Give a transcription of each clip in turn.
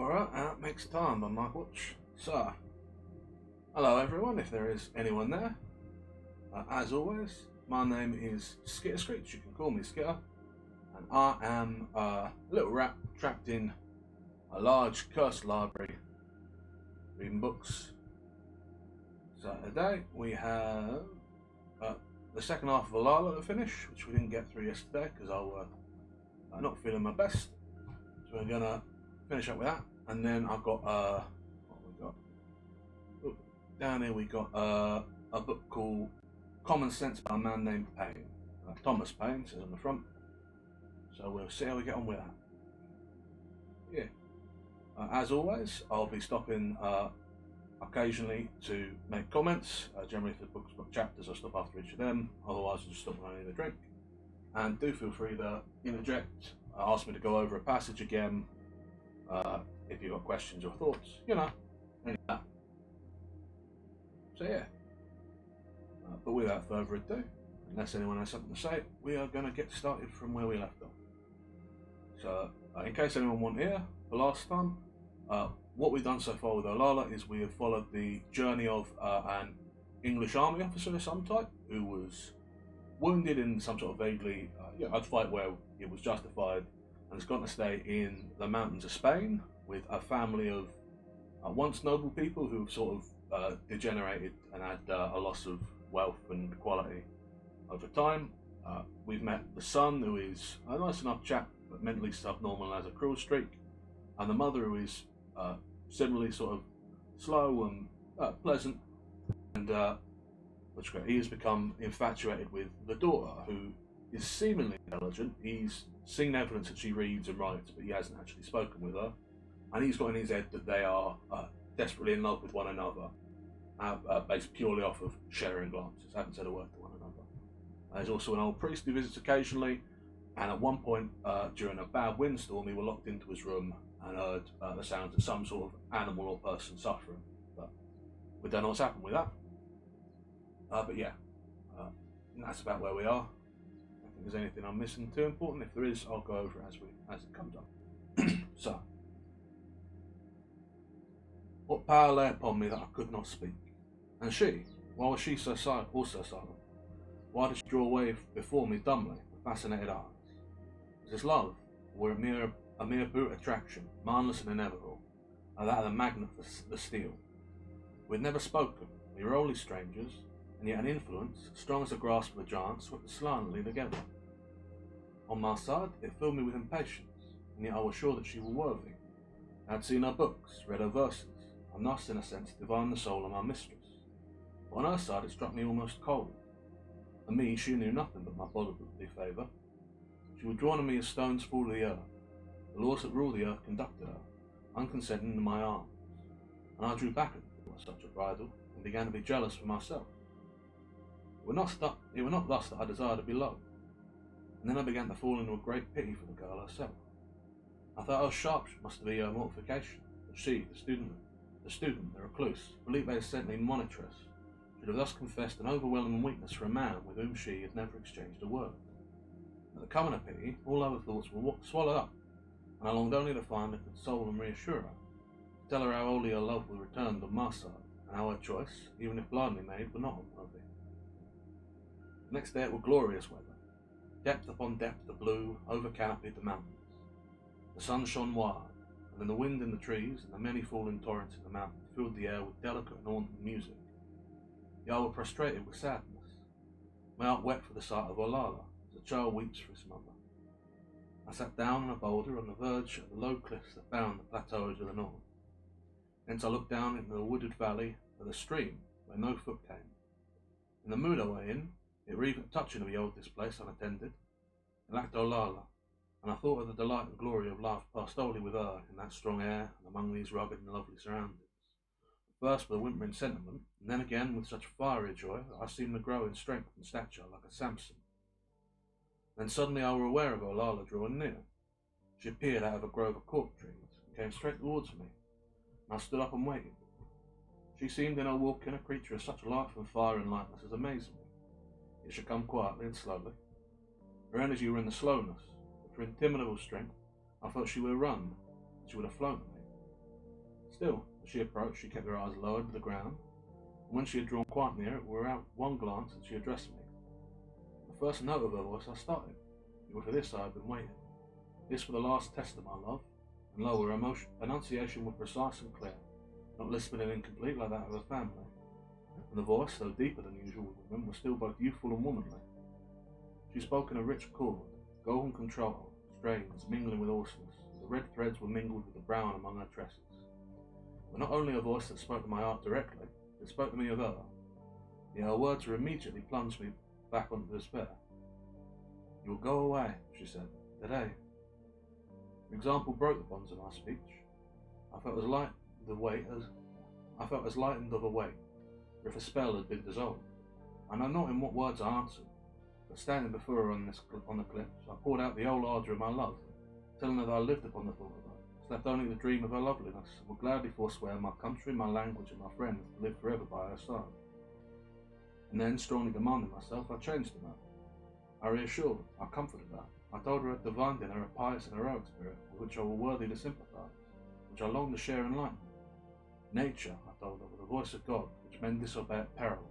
Alright, Out Makes Time by Mike Watch. So, hello everyone, if there is anyone there. As always, my name is SkitterSkreetch, you can call me Skitter. And I am a little rat trapped in a large cursed library, reading books. So today we have the second half of Olalla to finish, which we didn't get through yesterday because I was not feeling my best. So we're gonna finish up with that, and then I've got what we got? Oh, down here we got a book called Common Sense by a man named Paine. Thomas Paine says on the front. So we'll see how we get on with that. Yeah. As always, I'll be stopping occasionally to make comments. Generally, for books, book chapters, I'll stop after each of them. Otherwise, I'll just stop when I need a drink. And do feel free to interject, ask me to go over a passage again. If you've got questions or thoughts, any of that. So yeah, but without further ado, unless anyone has something to say, we are going to get started from where we left off. So, in case anyone wasn't here the last time, what we've done so far with Olalla is we have followed the journey of an English army officer of some type who was wounded in some sort of vaguely a fight where it was justified, and has gone to stay in the mountains of Spain with a family of once noble people who have sort of degenerated and had a loss of wealth and quality over time. We've met the son, who is a nice enough chap but mentally subnormal and has a cruel streak, and the mother, who is similarly sort of slow and pleasant, and he has become infatuated with the daughter, who is seemingly intelligent. He's seen evidence that she reads and writes, but he hasn't actually spoken with her. And he's got in his head that they are desperately in love with one another, based purely off of sharing glances, haven't said a word to one another. There's also an old priest who visits occasionally, and at one point during a bad windstorm, he was locked into his room and heard the sounds of some sort of animal or person suffering. But we don't know what's happened with that. But yeah, that's about where we are. I don't think there's anything I'm missing too important. If there is, I'll go over it as it comes up. So, what power lay upon me that I could not speak? And she, why was she so silent, also silent? Why did she draw away before me dumbly, with fascinated eyes? Was this love, or a mere brute attraction, mindless and inevitable, or that of the magnet for the steel? We had never spoken, we were only strangers, and yet an influence, strong as the grasp of a giant, swept us silently together. On my side, it filled me with impatience, and yet I was sure that she was worthy. I had seen her books, read her verses, and thus, in a sense, divined the soul of my mistress. But on her side, it struck me almost cold. And me, she knew nothing but my bodily favour. She was drawn to me as stones fall to the earth. The laws that rule the earth conducted her, unconsenting, into my arms, and I drew back at such a bridal, and began to be jealous for myself. It was not thus that I desired to be loved, and then I began to fall into a great pity for the girl herself. I thought how sharp must be her mortification, that she, the student, the recluse, believed they had sent me monitress, should have thus confessed an overwhelming weakness for a man with whom she had never exchanged a word. At the coming of pity, all other thoughts were swallowed up, and I longed only to find her console and reassure her, to tell her how wholly her love was returned on my side, and how her choice, even if blindly made, was not unworthy. The next day it was glorious weather. Depth upon depth the blue over-canopied the mountains. The sun shone wide, and then the wind in the trees and the many falling torrents in the mountains filled the air with delicate and haunting music. Yet I was prostrated with sadness. My heart wept for the sight of Olalla, as a child weeps for his mother. I sat down on a boulder on the verge of the low cliffs that bound the plateau to the north. Thence I looked down into the wooded valley of the stream where no foot came. In the mood I was in, it were even touching to behold this place unattended. It lacked Olalla, and I thought of the delight and glory of life passed wholly with her in that strong air and among these rugged and lovely surroundings. First with a whimpering sentiment, and then again with such fiery joy that I seemed to grow in strength and stature like a Samson. Then suddenly I were aware of Olalla drawing near. She appeared out of a grove of cork trees and came straight towards me, and I stood up and waited. She seemed in her walking a creature of such life and fire and lightness as amazed me. Yet she come quietly and slowly. Her energy were in the slowness, but her indomitable strength, I felt she would have run, and she would have flown at me. Still, as she approached, she kept her eyes lowered to the ground, and when she had drawn quite near it, without one glance, and she addressed me. The first note of her voice, I started. It was for this I had been waiting. This for the last test of my love, and lo, her enunciation was precise and clear, not lisping and incomplete like that of her family. And the voice, though deeper than usual with women, was still both youthful and womanly. She spoke in a rich chord, golden contralto, strains mingling with hoarseness. The red threads were mingled with the brown among her tresses. But not only a voice that spoke to my heart directly, it spoke to me of her. Yet her words were immediately plunged me back onto despair. "You will go away," she said, "today." The example broke the bonds of my speech. I felt as lightened of a weight, as if a spell had been dissolved. I know not in what words I answered, but standing before her on the cliffs, I poured out the whole ardour of my love, telling her that I lived upon the thought of her, slept only to dream of her loveliness, and would gladly forswear my country, my language, and my friends to live forever by her side. And then, strongly demanding myself, I changed the matter. I reassured, I comforted her. I told her I had divined in her a pious and heroic spirit with which I were worthy to sympathise, which I longed to share in life. Nature, I told her, was the voice of God, which men disobey at peril,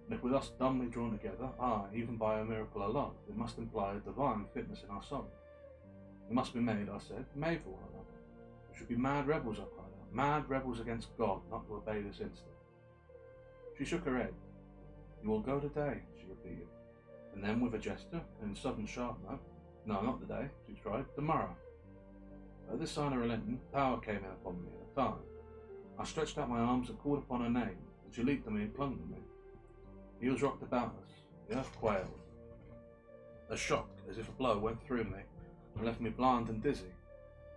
and if with us dumbly drawn together, even by a miracle of love, it must imply a divine fitness in our souls. We must be made, I said, made for one another. We should be mad rebels, I cried out, mad rebels against God, not to obey this instinct. She shook her head. "You will go today," she repeated, and then with a gesture, and in sudden sharp note, "No, not today," she tried, "tomorrow." At this sign of relenting, power came in upon me at a time. I stretched out my arms and called upon her name, and she leaped to me and clung to me. Heels rocked about us, the earth quailed. A shock, as if a blow, went through me, and left me blind and dizzy.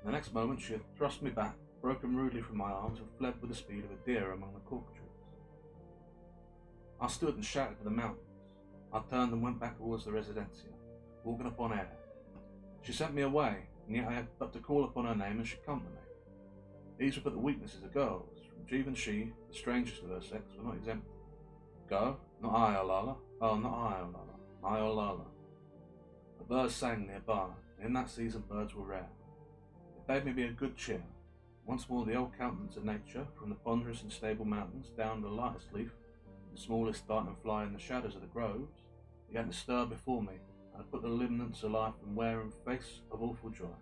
The next moment she had thrust me back, broken rudely from my arms, and fled with the speed of a deer among the cork trees. I stood and shouted to the mountains. I turned and went back towards the residencia, walking upon air. She sent me away, and yet I had but to call upon her name and she'd come to me. These were but the weaknesses of girls, from which even she, the strangest of her sex, were not exempt. Go? Not I, Olalla. Oh, not I, Olalla. My Olalla. The birds sang nearby, and in that season birds were rare. It bade me be of good cheer. Once more the old countenance of nature, from the ponderous and stable mountains down to the lightest leaf, the smallest darting fly in the shadows of the groves, began to stir before me, and to put the lineaments of life and wear in face of awful joy.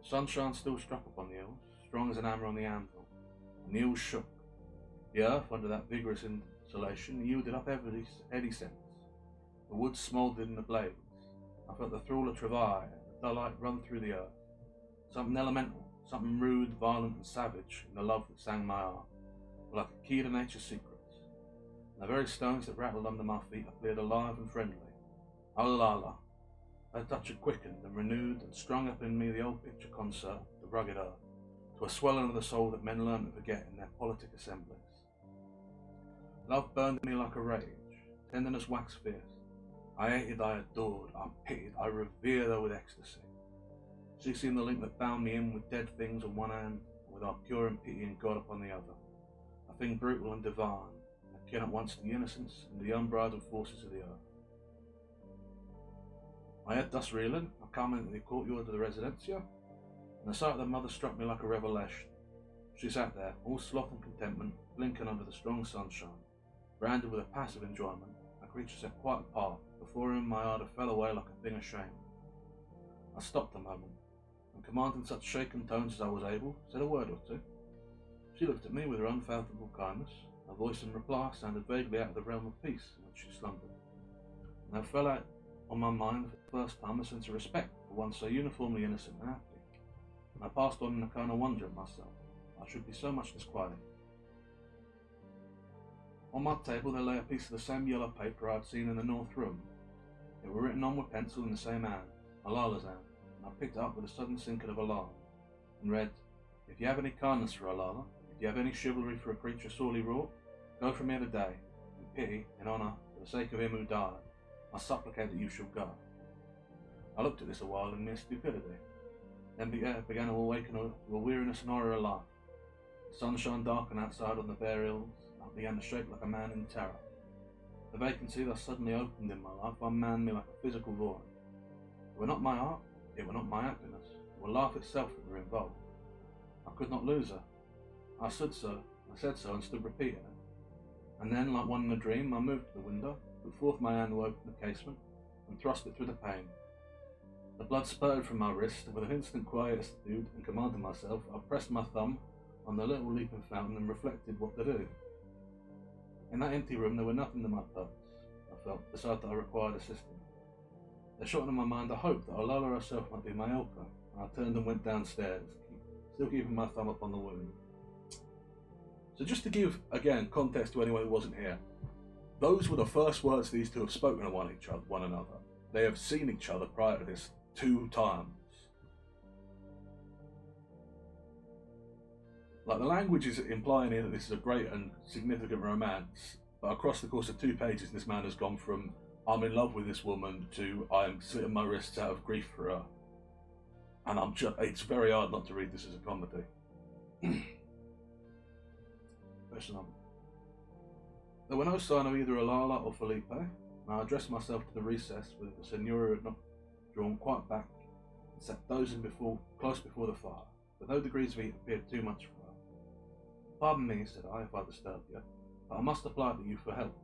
The sunshine still struck upon the hills, strong as an hammer on the anvil, and the hills shook. The earth, under that vigorous insulation, yielded up every sense. The woods smouldered in the blaze. I felt the thrill of travail, the delight run through the earth. Something elemental, something rude, violent, and savage in the love that sang my heart, like a key to nature's secrets. And the very stones that rattled under my feet appeared alive and friendly. Olalla! Her touch had quickened and renewed and strung up in me the old picture concert, the rugged earth, to a swelling of the soul that men learn to forget in their politic assemblies. Love burned in me like a rage, tenderness waxed fierce. I hated, I adored, I pitied, I revered her with ecstasy. She seemed the link that bound me in with dead things on one hand, and with our pure and pitying God upon the other. A thing brutal and divine, akin at once to the innocence and the unbridled forces of the earth. My head thus reeling, I came into the courtyard of the residencia, and the sight of the mother struck me like a revelation. She sat there, all sloth and contentment, blinking under the strong sunshine, branded with a passive enjoyment, a creature set quite apart, before whom my ardour fell away like a thing ashamed. I stopped a moment, and commanding such shaken tones as I was able, said a word or two. She looked at me with her unfathomable kindness. Her voice in reply sounded vaguely out of the realm of peace in which she slumbered, and there fell out on my mind for the first time a sense of respect for one so uniformly innocent and happy, and I passed on in a kind of wonder at myself. I should be so much disquieted. On my table there lay a piece of the same yellow paper I had seen in the north room. It were written on with pencil in the same hand, Olalla's hand, and I picked it up with a sudden sinking of alarm, and read, "If you have any kindness for Olalla, if you have any chivalry for a creature sorely wrought, go from here today, in pity, in honour, for the sake of him who died. I supplicate that you shall go." I looked at this a while in mere stupidity, then began to awaken to a weariness and horror of life. The sunshine darkened outside on the bare hills, and I began to shake like a man in terror. The vacancy thus suddenly opened in my life unmanned me like a physical void. It were not my art, it were not my happiness, it were life itself that were involved. I could not lose her, I said so and stood repeating it. And then, like one in a dream, I moved to the window, put forth my hand to open the casement, and thrust it through the pane. The blood spurted from my wrist, and with an instant quietude and command of myself, I pressed my thumb on the little leaping fountain and reflected what to do. In that empty room there were nothing to my purpose, I felt, besides that I required assistance. There shot into my mind a hope that Olalla herself might be my helper, and I turned and went downstairs, still keeping my thumb upon the wound. So just to give, again, context to anyone who wasn't here, those were the first words these two have spoken to one another. They have seen each other prior to this 2 times. Like, the language is implying here that this is a great and significant romance, but across the course of 2 pages this man has gone from I'm in love with this woman to I'm slitting my wrists out of grief for her. And it's very hard not to read this as a comedy. Question on. There were no sign of either Olalla or Felipe, and I addressed myself to the recess with the Senora who had not drawn quite back and sat dozing close before the fire, but no degrees of heat appeared too much for her. Pardon me, said I, if I disturbed you, but I must apply to you for help.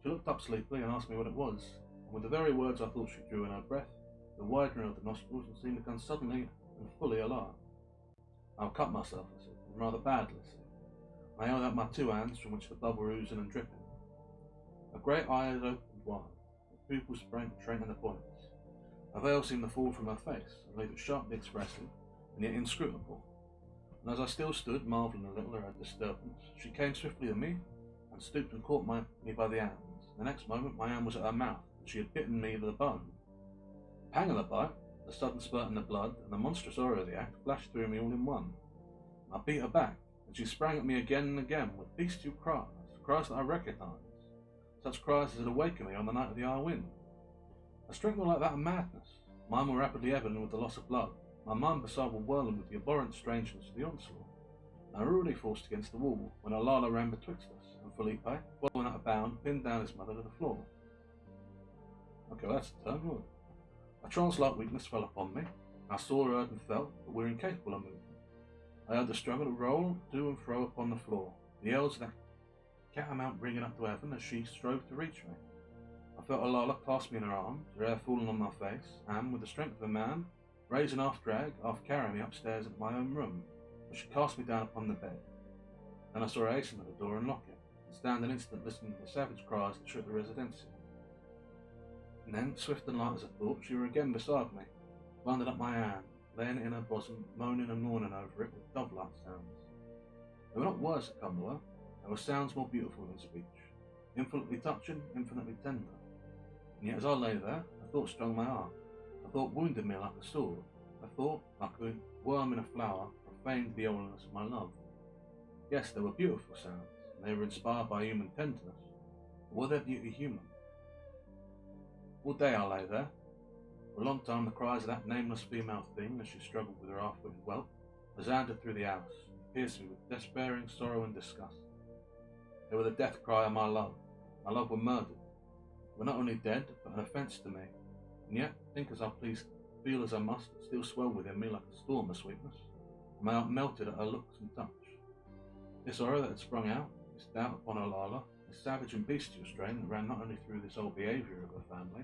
She looked up sleepily and asked me what it was, and with the very words I thought she drew in her breath, the widening of the nostrils, and seemed to come suddenly and fully alive. I'll cut myself, I said, and rather badly, I said. I held out my 2 hands from which the blood were oozing and dripping. Her great eyes opened wide, her pupils shrank into points. A veil seemed to fall from her face, and leave it sharply expressive, and yet inscrutable. And as I still stood, marvelling a little at her disturbance, she came swiftly to me, and stooped and caught me by the hands. The next moment my hand was at her mouth, and she had bitten me to the bone. The pang of the bite, the sudden spurt in the blood, and the monstrous horror of the act flashed through me all in one. I beat her back, and she sprang at me again and again with bestial cries that I recognised, such cries as had awakened me on the night of the High Wind. Her strength was like that of madness, mine more rapidly ebbing with the loss of blood, my mind beside were whirling with the abhorrent strangeness of the onslaught. And I rudely forced against the wall when Olalla ran betwixt us, and Felipe, following at a bound, pinned down his mother to the floor. Okay, well, that's a turn, wasn't it? A trance-like weakness fell upon me. I saw, heard, and felt that we were incapable of movement. I heard the struggle to roll to and fro upon the floor, the yells of that catamount ringing up to heaven as she strove to reach me. I felt Olalla clasp me in her arms, her hair falling on my face, and, with the strength of a man, raise and half-drag, half-carry me upstairs into my own room, where she cast me down upon the bed. Then I saw her hasten to the door and lock it, and stand an instant listening to the savage cries that shook the residencia. And then, swift and light as a thought, she were again beside me, bundled up my hand, laying it in her bosom, moaning and mourning over it with dove-like sounds. They were not words that come to her, they were sounds more beautiful than speech, infinitely touching, infinitely tender. And yet as I lay there, a thought stung my heart, a thought wounded me like a sword, a thought, like a worm in a flower, profaned the holiness of my love. Yes, they were beautiful sounds, and they were inspired by human tenderness, but were their beauty human? All day I lay there. For a long time the cries of that nameless female thing, as she struggled with her half-witted whelp, resounded through the house, and pierced me with despairing sorrow and disgust. They were the death cry of my love. My love were murdered. They were not only dead, but an offence to me. And yet, think as I pleased, feel as I must, it still swelled within me like a storm of sweetness. My heart melted at her looks and touch. This horror that had sprung out, this doubt upon Olalla, this savage and bestial strain that ran not only through this old behaviour of her family,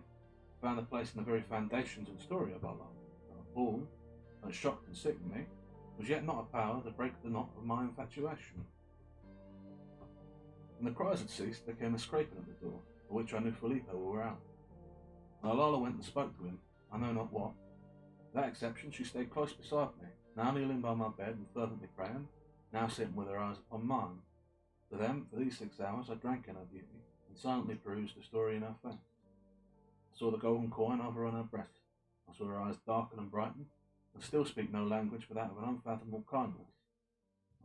found a place in the very foundations and story of our love. Appalled, and shocked and sickened me, was yet not a power to break the knot of my infatuation. When the cries had ceased, there came a scraping at the door, for which I knew Felipe were out. And Olalla went and spoke to him, I know not what. With that exception, she stayed close beside me, now kneeling by my bed and fervently praying, now sitting with her eyes upon mine. For these 6 hours, I drank in her beauty, and silently perused the story in her face. I saw the golden coin hover on her breast. I saw her eyes darken and brighten, and still speak no language but that of an unfathomable kindness.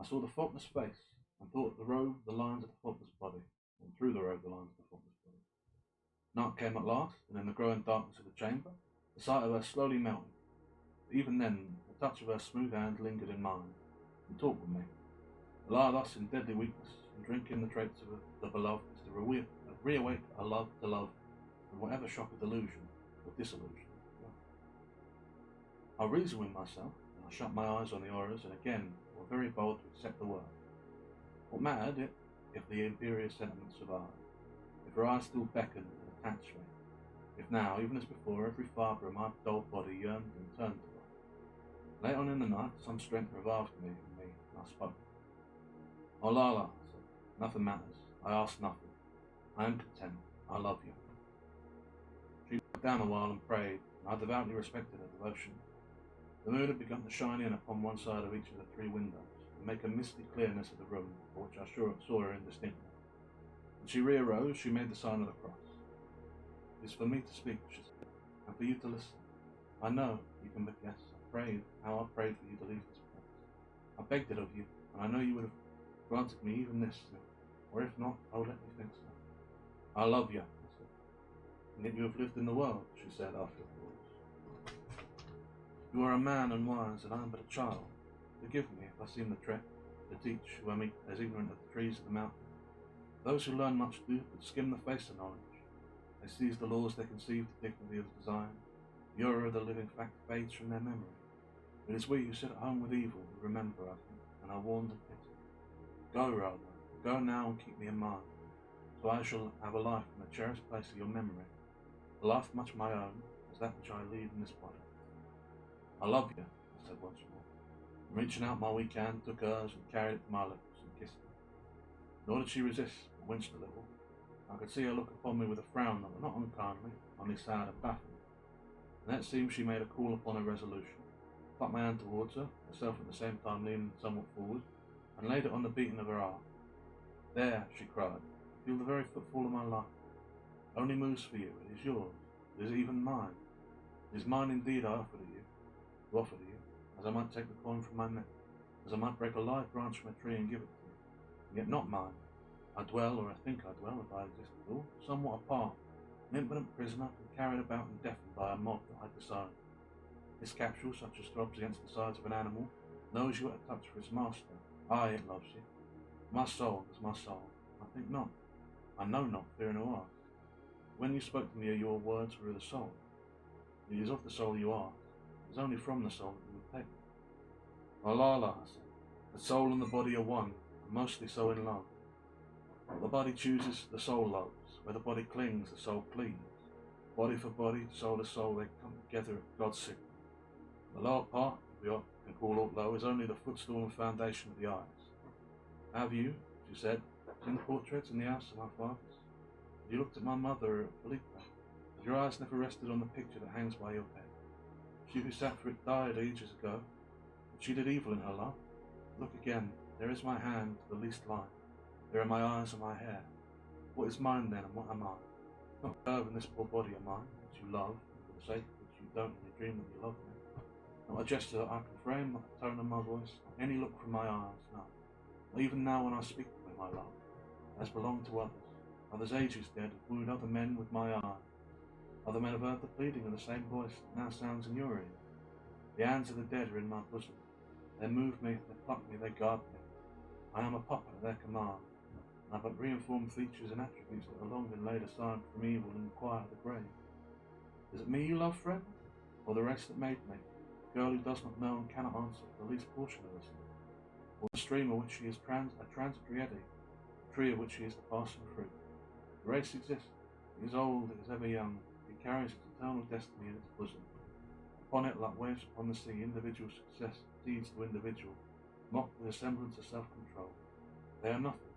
I saw the faultless face, and thought the robe the lines of the faultless body, and through the robe the lines of the faultless body. Night came at last, and in the growing darkness of the chamber, the sight of her slowly melted. But even then, the touch of her smooth hand lingered in mine, and talked with me. To lie thus in deadly weakness, and drinking the traits of the beloved, is to reawake a love to love, from whatever shock of delusion or disillusion. I reasoned with myself, and I shut my eyes on the horrors, and again, or very bold to accept the word. What mattered it if the imperious sentiment survived, if her eyes still beckoned and attached me, if now, even as before, every fibre of my dull body yearned and turned to her. Late on in the night, some strength revived me in me, and I spoke. Olalla, I said, nothing matters. I ask nothing. I am content. I love you. She sat down a while and prayed, and I devoutly respected her devotion. The moon had begun to shine in upon one side of each of the 3 windows, and make a misty clearness of the room, for which I saw her indistinctly. When she rearose, she made the sign of the cross. It is for me to speak, she said, and for you to listen. I know, you can but guess, how I prayed for you to leave this place. I begged it of you, and I know you would have granted me even this, or if not, oh, let me think so. I love you, I said. And yet you have lived in the world, she said after a pause. You are a man and wise, and I am but a child. Forgive me if I seem to teach who am as ignorant of the trees of the mountain. Those who learn much do but skim the face of knowledge. They seize the laws they conceive the dignity of design. The aura of the living fact fades from their memory. It is we who sit at home with evil who remember, I think, and are warned and pitied. Go, rather, go now and keep me in mind, so I shall have a life in the cherished place of your memory, a life much my own as that which I lead in this body. I love you, I said once more, and reaching out my weak hand, took hers and carried it to my lips and kissed it. Nor did she resist, but winced a little. I could see her look upon me with a frown that was not unkindly, only sad and baffled. And it seemed she made a call upon her resolution. I put my hand towards her, herself at the same time leaning somewhat forward, and laid it on the beating of her heart. There, she cried, I feel the very footfall of my life. It only moves for you, it is yours, it is even mine. It is mine indeed I offer to you, as I might take the coin from my neck, as I might break a live branch from a tree and give it to you, and yet not mine. I dwell, or I think I dwell, if I exist at all, somewhat apart, an impotent prisoner and carried about and deafened by a mob that I disown. This capsule, such as throbs against the sides of an animal, knows you at a touch for its master. Aye, it loves you. My soul is my soul. I think not. I know not, fear no ask. When you spoke to me, your words were of the soul. It is of the soul you ask. It is only from the soul that you would take me. Olalla, I said. The soul and the body are one, and mostly so in love. What the body chooses, the soul loves. Where the body clings, the soul cleaves. Body for body, soul to soul, they come together at God's signal. The lower part, we can call aught low, is only the footstool and foundation of the eyes. Have you, she said, seen the portraits in the house of my fathers? Have you looked at my mother at Felipe? Have your eyes never rested on the picture that hangs by your bed? She who sat for it died ages ago, but she did evil in her love. Look again, there is my hand to the least line. There are my eyes and my hair. What is mine then, and what am I? Not a curve in this poor body of mine, which you love, and for the sake of which you don't only dream that you love me. Not a gesture that I can frame, not a tone of my voice, not any look from my eyes, no. Not even now when I speak to me, my love, has belonged to others. Others ages dead have wooed other men with my eyes. Other men have heard the pleading of the same voice that now sounds in your ear. The hands of the dead are in my bosom. They move me, they pluck me, they guard me. I am a puppet at their command. I but reinform features and attributes that have long been laid aside from evil and require the grave. Is it me you love, friend, or the race that made me, the girl who does not know and cannot answer for the least portion of us, or the stream of which she is a transitory eddy, the tree of which she is the passing fruit? The race exists, it is old, it is ever young, it carries its eternal destiny in its bosom. Upon it, like waves upon the sea, individual success succeeds to individual, mocked with a semblance of self-control. They are nothing.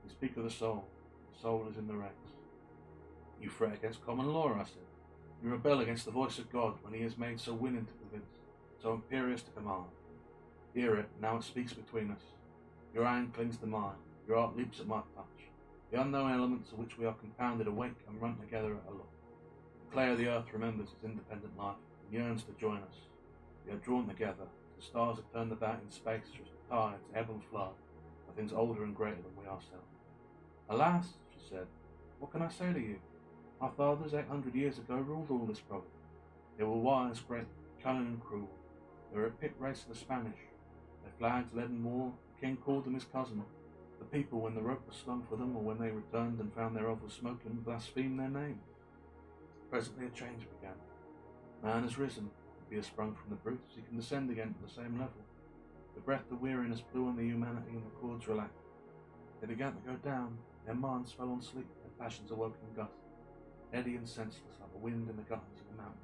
We speak of the soul is in the race. You fret against common law, I said. You rebel against the voice of God when he is made so winning to convince, so imperious to command. Hear it, now it speaks between us. Your hand clings to mine, your heart leaps at my touch. The unknown elements of which we are compounded awake and run together at a look. The clay of the earth remembers its independent life and yearns to join us. We are drawn together, the stars have turned about in space as the tides ebb and flow of things older and greater than we ourselves. Alas, she said, what can I say to you? Our fathers 800 years ago ruled all this province. They were wise, great, cunning and cruel. They were a pit race of the Spanish. Their flags led in war, the king called them his cousin. The people, when the rope was slung for them, or when they returned and found their ovens smoking, blasphemed their name. Presently a change began. Man has risen. If he has sprung from the brutes, he can descend again to the same level. The breath of weariness blew on the humanity and the cords relaxed. They began to go down. Their minds fell on sleep, their passions awoke in gusts, eddy and senseless like the wind in the gutters of the mountain.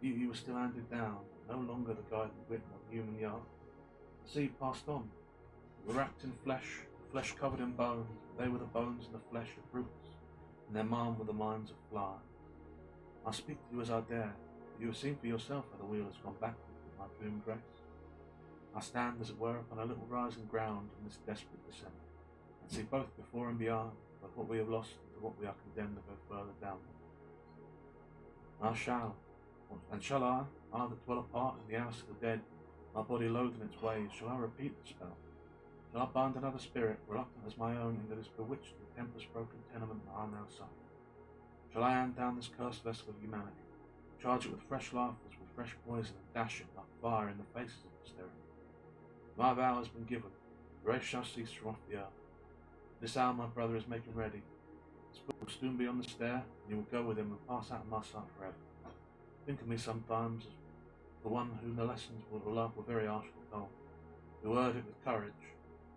Beauty was still handed down, no longer the guiding whip of the human yard. The seed passed on. They were wrapped in flesh, the flesh covered in bones. They were the bones and the flesh of brutes, and their mind were the minds of flies. I speak to you as I dare, but you have seen for yourself how the wheel has gone backward with my doomed race. I stand, as it were, upon a little rising ground in this desperate descent, and see both before and beyond, both what we have lost and what we are condemned to go further down. Shall I that dwell apart in the house of the dead, my body loathed in its ways, shall I repeat the spell? Shall I bind another spirit, reluctant as my own, into this bewitched and tempest-broken tenement that I now suffer? Shall I hand down this cursed vessel of humanity, charge it with fresh life as with fresh poison, and dash it like fire in the faces of posterity? My vow has been given, the race shall cease from off the earth. This hour my brother is making ready. His foot will soon be on the stair, and you will go with him and pass out of my sight forever. Think of me sometimes as the one whom the lessons of love were very harshly told, who heard it with courage,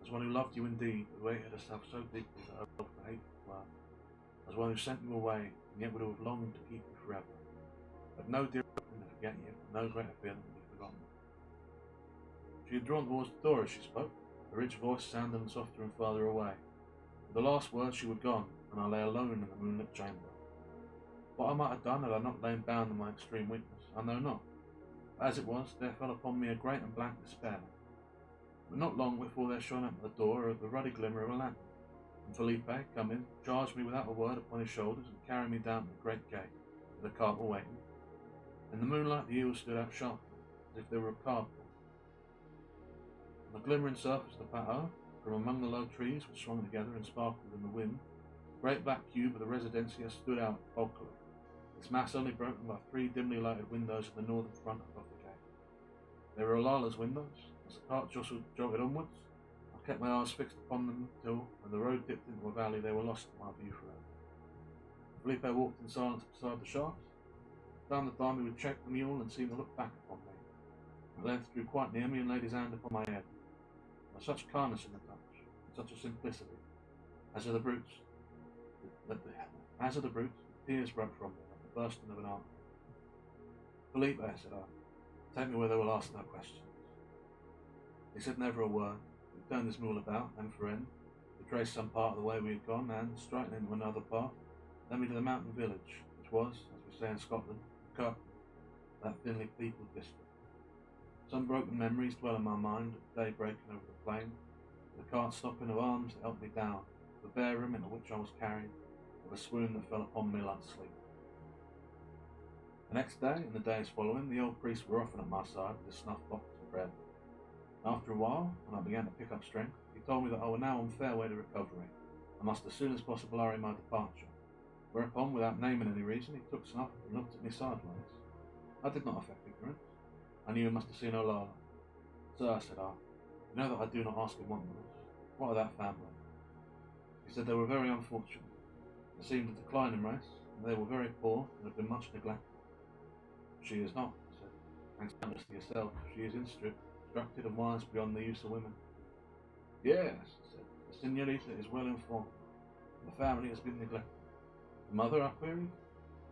as one who loved you indeed, who hated herself so deeply that her love for hateful word, as one who sent you away, and yet would have longed to keep you forever. But no dearer than to forget you, no greater feeling than to be forgotten. She had drawn towards the door as she spoke, her rich voice sounding softer and farther away. With the last word she was gone, and I lay alone in the moonlit chamber. What I might have done had I not lain bound in my extreme weakness, I know not. But as it was, there fell upon me a great and blank despair. But not long before there shone at the door the ruddy glimmer of a lantern, and Felipe, coming, charged me without a word upon his shoulders, and carried me down to the great gate, where the cart were waiting. In the moonlight the eels stood out sharply, as if they were of cardboard. On the glimmering surface of the patio, from among the low trees which swung together and sparkled in the wind, the great black cube of the residencia stood out bulkily, its mass only broken by 3 dimly lighted windows at the northern front above the gate. They were Olalla's windows. As the cart jolted onwards, I kept my eyes fixed upon them till, when the road dipped into a valley, they were lost to my view forever. Felipe walked in silence beside the shafts. From time to time he would check the mule and seem to look back upon me. At length drew quite near me and laid his hand upon my head. There was such kindness in the touch, and such a simplicity, as of the brutes, the tears broke from me like the bursting of an ark. Felipe, said I, take me where they will ask no questions. He said never a word. He turned his mule about, end for end, to trace some part of the way we had gone, and, striking into another path, led me to the mountain village, which was, as we say in Scotland, a curtain, that thinly peopled district. Some broken memories dwell in my mind of the day breaking over the plain, the cart stopping of arms that helped me down, the bare room into which I was carried, of a swoon that fell upon me like sleep. The next day, and the days following, the old priests were often at my side with a snuff box and bread. After a while, when I began to pick up strength, he told me that I was now on fair way to recovery. I must as soon as possible hurry my departure. Whereupon, without naming any reason, he took snuff and looked at me sideways. I did not affect ignorance. I knew he must have seen Olalla. Sir, said I, you know that I do not ask him wantonness. What of that family? He said they were very unfortunate. They seemed a declining race, and they were very poor and had been much neglected. She is not, I said. Thanks doubtless to yourself. She is instructed and wise beyond the use of women. Yes, I said. The senorita is well informed. The family has been neglected. The mother, I queried.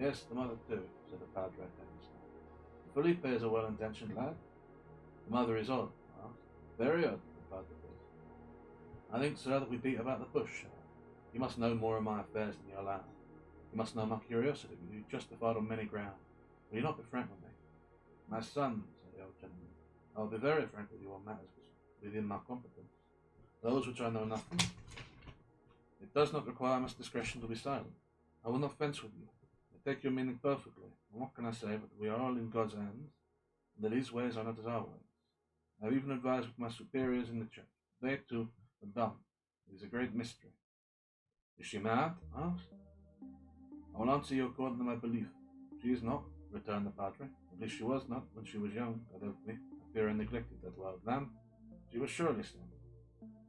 Yes, the mother too, said the padre dentistly. Felipe is a well-intentioned lad. The mother is odd, I asked. Very odd, replied the priest. I think, sir, that we beat about the bush. You must know more of my affairs than you allow. You must know my curiosity, which is justified on many grounds. Will you not be frank with me? My son, said the old gentleman, I will be very frank with you on matters within my competence. Those which I know nothing. It does not require much discretion to be silent. I will not fence with you. I take your meaning perfectly. And what can I say but that we are all in God's hands, and that his ways are not as our ways? I have even advised with my superiors in the church. They, too, are dumb. It is a great mystery. Is she mad? I asked. I will answer you according to my belief. She is not, returned the padre. At least she was not when she was young, God help me. I fear I neglected that wild lamb. She was surely sane.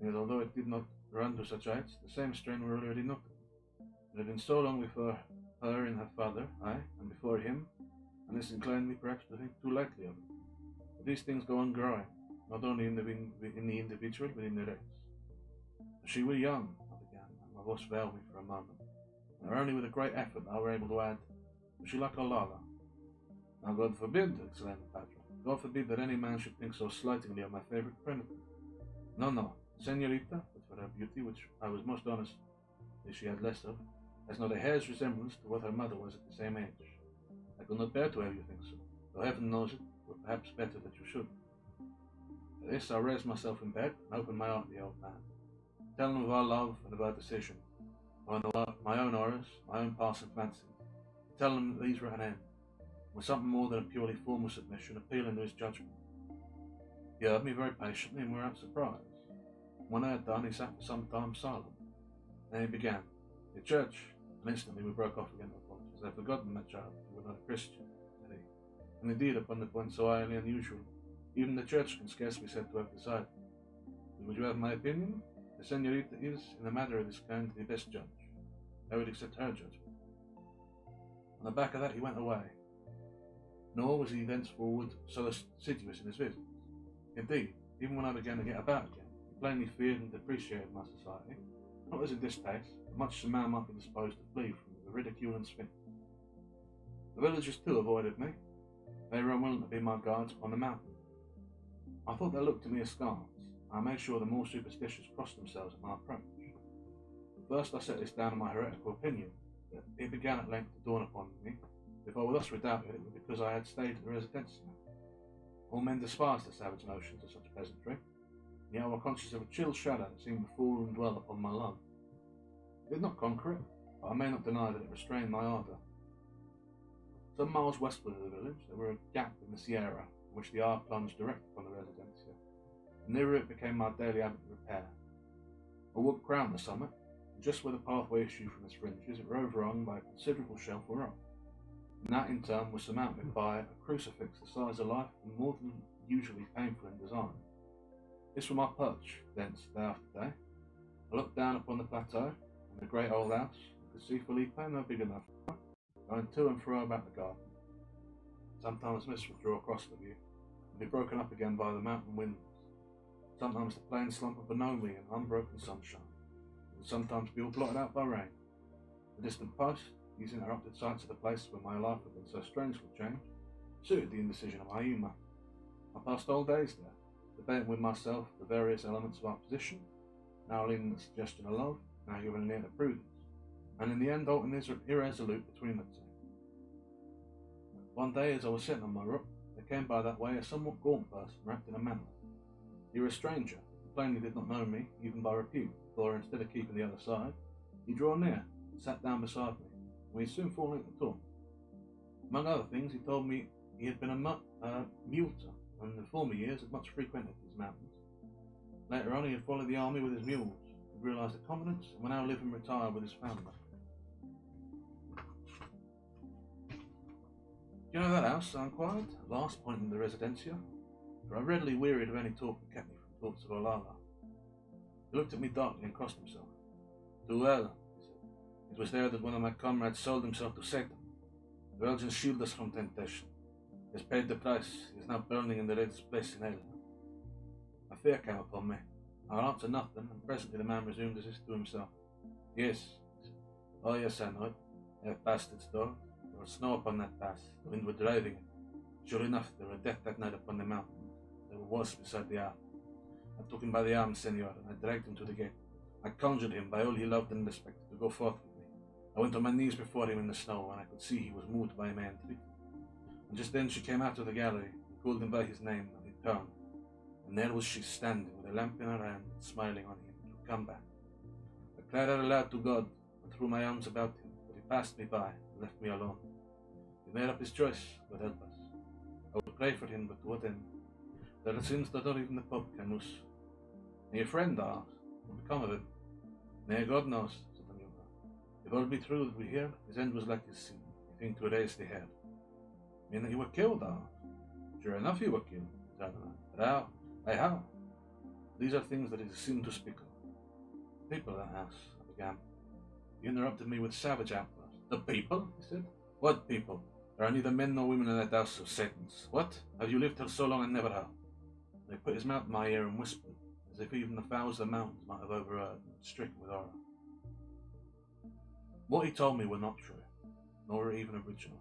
Yet although it did not run to such heights, the same strain were already noted. It had been so long before her and her father, aye, and before him, and this inclined me perhaps to think too lightly of it. But these things go on growing. not only in the individual, but in the race. She were young, I began, and my voice failed me for a moment. And only with a great effort I were able to add, was she like Olalla? Now God forbid, exclaimed the Padre. God forbid that any man should think so slightingly of my favourite primitive. No, no, Senorita, but for her beauty, which I was most honest that she had less of, has not a hair's resemblance to what her mother was at the same age. I could not bear to have you think so, though heaven knows it were perhaps better that you should. At this I raised myself in bed and opened my heart to the old man, telling him of our love and of our decision, my own horrors, my own past and fancies, telling him that these were at an end, with something more than a purely formal submission, appealing to his judgment. He heard me very patiently and without surprise. When I had done, he sat for some time silent. Then he began, "The church," and instantly we broke off again at once, as I had forgotten that child, you were not a Christian, said he. And indeed, upon the point so highly unusual, even the church can scarce be said to have decided. But would you have my opinion? The senorita is, in a matter of this kind, the best judge. I would accept her judgment. On the back of that he went away. Nor was he thenceforward so assiduous in his visits. Indeed, even when I began to get about again, he plainly feared and depreciated my society, not as a distaste, but much as a man might be disposed to flee from the ridicule and spit. The villagers too avoided me. They were unwilling to be my guards upon the mountain. I thought they looked to me askance. I made sure the more superstitious crossed themselves at my approach. First I set this down in my heretical opinion, but it began at length to dawn upon me. If I were thus redoubted, it was because I had stayed at the Residencia. All men despise the savage notions of such peasantry, yet I was conscious of a chill shadow that seemed to fall and dwell upon my love. It did not conquer it, but I may not deny that it restrained my ardour. Some miles westward of the village, there were a gap in the Sierra, in which the eye plunged direct upon the Residencia. Nearer it became my daily habit of repair. A wood crowned the summit, and just where the pathway issued from its fringes, it were overhung by a considerable shelf of rock. And that in turn was surmounted by a crucifix the size of life and more than usually painful in design. This was my perch, thence, day after day. I looked down upon the plateau and the great old house, and could see Felipe no big enough, going to and fro about the garden. Sometimes mist would draw across the view, and be broken up again by the mountain winds. Sometimes the plain slump of Bonomi in unbroken sunshine, and sometimes be all blotted out by rain. The distant post, these interrupted sights of the place where my life had been so strangely changed, suited the indecision of my humour. I passed whole days there, debating with myself the various elements of our position, now leaning the suggestion of love, now giving an ear to prudence, and in the end halting irresolute between the two. One day, as I was sitting on my rook, there came by that way a somewhat gaunt person wrapped in a mantle. He was a stranger, and plainly did not know me, even by repute, for instead of keeping the other side, he drew near and sat down beside me. We soon fallen into talk. Among other things, he told me he had been a muleter, and in former years had much frequented these mountains. Later on, he had followed the army with his mules, had realised a confidence, and were now living retired with his family. "Do you know that house?" I inquired, at last pointing to the Residencia, for I readily wearied of any talk that kept me from thoughts of Olalla. He looked at me darkly and crossed himself. "Too well," he said. "It was there that one of my comrades sold himself to Satan. The Belgians shield us from temptation. He has paid the price. He is now burning in the Red's place in hell." A fear came upon me. I answered nothing, and presently the man resumed as if to himself. "Yes," he said. "Oh yes, I know it. I have passed its door. There was snow upon that pass. The wind was driving it. Sure enough, there were death that night upon the mountain. There was beside the ark. I took him by the arm, senor, and I dragged him to the gate. I conjured him, by all he loved and respected, to go forth with me. I went on my knees before him in the snow, and I could see he was moved by my entreaty. And just then she came out of the gallery, and called him by his name, and he turned. And there was she standing, with a lamp in her hand, and smiling on him to come back. I cried out aloud to God, and threw my arms about him, but he passed me by, and left me alone. He made up his choice, God help us. I would pray for him, but to what end? There are sins that not even the Pope can loose. And your friend, I asked, what would become of him? Nay, God knows, said the mule. If all be true that we hear, his end was like his sin, a thing to erase the hair. Mean that you were killed, I asked. Sure enough you were killed, said I. But how? How? These are things that it is sin to speak of. People of that house, I began. He interrupted me with savage outburst. The people? He said. What people? There are neither men nor women in that house of Satan's. What? Have you lived here so long and never heard? They put his mouth in my ear and whispered, as if even the fowls of the mountains might have overheard, stricken with horror. What he told me were not true, nor even original,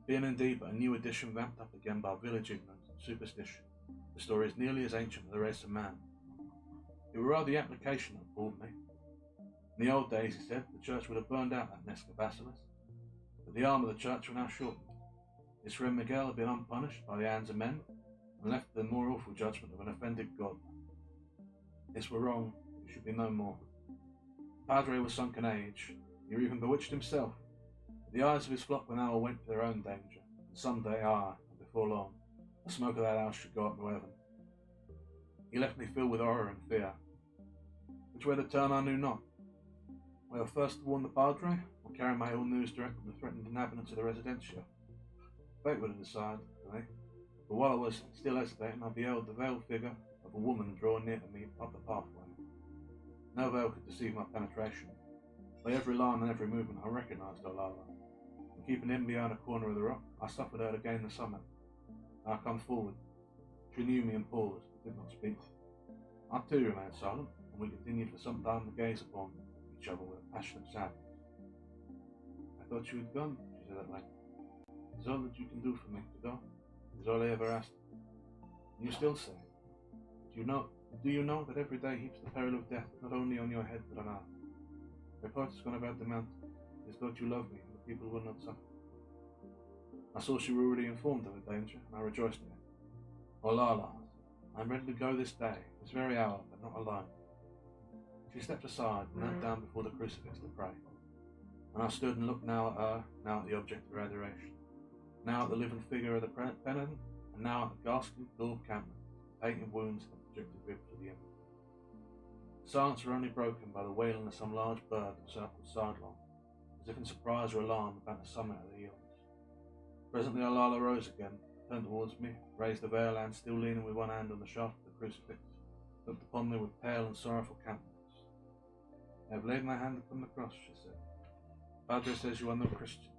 being indeed but a new edition vamped up again by village ignorance and superstition. The story is nearly as ancient as the race of man. It were rather the application that appalled me. In the old days, he said, the church would have burned out that Nesca Bacillus, but the arm of the church were now shortened. His friend Miguel had been unpunished by the hands of men, and left to the more awful judgment of an offended God. This were wrong, it should be no more. The Padre was sunk in age, he even bewitched himself. But the eyes of his flock were now awake to their own danger, and some day, and before long, the smoke of that house should go up to heaven. He left me filled with horror and fear. Which way to turn I knew not. Whether first to warn the Padre, or carry my ill news direct to the threatened inhabitants of the Residencia. Fate would have decided for me, but while I was still hesitating, I beheld the veiled figure of a woman draw near to me up the pathway. No veil could deceive my penetration. By every line and every movement I recognised Olalla, and keeping him behind a corner of the rock, I suffered her to gain the summit. I come forward. She knew me and paused, but did not speak. I too remained silent, and we continued for some time to gaze upon each other with a passionate sadness. I thought you had gone, she said at length. It is all that you can do for me, to go. It is all I ever asked. And you still say, do you know that every day heaps the peril of death not only on your head but on ours? Reports has gone about the mountain. It is thought you love me, and the people will not suffer. I saw she were already informed of the danger, and I rejoiced in it. Olalla, I am ready to go this day, this very hour, but not alone. She stepped aside and knelt down before the crucifix to pray. And I stood and looked now at her, now at the object of her adoration, now at the living figure of the penitent, and now at the ghastly daub countenance, painted wounds and projected ribs of the image. The silence were only broken by the wailing of some large bird that circled sidelong, as if in surprise or alarm about the summit of the hills. Presently Olalla rose again, turned towards me, raised the veil, and still leaning with one hand on the shaft of the crucifix, looked upon me with pale and sorrowful countenance. I have laid my hand upon the cross, she said. Padre says you are no Christian.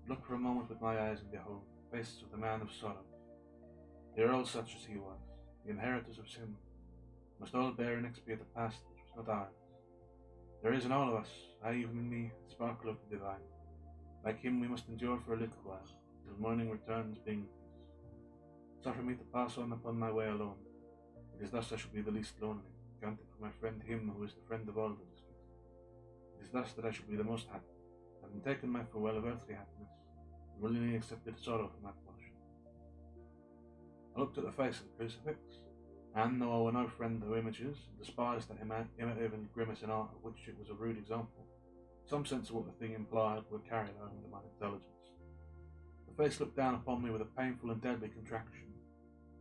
Look for a moment with my eyes and behold the faces of the man of sorrows. They are all such as he was, the inheritors of sin. Must all bear and expiate the past which was not ours. There is in all of us, I even in me, the sparkle of the divine. Like him we must endure for a little while, till morning returns being peace. Suffer me to pass on upon my way alone. It is thus I shall be the least lonely, counting for my friend him who is the friend of all that is good. It is thus that I shall be the most happy, having taken my farewell of earthly happiness, and willingly accepted sorrow for my portion. I looked at the face of the crucifix, and though I were no friend of images, and despised that imitative and grimace in art of which it was a rude example, some sense of what the thing implied were carried home into my intelligence. The face looked down upon me with a painful and deadly contraction.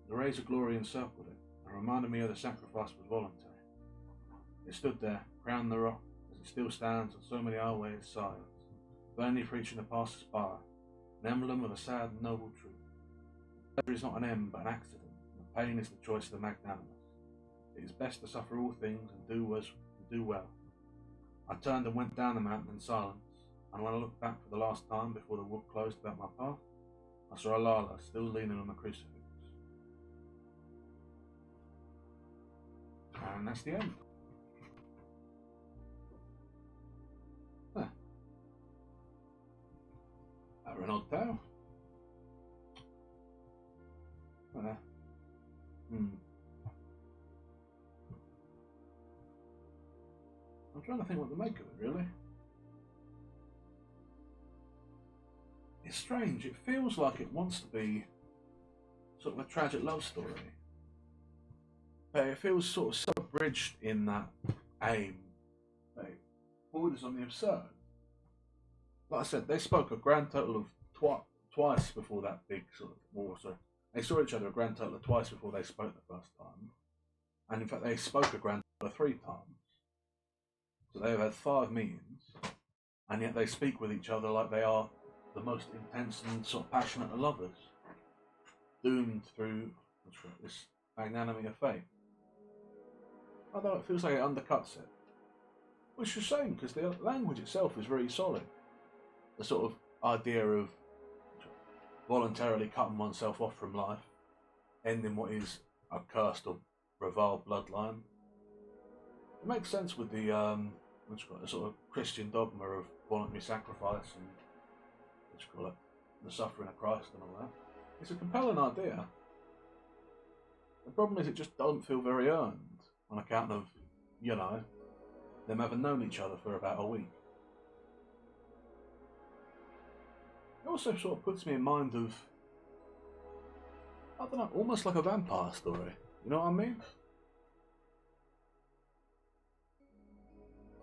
The rays of glory encircled it, and reminded me of the sacrifice was voluntary. It stood there, crowned the rock, as it still stands on so many highways' sides, vainly preaching the passers-by, an emblem of a sad and noble truth. Pleasure is not an end, but an accident, and pain is the choice of the magnanimous. It is best to suffer all things and do well. I turned and went down the mountain in silence, and when I looked back for the last time before the wood closed about my path, I saw Olalla still leaning on the crucifix. And that's the end. Huh. That were an odd tale. I'm trying to think what to make of it, really. It's strange. It feels like it wants to be sort of a tragic love story. But it feels sort of so abridged in that aim. It borders on the absurd. Like I said, they spoke a grand total of twice before that big sort of war. So they saw each other a grand total of twice before they spoke the first time. And in fact, they spoke a grand total of 3 times. So they've had 5 meetings. And yet they speak with each other like they are the most intense and sort of passionate of lovers, doomed through this magnanimity of fate. Although it feels like it undercuts it, which is a shame because the language itself is very solid. The sort of idea of voluntarily cutting oneself off from life, ending what is a cursed or reviled bloodline. It makes sense with the what's called the sort of Christian dogma of voluntary sacrifice and what's called it, the suffering of Christ and all that. It's a compelling idea. The problem is it just doesn't feel very earned on account of, you know, them having known each other for about a week. It also sort of puts me in mind of, I don't know, almost like a vampire story. You know what I mean?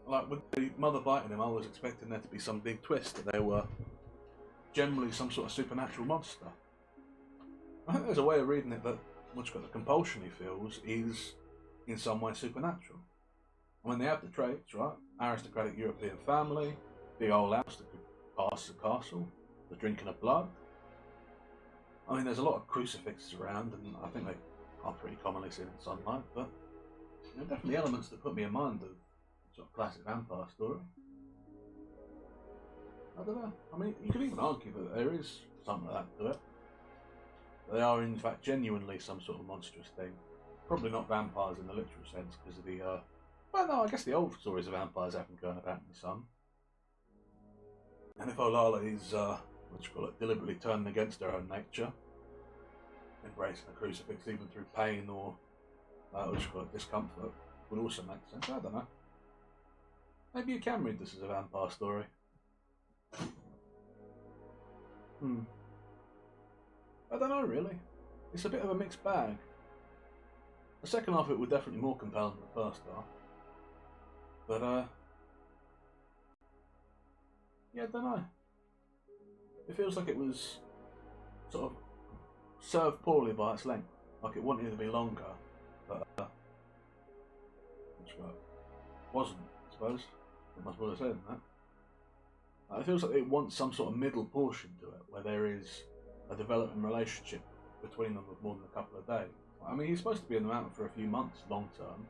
Like with the mother biting him, I was expecting there to be some big twist that they were generally some sort of supernatural monster. I think there's a way of reading it that what's got the compulsion he feels is in some way supernatural. I mean, they have the traits, right? Aristocratic European family, big old house that could pass as a castle, the drinking of blood. I mean, there's a lot of crucifixes around, and I think they are pretty commonly seen in sunlight, but there are definitely elements that put me in mind of sort of classic vampire story. I don't know. I mean, you could even argue that there is something like that to it. They are, in fact, genuinely some sort of monstrous thing. Probably not vampires in the literal sense, because of the, well, no, I guess the old stories of vampires have been going about in the sun. And if Olalla is, what you call it, deliberately turning against her own nature, embracing the crucifix even through pain or, what you call it, discomfort, would also make sense. I don't know. Maybe you can read this as a vampire story. I don't know, really. It's a bit of a mixed bag. The second half of it was definitely more compelling than the first half. But, yeah, I don't know. It feels like it was sort of served poorly by its length. Like it wanted to be longer, but, it wasn't, I suppose. It must well have said that. It feels like it wants some sort of middle portion to it, where there is a developing relationship between them of more than a couple of days. I mean, he's supposed to be in the mountain for a few months, long term.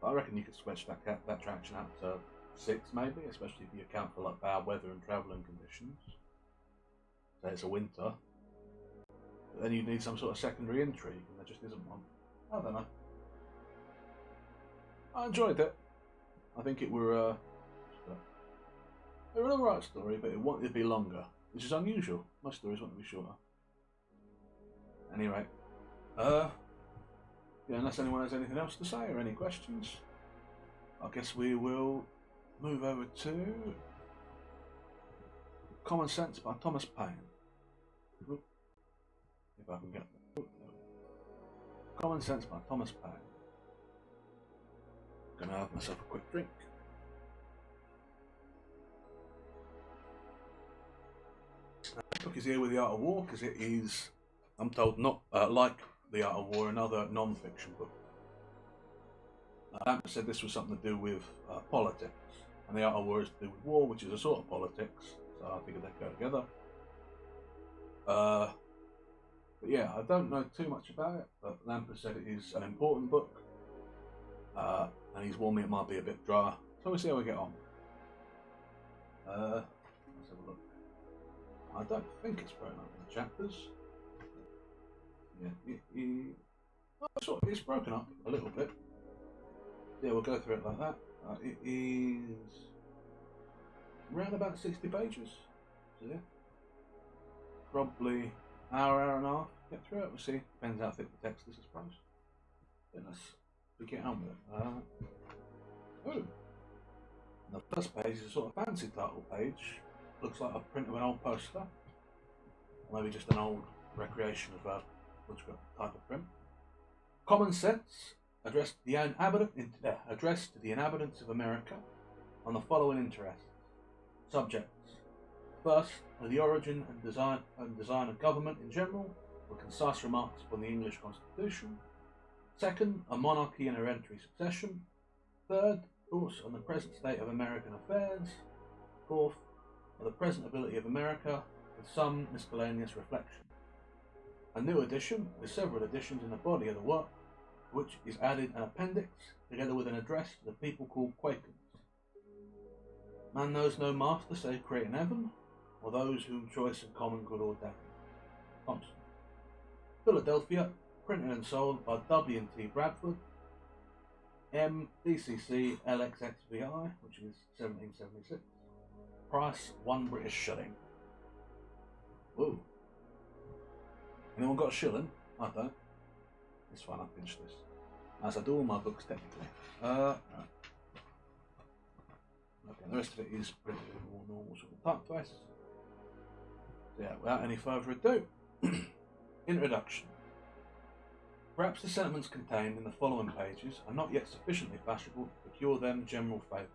But I reckon you could stretch that traction out to 6, maybe, especially if you account for like bad weather and travelling conditions. Say it's a winter. But then you'd need some sort of secondary intrigue, and there just isn't one. I don't know. I enjoyed it. I think it were an alright story, but it wanted to be longer, which is unusual. Most stories want to be shorter. Anyway, yeah, unless anyone has anything else to say or any questions, I guess we will move over to Common Sense by Thomas Paine. If I can get that. Common Sense by Thomas Paine. Gonna have myself a quick drink. The book is here with The Art of War because it is, I'm told, not like The Art of War, another non-fiction book. Lamp said this was something to do with politics, and The Art of War is to do with war, which is a sort of politics, so I figured they'd go together. But yeah, I don't know too much about it, but Lamp said it is an important book, and he's warned me it might be a bit dry, so we'll see how we get on. Let's have a look. I don't think it's broken up into chapters. Yeah, it's broken up a little bit. Yeah, we'll go through it like that. It is around about 60 pages. So yeah, probably hour and a half to get through it. We'll see. Depends how thick the text is, I suppose. Then let's get on with it. The first page is a sort of fancy title page. Looks like a print of an old poster, or maybe just an old recreation of a type of print. Common Sense, addressed to the inhabitants of America on the following interests. Subjects: first, the origin and design of government in general, with concise remarks upon the English Constitution. Second, a monarchy and hereditary succession. Third, thoughts on the present state of American affairs. Fourth, the present ability of America, with some miscellaneous reflection. A new edition, with several additions in the body of the work, which is added an appendix, together with an address to the people called Quakers. Man knows no master save creating heaven, or those whom choice and common good ordain. Thompson. Philadelphia, printed and sold by W&T Bradford, MDCC LXXVI, which is 1776. Price £1 British. Whoa. Anyone got a shilling? I don't. It's fine, I'll pinch this. As I do all my books technically. Right. Okay, the rest of it is printed in more normal sort of typeface. So yeah, without any further ado. Introduction. Perhaps the sentiments contained in the following pages are not yet sufficiently fashionable to procure them general favour.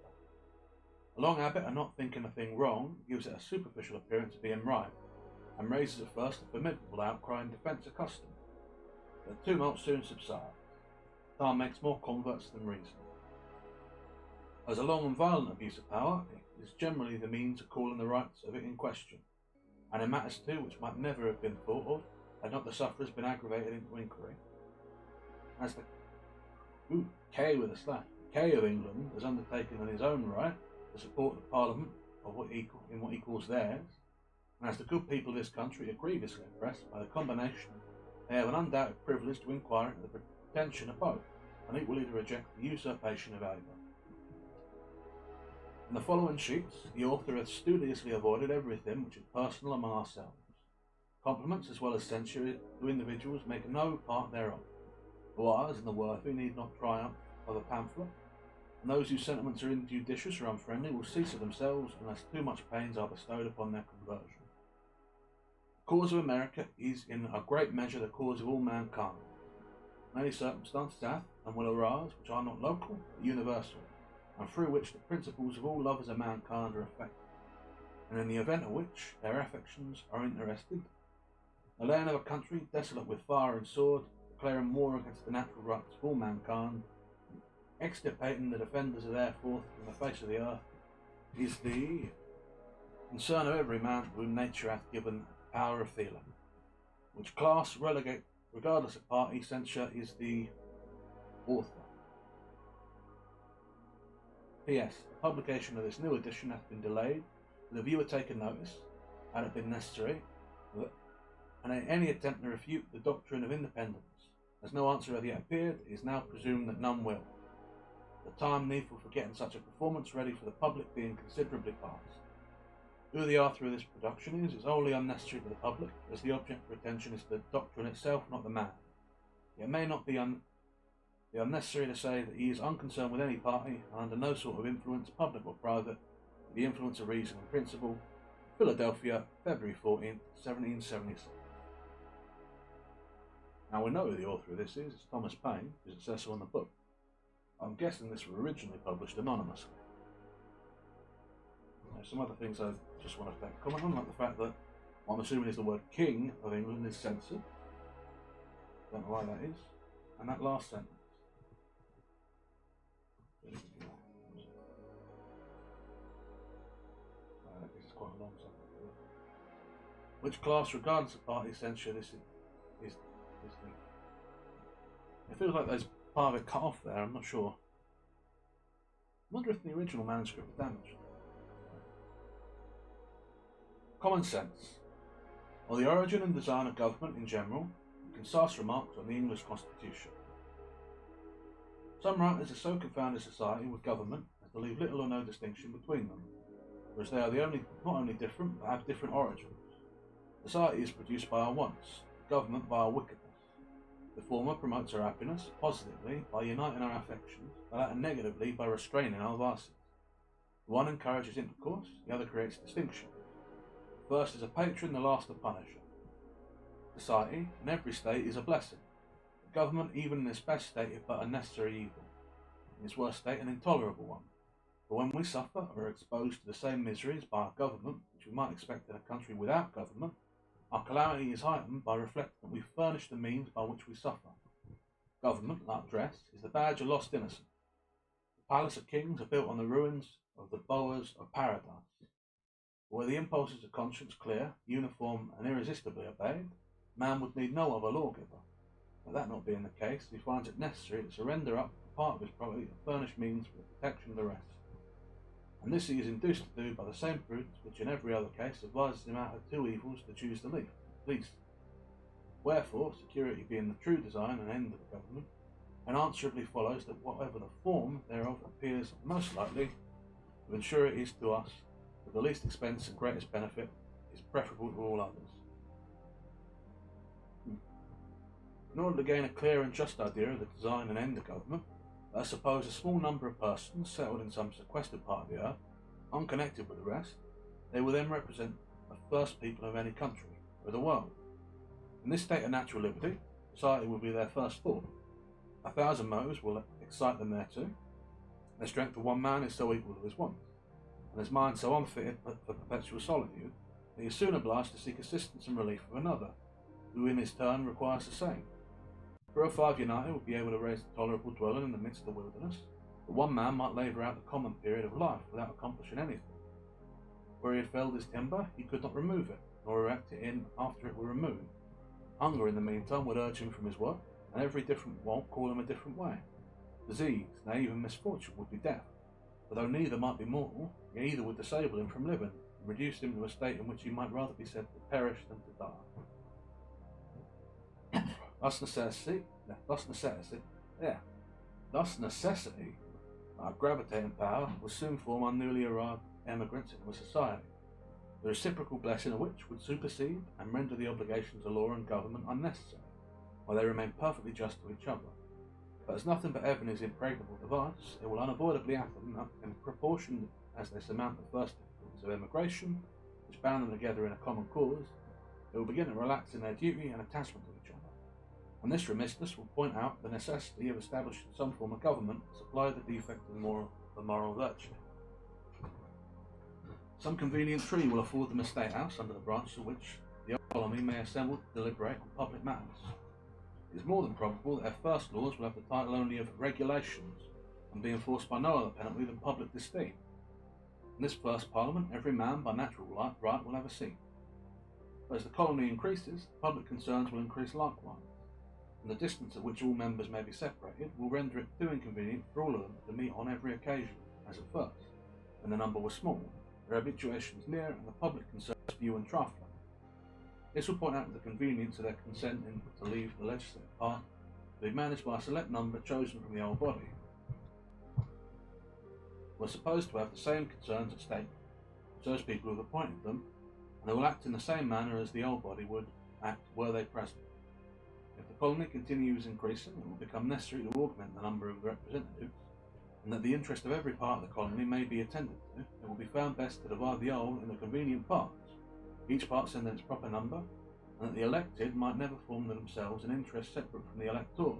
A long habit of not thinking a thing wrong gives it a superficial appearance of being right, and raises at first a formidable outcry in defence of custom. The tumult soon subsides. Time makes more converts than reason. As a long and violent abuse of power, it is generally the means of calling the rights of it in question, and in matters too which might never have been thought of had not the sufferers been aggravated into inquiry. As the K with a slash, K of England has undertaken in his own right to support the Parliament of what he calls theirs, and as the good people of this country are grievously impressed by the combination, they have an undoubted privilege to inquire into the pretension of both, and equally to reject the usurpation of either. In the following sheets, the author has studiously avoided everything which is personal among ourselves. Compliments as well as censure to individuals make no part thereof. The wise and the worthy need not triumph of a pamphlet, and those whose sentiments are injudicious or unfriendly will cease of themselves unless too much pains are bestowed upon their conversion. The cause of America is in a great measure the cause of all mankind. Many circumstances hath and will arise which are not local but universal, and through which the principles of all lovers of mankind are affected, and in the event of which their affections are interested. The land of a country desolate with fire and sword, declaring war against the natural rights of all mankind, extirpating the defenders of their forth from the face of the earth, is the concern of every man to whom nature hath given power of feeling, which class relegate, regardless of party, censure is the author. P.S. The publication of this new edition hath been delayed, with a view of taking notice, had it been necessary, and any attempt to refute the doctrine of independence. As no answer hath yet appeared, it is now presumed that none will. The time needful for getting such a performance ready for the public being considerably past. Who the author of this production is wholly unnecessary to the public, as the object for attention is the doctrine itself, not the man. It may not be unnecessary to say that he is unconcerned with any party, and under no sort of influence, public or private, with the influence of reason and principle. Philadelphia, February 14th, 1776. Now we know who the author of this is. It's Thomas Paine, the successor on the book. I'm guessing this was originally published anonymously. Now, some other things I just want to comment on, like the fact that what I'm assuming is the word King of England is censored. Don't know why that is. And that last sentence. This is quite a long sentence. Which class, regardless of party, censure this thing. It feels like there's part of it cut off there, I'm not sure. I wonder if the original manuscript was damaged. Common sense. Or the origin and design of government in general, concise remarks on the English Constitution. Some writers have so confounded society with government as to leave little or no distinction between them, whereas they are not only different, but have different origins. Society is produced by our wants, government by our wickedness. The former promotes our happiness positively by uniting our affections, the latter negatively by restraining our vices. The one encourages intercourse, the other creates distinction. The first is a patron, the last a punisher. Society, in every state, is a blessing. The government, even in its best state, is but a necessary evil. In its worst state, an intolerable one. For when we suffer or are exposed to the same miseries by our government, which we might expect in a country without government, our calamity is heightened by reflecting that we furnish the means by which we suffer. Government, like dress, is the badge of lost innocence. The palace of kings are built on the ruins of the bowers of paradise. Were the impulses of conscience clear, uniform, and irresistibly obeyed, man would need no other lawgiver. But that not being the case, he finds it necessary to surrender up a part of his property to furnish means for the protection of the rest. And this he is induced to do by the same prudence which in every other case advises him out of two evils to choose the least. Wherefore, security being the true design and end of the government, unanswerably follows that whatever the form thereof appears most likely to ensure it is to us, with the least expense and greatest benefit, is preferable to all others. In order to gain a clear and just idea of the design and end of government, let us suppose a small number of persons settled in some sequestered part of the earth, unconnected with the rest. They will then represent the first people of any country or the world. In this state of natural liberty, society will be their first thought. 1,000 motives will excite them thereto. The strength of one man is so equal to his wants, and his mind so unfitted for perpetual solitude, that he is soon obliged to seek assistance and relief of another, who in his turn requires the same. 4 or 5 united would be able to raise a tolerable dwelling in the midst of the wilderness, but one man might labour out the common period of life without accomplishing anything. Where he had felled his timber, he could not remove it, nor erect it in after it were removed. Hunger, in the meantime, would urge him from his work, and every different want call him a different way. Disease, nay, even misfortune, would be death, for though neither might be mortal, yet either would disable him from living, and reduce him to a state in which he might rather be said to perish than to die. Thus necessity, our gravitating power, will soon form our newly arrived emigrants into a society, the reciprocal blessing of which would supersede and render the obligations of law and government unnecessary, while they remain perfectly just to each other. But as nothing but heaven is impregnable device, it will unavoidably happen that, in proportion as they surmount the first difficulties of emigration, which bound them together in a common cause, they will begin to relax in their duty and attachment to each other. And this remissness will point out the necessity of establishing some form of government to supply the defect of the moral virtue. Some convenient tree will afford them a state house under the branches of which the colony may assemble to deliberate on public matters. It is more than probable that their first laws will have the title only of regulations, and be enforced by no other penalty than public disdain. In this first Parliament, every man by natural right will have a seat. But as the colony increases, public concerns will increase likewise, and the distance at which all members may be separated will render it too inconvenient for all of them to meet on every occasion, as at first, when the number was small, their habituations near, and the public concerns few and trifling. This will point out the convenience of their consenting to leave the legislative part to be managed by a select number chosen from the whole body, who are supposed to have the same concerns at stake as those people who have appointed them, and they will act in the same manner as the old body would act were they present. If the colony continues increasing, it will become necessary to augment the number of the representatives, and that the interest of every part of the colony may be attended to, it will be found best to divide the whole into convenient parts, each part sending its proper number, and that the elected might never form to themselves an interest separate from the electors.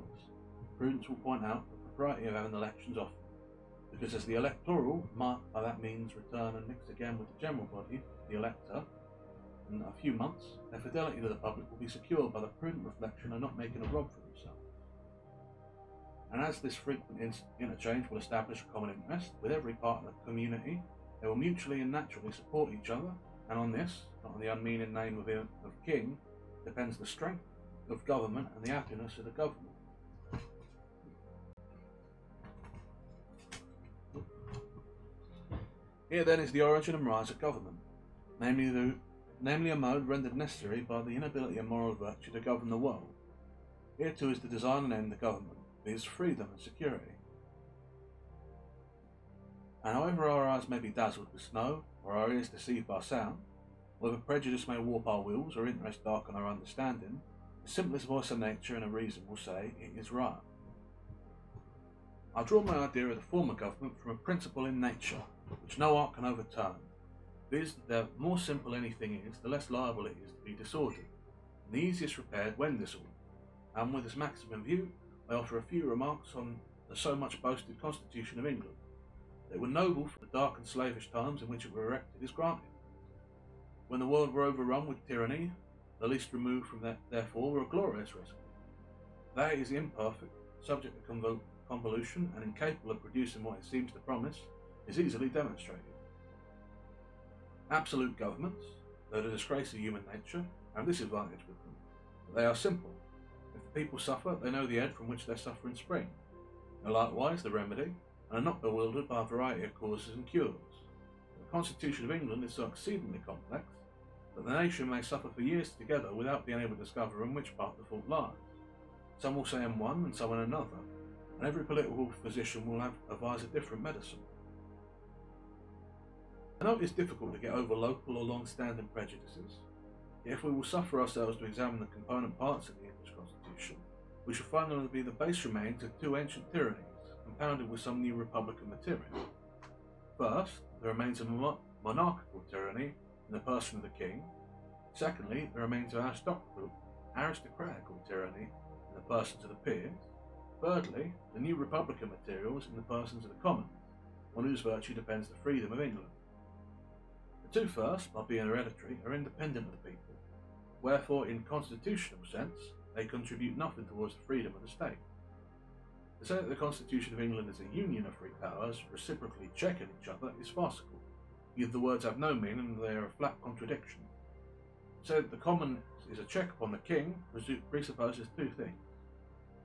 Prudence will point out the propriety of having elections often, because as the electoral might by that means return and mix again with the general body, the elector, in a few months, their fidelity to the public will be secured by the prudent reflection of not making a rob for themselves. And as this frequent interchange will establish a common interest with every part of the community, they will mutually and naturally support each other, and on this, not on the unmeaning name of king, depends the strength of government and the happiness of the government. Here then is the origin and rise of government, namely a mode rendered necessary by the inability of moral virtue to govern the world. Here too is the design and end of government, viz. Freedom and security. And however our eyes may be dazzled with snow, or our ears deceived by sound, whether prejudice may warp our wills or interest darken our understanding, the simplest voice of nature and of reason will say it is right. I draw my idea of the form of government from a principle in nature, which no art can overturn, viz. that the more simple anything is, the less liable it is to be disordered, and the easiest repaired when disordered. And with this maxim in view, I offer a few remarks on the so much boasted Constitution of England. They were noble for the dark and slavish times in which it were erected is granted. When the world were overrun with tyranny, the least removed from that, therefore, were a glorious rescue. That it is imperfect, subject to convolution, and incapable of producing what it seems to promise, is easily demonstrated. Absolute governments, though the disgrace of human nature, have this advantage with them, that they are simple. If the people suffer, they know the end from which their suffering springs, know likewise the remedy, and are not bewildered by a variety of causes and cures. The Constitution of England is so exceedingly complex, that the nation may suffer for years together without being able to discover in which part the fault lies. Some will say in one and some in another, and every political physician will advise a different medicine. I know it is difficult to get over local or long-standing prejudices, yet if we will suffer ourselves to examine the component parts of the English Constitution, we shall find them to be the base remains of two ancient tyrannies, compounded with some new republican material. First, there remains a monarchical tyranny in the person of the king. Secondly, there remains an aristocratical tyranny in the persons of the peers. Thirdly, the new republican materials in the persons of the commons, on whose virtue depends the freedom of England. The two first, by being hereditary, are independent of the people, wherefore in constitutional sense they contribute nothing towards the freedom of the state. To say that the Constitution of England is a union of free powers, reciprocally checking each other, is farcical. Either the words have no meaning and they are a flat contradiction. To say that the Commons is a check upon the king presupposes two things.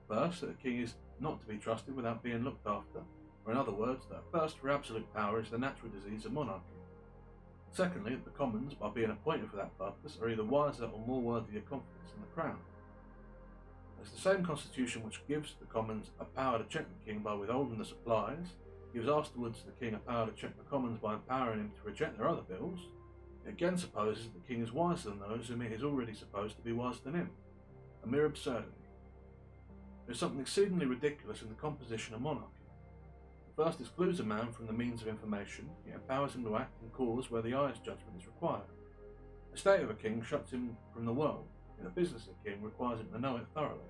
First, that the king is not to be trusted without being looked after, or in other words, that a thirst for absolute power is the natural disease of monarchy. Secondly, that the Commons, by being appointed for that purpose, are either wiser or more worthy of confidence than the Crown. It's the same constitution which gives the Commons a power to check the king by withholding the supplies, gives afterwards the king a power to check the Commons by empowering him to reject their other bills. It again supposes that the king is wiser than those whom it is already supposed to be wiser than him. A mere absurdity. There is something exceedingly ridiculous in the composition of monarchy. It first excludes a man from the means of information, yet empowers him to act in cause where the highest judgment is required. The state of a king shuts him from the world, yet the business of a king requires him to know it thoroughly.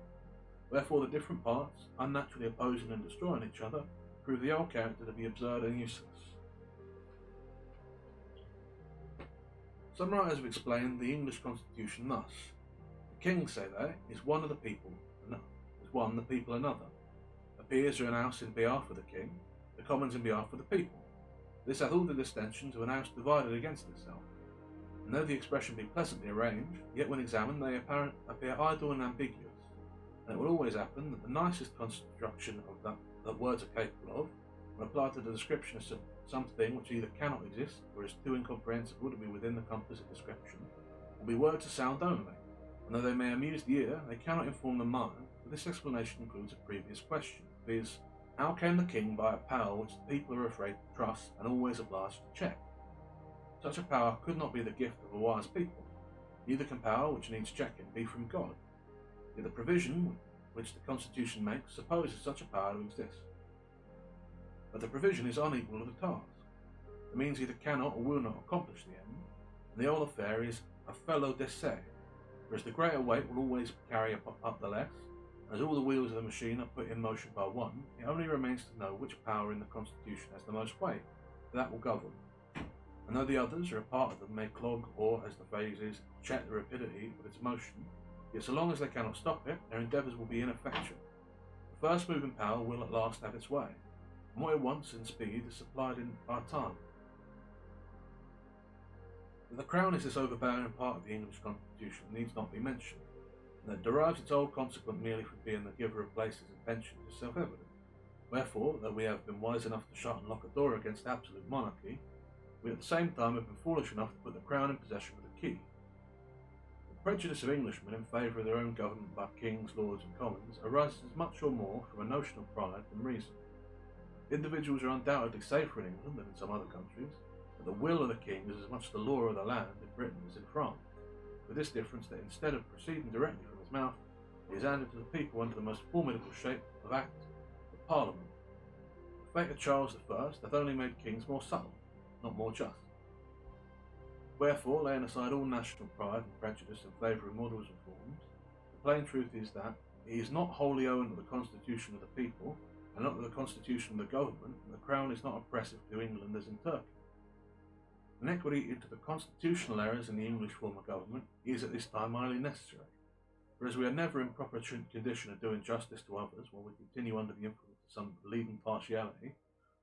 Wherefore the different parts, unnaturally opposing and destroying each other, prove the old character to be absurd and useless. Some writers have explained the English Constitution thus: the king, say they, is one of the people, is one, the people another. The peers are an house in behalf of the king, the commons in behalf of the people. This hath all the distensions of an house divided against itself. And though the expression be pleasantly arranged, yet when examined they appear idle and ambiguous. And it will always happen that the nicest construction of that words are capable of, when applied to the description of something which either cannot exist or is too incomprehensible to be within the compass of description, will be words of sound only, and though they may amuse the ear, they cannot inform the mind. But this explanation includes a previous question, viz., how came the king by a power which the people are afraid to trust and always obliged to check? Such a power could not be the gift of a wise people. Neither can power which needs checking be from God. Yet the provision which the Constitution makes supposes such a power to exist. But the provision is unequal to the task. The means either cannot or will not accomplish the end, and the whole affair is a felo de se, whereas the greater weight will always carry up the less. As all the wheels of the machine are put in motion by one, it only remains to know which power in the Constitution has the most weight, for that will govern. And though the others, or a part of them, may clog or, as the phrase is, check the rapidity of its motion, yet so long as they cannot stop it, their endeavours will be ineffectual. The first moving power will at last have its way, and what it wants in speed is supplied in by time. That the Crown is this overbearing part of the English Constitution needs not be mentioned, and that it derives its old consequence merely from being the giver of places and pensions is self-evident. Wherefore, though we have been wise enough to shut and lock a door against absolute monarchy, we at the same time have been foolish enough to put the Crown in possession of the key. The prejudice of Englishmen in favour of their own government by kings, lords and commons arises as much or more from a notion of pride than reason. Individuals are undoubtedly safer in England than in some other countries, but the will of the king is as much the law of the land in Britain as in France, with this difference that instead of proceeding directly from his mouth, he is handed to the people under the most formidable shape of act, the Parliament. The fate of Charles I hath only made kings more subtle, not more just. Wherefore, laying aside all national pride and prejudice in favour of models and forms, the plain truth is that it is not wholly owing to the constitution of the people, and not to the constitution of the government, that the Crown is not oppressive to England as in Turkey. Inequity into the constitutional errors in the English form of government is at this time highly necessary, for as we are never in proper condition of doing justice to others while we continue under the influence of some leading partiality,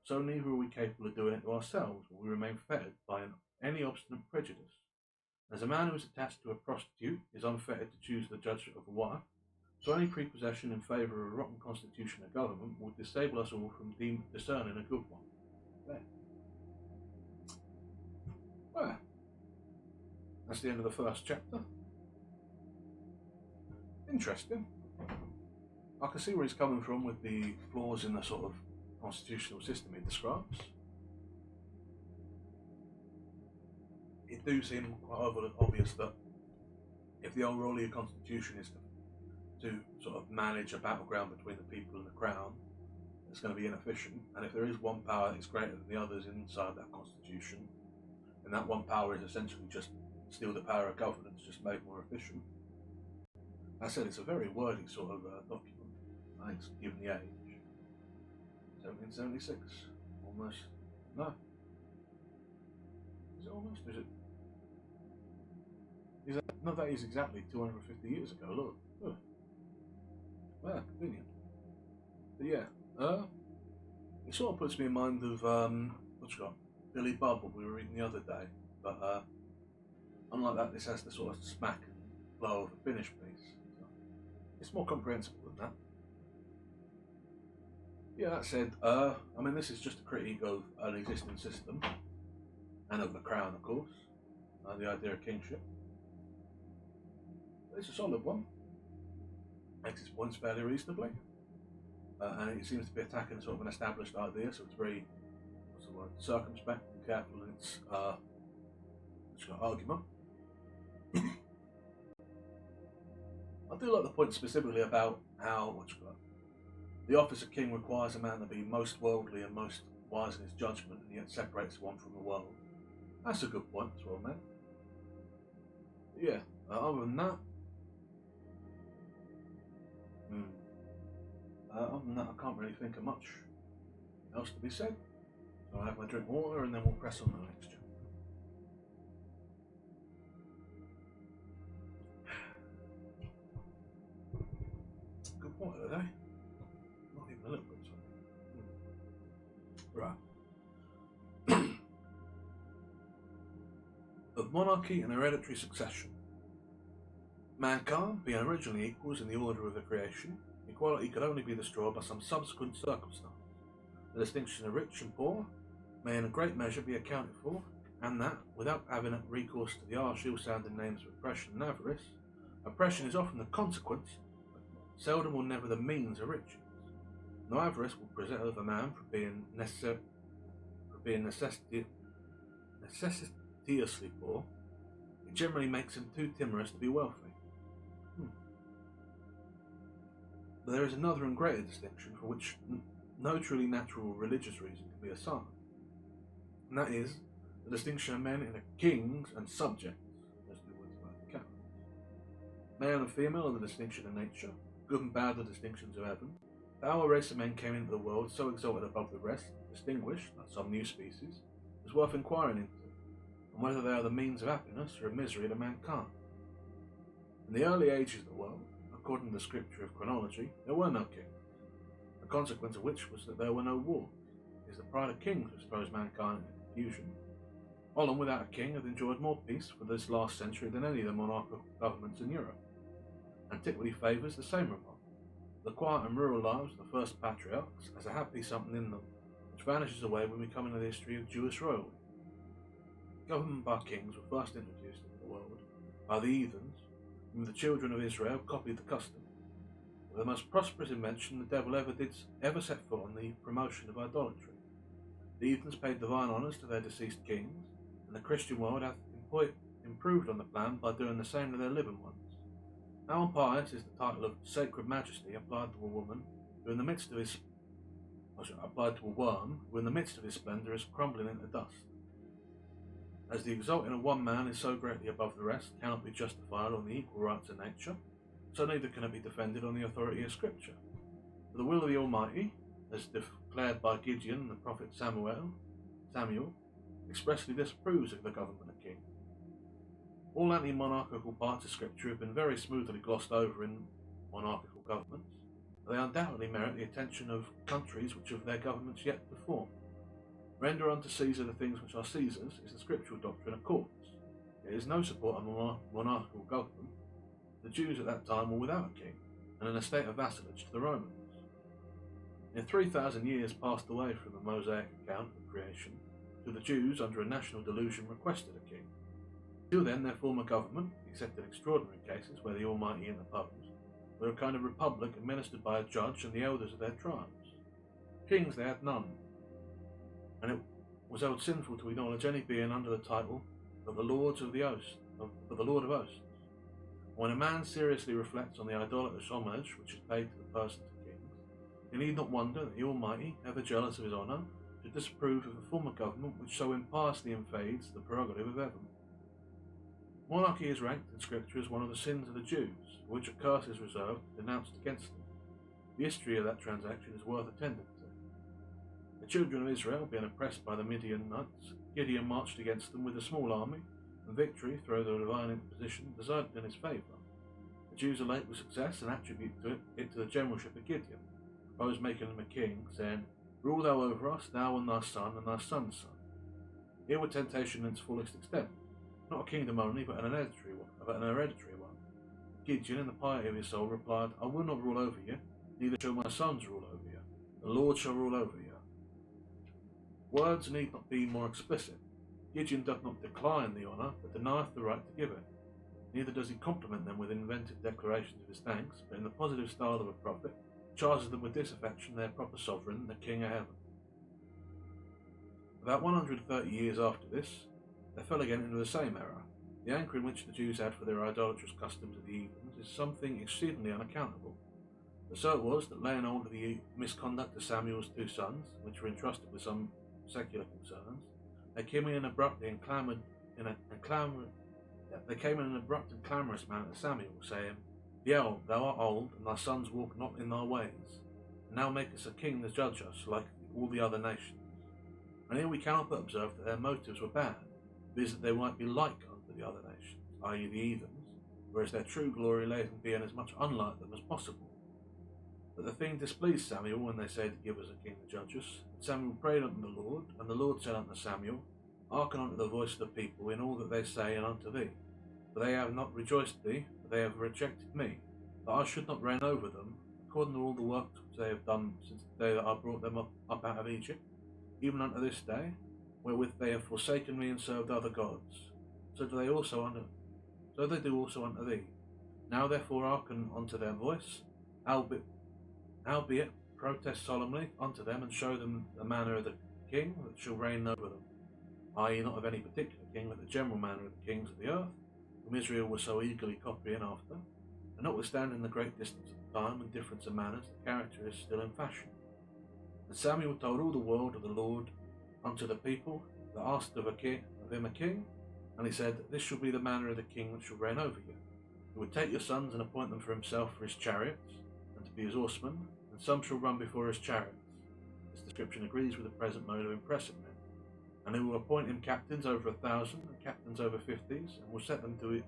so neither are we capable of doing it to ourselves while we remain fettered by any obstinate prejudice. As a man who is attached to a prostitute is unfettered to choose the judge of a wife, so any prepossession in favour of a rotten constitution of government will disable us all from discerning a good one. There. Well, That's the end of the first chapter. Interesting. I can see where he's coming from with the flaws in the sort of constitutional system he describes. It do seem quite obvious that if the old role of constitution is to sort of manage a battleground between the people and the crown, it's going to be inefficient. And if there is one power that is greater than the others inside that constitution, then that one power is essentially just still the power of governance, just made more efficient. I said it's a very wordy sort of document. Thanks, given the age. 1776. Almost. No. Is it almost? Is it? Is that? No, that is exactly 250 years ago. Look. Oh. Wow, convenient. But yeah, it sort of puts me in mind of what you got? Billy Budd, what we were reading the other day. But unlike that, this has the sort of smack and flow of a finished piece. So it's more comprehensible than that. Yeah, that said, I mean, this is just a critique of an existing system and of the crown, of course, the idea of kingship. But it's a solid one. Makes its points fairly reasonably, and it seems to be attacking sort of an established idea, so it's very, what's the word, circumspect and careful in its argument. I do like the point specifically about how the office of king requires a man to be most worldly and most wise in his judgment, and yet separates one from the world. That's a good point as well, man. But yeah, other than that, I can't really think of much else to be said. So I'll have my drink of water and then we'll press on to the next chapter. Good water today. Not even a little bit. Right. Of monarchy and hereditary succession. Mankind, being originally equals in the order of the creation, equality could only be destroyed by some subsequent circumstance. The distinction of rich and poor may in a great measure be accounted for, and that, without having recourse to the harsh ill-sounding names of oppression and avarice, oppression is often the consequence, but seldom or never the means of riches. No avarice will preserve a man from being necessitously poor. It generally makes him too timorous to be wealthy. But there is another and greater distinction for which no truly natural or religious reason can be assigned, and that is the distinction of men into kings and subjects, as the words about the cat. Male and female are the distinction of nature, good and bad the distinctions of heaven. Our race of men came into the world so exalted above the rest, distinguished, like some new species, is worth inquiring into, and whether they are the means of happiness or of misery to mankind. In the early ages of the world, according to the scripture of chronology, there were no kings, the consequence of which was that there were no wars. It is the pride of kings which throws mankind into confusion. Holland, without a king, had enjoyed more peace for this last century than any of the monarchical governments in Europe. Antiquity favours the same remark. The quiet and rural lives of the first patriarchs has a happy something in them, which vanishes away when we come into the history of Jewish royalty. Government by kings were first introduced into the world by the heathens, and the children of Israel copied the custom. With the most prosperous invention the devil ever set foot on the promotion of idolatry. The heathens paid divine honours to their deceased kings, and the Christian world hath improved on the plan by doing the same to their living ones. How impious is the title of sacred majesty applied to a woman who in the midst of his applied to a worm who in the midst of his splendour is crumbling into dust. As the exalting of one man is so greatly above the rest cannot be justified on the equal rights of nature, so neither can it be defended on the authority of Scripture. For the will of the Almighty, as declared by Gideon and the prophet Samuel, expressly disapproves of the government of kings. All anti-monarchical parts of Scripture have been very smoothly glossed over in monarchical governments, but they undoubtedly merit the attention of countries which have their governments yet to form. Render unto Caesar the things which are Caesar's is the scriptural doctrine of courts. There is no support on monarchical government. The Jews at that time were without a king, and in a state of vassalage to the Romans. In 3,000 years passed away from the Mosaic account of creation, to the Jews under a national delusion requested a king. Till then, their former government, except in extraordinary cases where the Almighty interposed, were a kind of republic administered by a judge and the elders of their tribes. Kings they had none, and it was held sinful to acknowledge any being under the title of the Lords of the Host, of the Lord of Hosts. When a man seriously reflects on the idolatrous homage which is paid to the persons of kings, he need not wonder that the Almighty, ever jealous of his honour, should disapprove of a form of government which so impiously invades the prerogative of heaven. Monarchy is ranked in Scripture as one of the sins of the Jews, for which a curse is reserved and denounced against them. The history of that transaction is worth attending to. The children of Israel, being oppressed by the Midianites, Gideon marched against them with a small army, and victory, through the divine interposition, decided in his favour. The Jews elate with success and attribute it to the generalship of Gideon, proposed making him a king, saying, "Rule thou over us, thou and thy son and thy son's son." Here were temptation in its fullest extent, not a kingdom only, but an hereditary one. Gideon, in the piety of his soul, replied, "I will not rule over you, neither shall my sons rule over you. The Lord shall rule over you." Words need not be more explicit. Gideon doth not decline the honour, but denieth the right to give it. Neither does he compliment them with invented declarations of his thanks, but in the positive style of a prophet, charges them with disaffection their proper sovereign, the King of Heaven. About 130 years after this, they fell again into the same error. The anchor in which the Jews had for their idolatrous customs of the heathens is something exceedingly unaccountable. But so it was that, laying hold of the misconduct of Samuel's 2 sons, which were entrusted with some secular concerns, they came in abruptly and clamoured They came in an abrupt and clamorous manner to Samuel, saying, "Behold, thou art old, and thy sons walk not in thy ways. And now make us a king to judge us, like all the other nations." And here we cannot but observe that their motives were bad, viz. That they might be like unto the other nations, i.e. the heathens, whereas their true glory lay in being as much unlike them as possible. But the thing displeased Samuel when they said, "Give us a king to judge us." And Samuel prayed unto the Lord, and the Lord said unto Samuel, "Hearken unto the voice of the people in all that they say and unto thee. For they have not rejoiced thee, but they have rejected me, that I should not reign over them, according to all the works which they have done since the day that I brought them up out of Egypt, even unto this day, wherewith they have forsaken me and served other gods. So do they do also unto thee. Now therefore hearken unto their voice, howbeit protest solemnly unto them, and show them the manner of the king that shall reign over them, i.e. not of any particular king, but the general manner of the kings of the earth, whom Israel was so eagerly copying after. And notwithstanding the great distance of time and difference of manners, the character is still in fashion. And Samuel told all the world of the Lord unto the people that asked of him a king, and he said, "This shall be the manner of the king which shall reign over you. He would take your sons and appoint them for himself for his chariots, and to be his horsemen, and some shall run before his chariots." This description agrees with the present mode of impressing men. "And he will appoint him captains over 1,000, and captains over 50s, and will set them to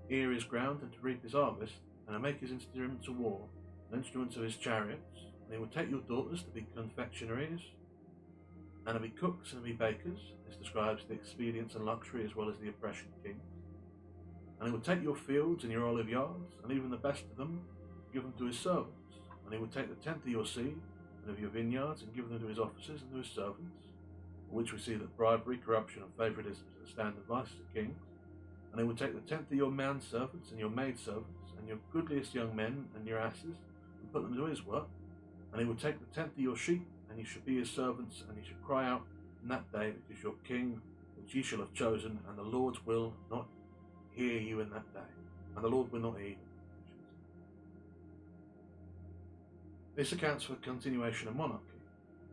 ear his ground and to reap his harvest, and to make his instruments of war, and instruments of his chariots. And he will take your daughters to be confectionaries, and to be cooks, and to be bakers." This describes the expedience and luxury as well as the oppression of kings. "And he will take your fields and your olive yards, and even the best of them, give them to his servants. And he will take the tenth of your seed and of your vineyards, and give them to his officers and to his servants," for which we see that bribery, corruption, and favouritism are the standard vices of kings. "And he will take the tenth of your manservants and your maidservants, and your goodliest young men and your asses, and put them to his work. And he will take the tenth of your sheep, and ye shall be his servants, and ye shall cry out in that day, because your king, which ye shall have chosen, and the Lord will not hear you in that day." And the Lord will not hear you. This accounts for the continuation of monarchy.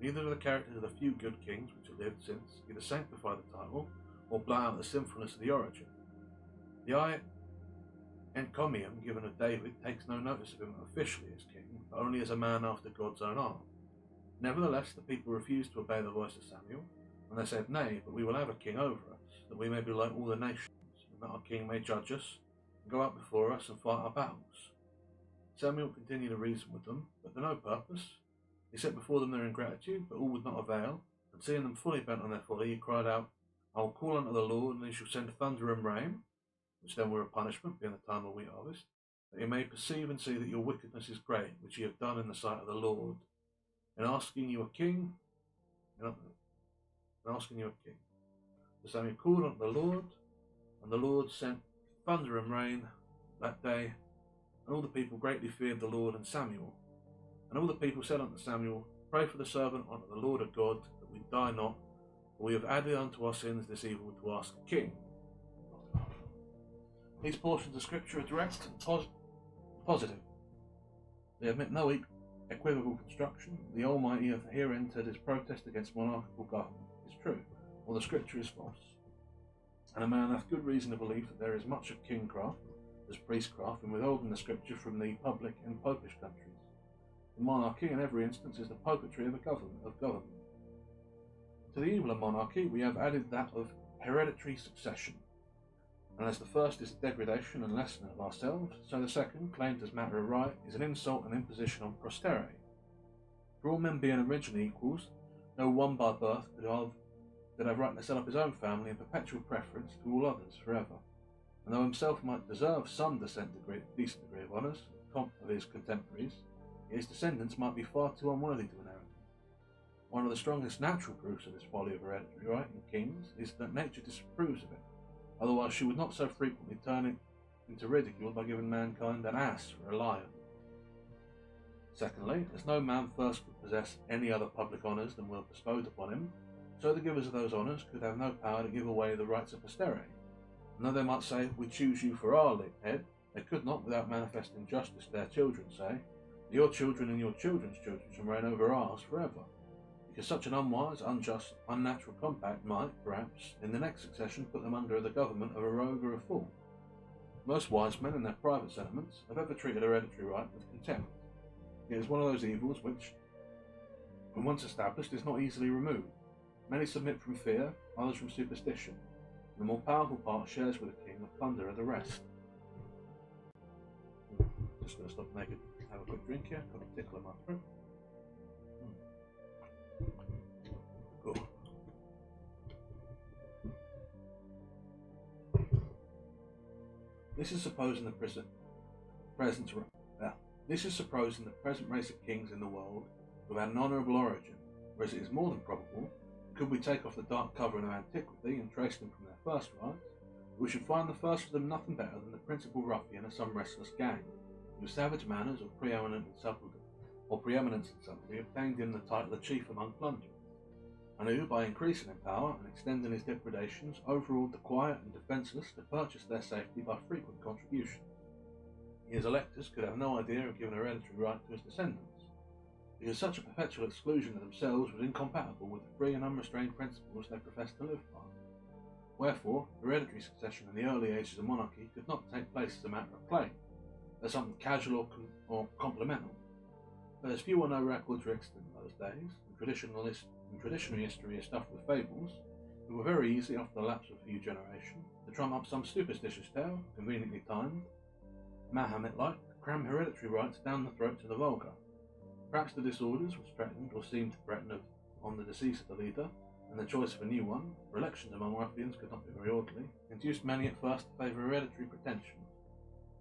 Neither do the characters of the few good kings which have lived since either sanctify the title or blot out the sinfulness of the origin. The encomium given of David takes no notice of him officially as king, but only as a man after God's own heart. Nevertheless, the people refused to obey the voice of Samuel, and they said, "Nay, but we will have a king over us, that we may be like all the nations, and that our king may judge us, and go out before us, and fight our battles." Samuel continued to reason with them, but to no purpose. He set before them their ingratitude, but all would not avail, and seeing them fully bent on their folly, he cried out, "I will call unto the Lord, and he shall send thunder and rain," which then were a punishment, being the time of wheat harvest, "that you may perceive and see that your wickedness is great, which ye have done in the sight of the Lord, in asking you a king." So Samuel called unto the Lord, And the Lord sent thunder and rain that day, and all the people greatly feared the Lord and Samuel. And all the people said unto Samuel, Pray for the servant unto the Lord of God, that we die not, for we have added unto our sins this evil to ask a king. These portions of Scripture are direct and positive. They admit no equivocal construction. The Almighty hath here entered his protest against monarchical government is true, or the Scripture is false. And a man hath good reason to believe that there is much of kingcraft, as priestcraft, in withholding the Scripture from the public and popish countries. The monarchy, in every instance, is the popetry of government. To the evil of monarchy, we have added that of hereditary succession. And as the first is a degradation and lessening of ourselves, so the second, claimed as matter of right, is an insult and imposition on posterity. For all men being originally equals, no one by birth could have right to set up his own family in perpetual preference to all others forever. And though himself might deserve some decent decent degree of honours of his contemporaries, his descendants might be far too unworthy to inherit them. One of the strongest natural proofs of this folly of hereditary right in kings is that nature disapproves of it. Otherwise she would not so frequently turn it into ridicule by giving mankind an ass for a lion. Secondly, as no man first could possess any other public honours than were bestowed upon him, so the givers of those honours could have no power to give away the rights of posterity. And though they might say, We choose you for our head, they could not, without manifesting justice to their children, say, Your children and your children's children shall reign over ours forever. Because such an unwise, unjust, unnatural compact might, perhaps, in the next succession put them under the government of a rogue or a fool. Most wise men in their private sentiments have ever treated hereditary right with contempt. It is one of those evils which, when once established, is not easily removed. Many submit from fear, others from superstition. And the more powerful part shares with the king the plunder of the rest. Just going to stop and have a quick drink here. Got a tickle in my throat. Cool. This is supposing the present race of kings in the world who had an honourable origin, whereas it is more than probable, could we take off the dark covering of antiquity and trace them from their first rights, we should find the first of them nothing better than the principal ruffian of some restless gang, whose savage manners or preeminence in subtlety obtained him the title of chief among plunderers, and who, by increasing in power and extending his depredations, overawed the quiet and defenceless to purchase their safety by frequent contributions. His electors could have no idea of giving hereditary right to his descendants, because such a perpetual exclusion of themselves was incompatible with the free and unrestrained principles they professed to live by. Wherefore, hereditary succession in the early ages of monarchy could not take place as a matter of claim, as something casual or complemental. But as few or no records were extant in those days, and traditional history is stuffed with fables, it were very easy, after the lapse of a few generations, to drum up some superstitious tale, conveniently timed, Mahomet-like, to cram hereditary rights down the throats of the vulgar. Perhaps the disorders which threatened or seemed to threaten on the decease of the leader, and the choice of a new one, for elections among ruffians could not be very orderly, induced many at first to favour hereditary pretensions,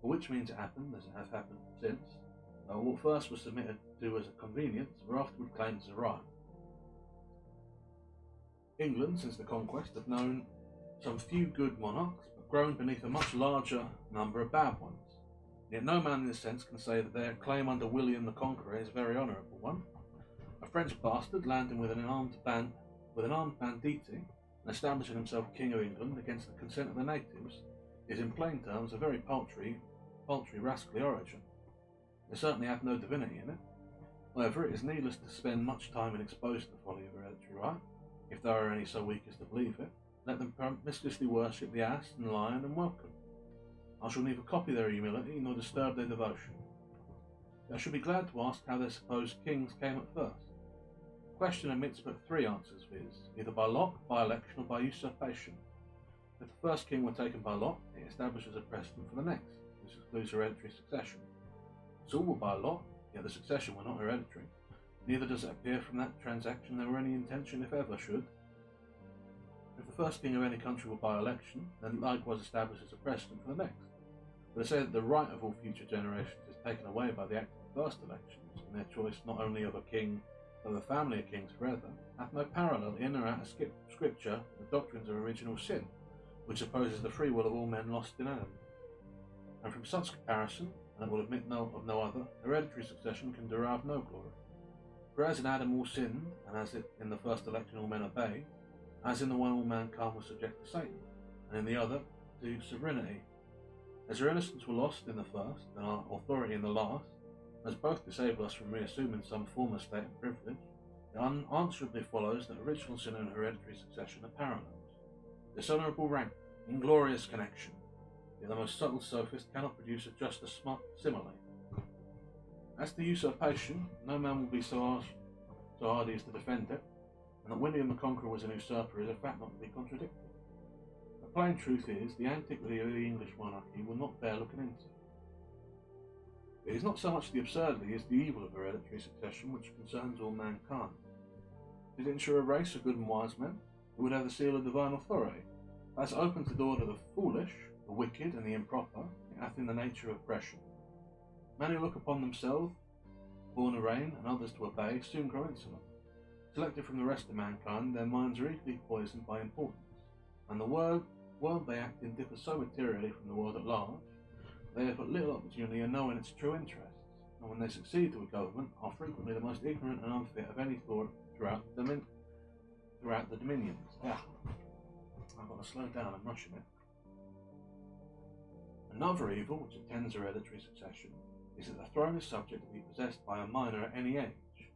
for which means it happened, as it has happened since, that what first was submitted to as a convenience were afterward claimed as a right. England, since the conquest, had known some few good monarchs, but grown beneath a much larger number of bad ones. Yet no man in this sense can say that their claim under William the Conqueror is a very honourable one. A French bastard landing with an armed banditti and establishing himself King of England against the consent of the natives is in plain terms a very paltry, rascally origin. They certainly have no divinity in it. However, it is needless to spend much time in exposing the folly of hereditary right. If there are any so weak as to believe it, let them promiscuously worship the ass and lion and welcome. I shall neither copy their humility nor disturb their devotion. I shall be glad to ask how their supposed kings came at first. The question admits but three answers, viz., either by lot, by election, or by usurpation. If the first king were taken by lot, it establishes a precedent for the next, which excludes hereditary succession. So all were by lot, yet the succession were not hereditary. Neither does it appear from that transaction there were any intention, if ever should. If the first king of any country were by election, then likewise establishes a precedent for the next. But to say that the right of all future generations is taken away by the act of the first elections, and their choice not only of a king, but of a family of kings forever, hath no parallel in or out of Scripture the doctrines of original sin, which supposes the free will of all men lost in Adam. And from such comparison, and it will admit of no other, hereditary succession can derive no glory. For as in Adam all sinned, and as in the first election all men obeyed, as in the one all mankind was subject to Satan, and in the other to sovereignty. As our innocence were lost in the first, and our authority in the last, as both disable us from reassuming some former state of privilege, it unanswerably follows that original sin and hereditary succession are parallels. Dishonourable rank, inglorious connection, yet the most subtle sophist cannot produce a juster simile. As to usurpation, no man will be so hardy as to defend it, and that William the Conqueror was an usurper is a fact not to be contradicted. The plain truth is, the antiquity of the English monarchy will not bear looking into. It is not so much the absurdity as the evil of hereditary succession which concerns all mankind. Did it ensure a race of good and wise men, it would have the seal of divine authority. As it opens the door to the foolish, the wicked, and the improper, it hath in the nature of oppression. Men who look upon themselves, born to reign, and others to obey, soon grow insolent. Selected from the rest of mankind, their minds are equally poisoned by importance, and the world they act in differs so materially from the world at large, they have but little opportunity of knowing its true interests, and when they succeed to a government, are frequently the most ignorant and unfit of any thought throughout the dominions. I've got to slow down, I'm rushing it. Another evil which attends hereditary succession is that the throne is subject to be possessed by a minor at any age,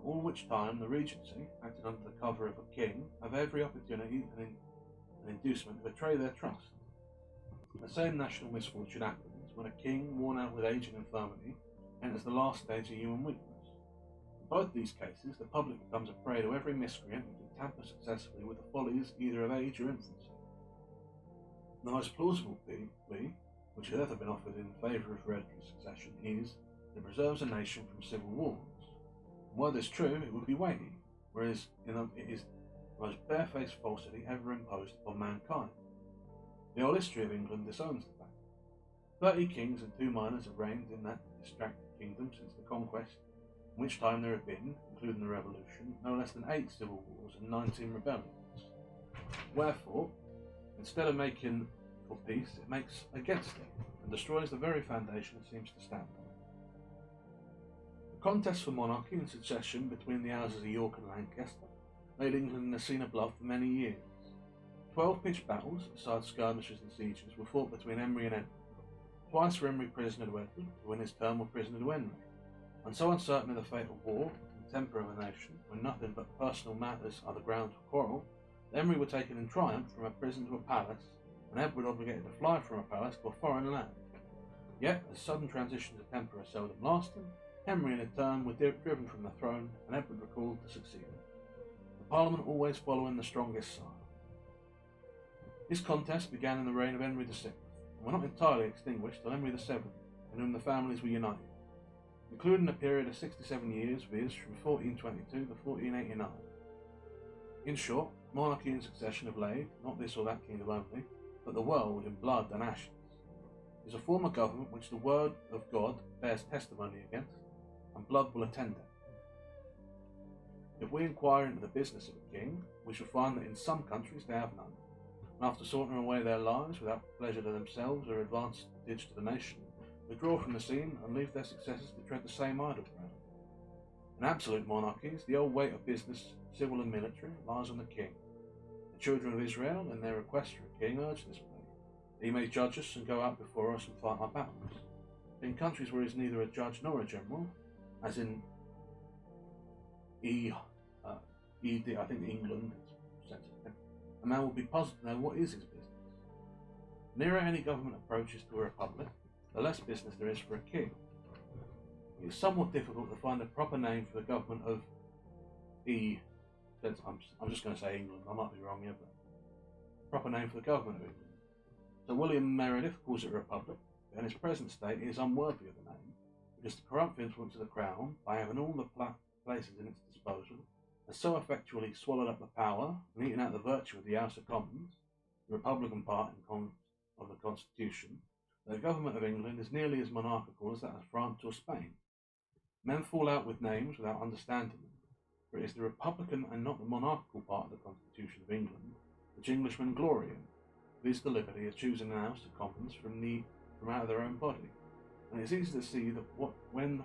all which time the regency, acting under the cover of a king, have every opportunity and inducement to betray their trust. The same national misfortune happens when a king, worn out with age and infirmity, enters the last stage of human weakness. In both these cases, the public becomes a prey to every miscreant who can tamper successfully with the follies either of age or infancy. The most plausible plea which has ever been offered in favour of hereditary succession is that it preserves a nation from civil wars. And were this true, it would be weighty, whereas it is the most barefaced falsity ever imposed upon mankind. The whole history of England disowns the fact. 30 kings and 2 minors have reigned in that distracted kingdom since the conquest, in which time there have been, including the Revolution, no less than 8 civil wars and 19 rebellions. Wherefore, instead of making for peace, it makes against it, and destroys the very foundation it seems to stand on. The contest for monarchy and succession between the houses of York and Lancaster made England a scene of blood for many years. 12 pitched battles, besides skirmishes and sieges, were fought between Henry and Edward. Twice were Henry prisoner to Edward, who in his turn were prisoner to Henry. And so uncertain of the fate of war and temper of a nation, when nothing but personal matters are the ground for quarrel, Henry were taken in triumph from a prison to a palace, and Edward obligated to fly from a palace to a foreign land. Yet, as sudden transitions of temper are seldom lasting, Henry in his turn were driven from the throne, and Edward recalled to succeed him. The Parliament always following the strongest side. This contest began in the reign of Henry VI, and were not entirely extinguished till Henry VII, in whom the families were united, including a period of 67 years, viz. from 1422 to 1489. In short, monarchy and succession have laid, not this or that kingdom only, but the world in blood and ashes. It is a form of government which the word of God bears testimony against, and blood will attend it. If we inquire into the business of a king, we shall find that in some countries they have none, and after sauntering away their lives without pleasure to themselves or advantage to the nation, withdraw from the scene and leave their successors to tread the same idle ground. In absolute monarchies, the old weight of business, civil and military, lies on the king. The children of Israel, in their request for a king, urge this plea, that he may judge us and go out before us and fight our battles. In countries where he is neither a judge nor a general, as in I think England is sensitive, a man will be puzzled to know what is his business. The nearer any government approaches to a republic, the less business there is for a king. It is somewhat difficult to find a proper name for the government of I'm just going to say England, I might be wrong here, but proper name for the government of England. So William Meredith calls it a republic, but in its present state it is unworthy of the name, because the corrupt influence of the crown, by having all the places in its disposal, has so effectually swallowed up the power and eaten out the virtue of the House of Commons, the Republican part of the Constitution, that the government of England is nearly as monarchical as that of France or Spain. Men fall out with names without understanding them, for it is the Republican and not the monarchical part of the Constitution of England which Englishmen glory in. is the liberty of choosing an House of Commons from out of their own body. And it's easy to see that when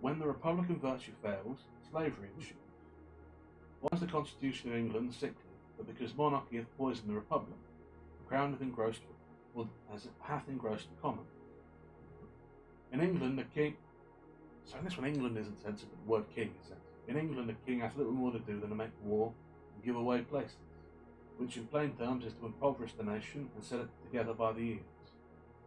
the Republican virtue fails, slavery ensues. Why is the Constitution of England sickly? But because monarchy hath poisoned the Republic, the crown hath engrossed the Commons. In England, the king. So this one, England isn't censored, but the word king is censored. In England, the king hath little more to do than to make war and give away places, which in plain terms is to impoverish the nation and set it together by the ears.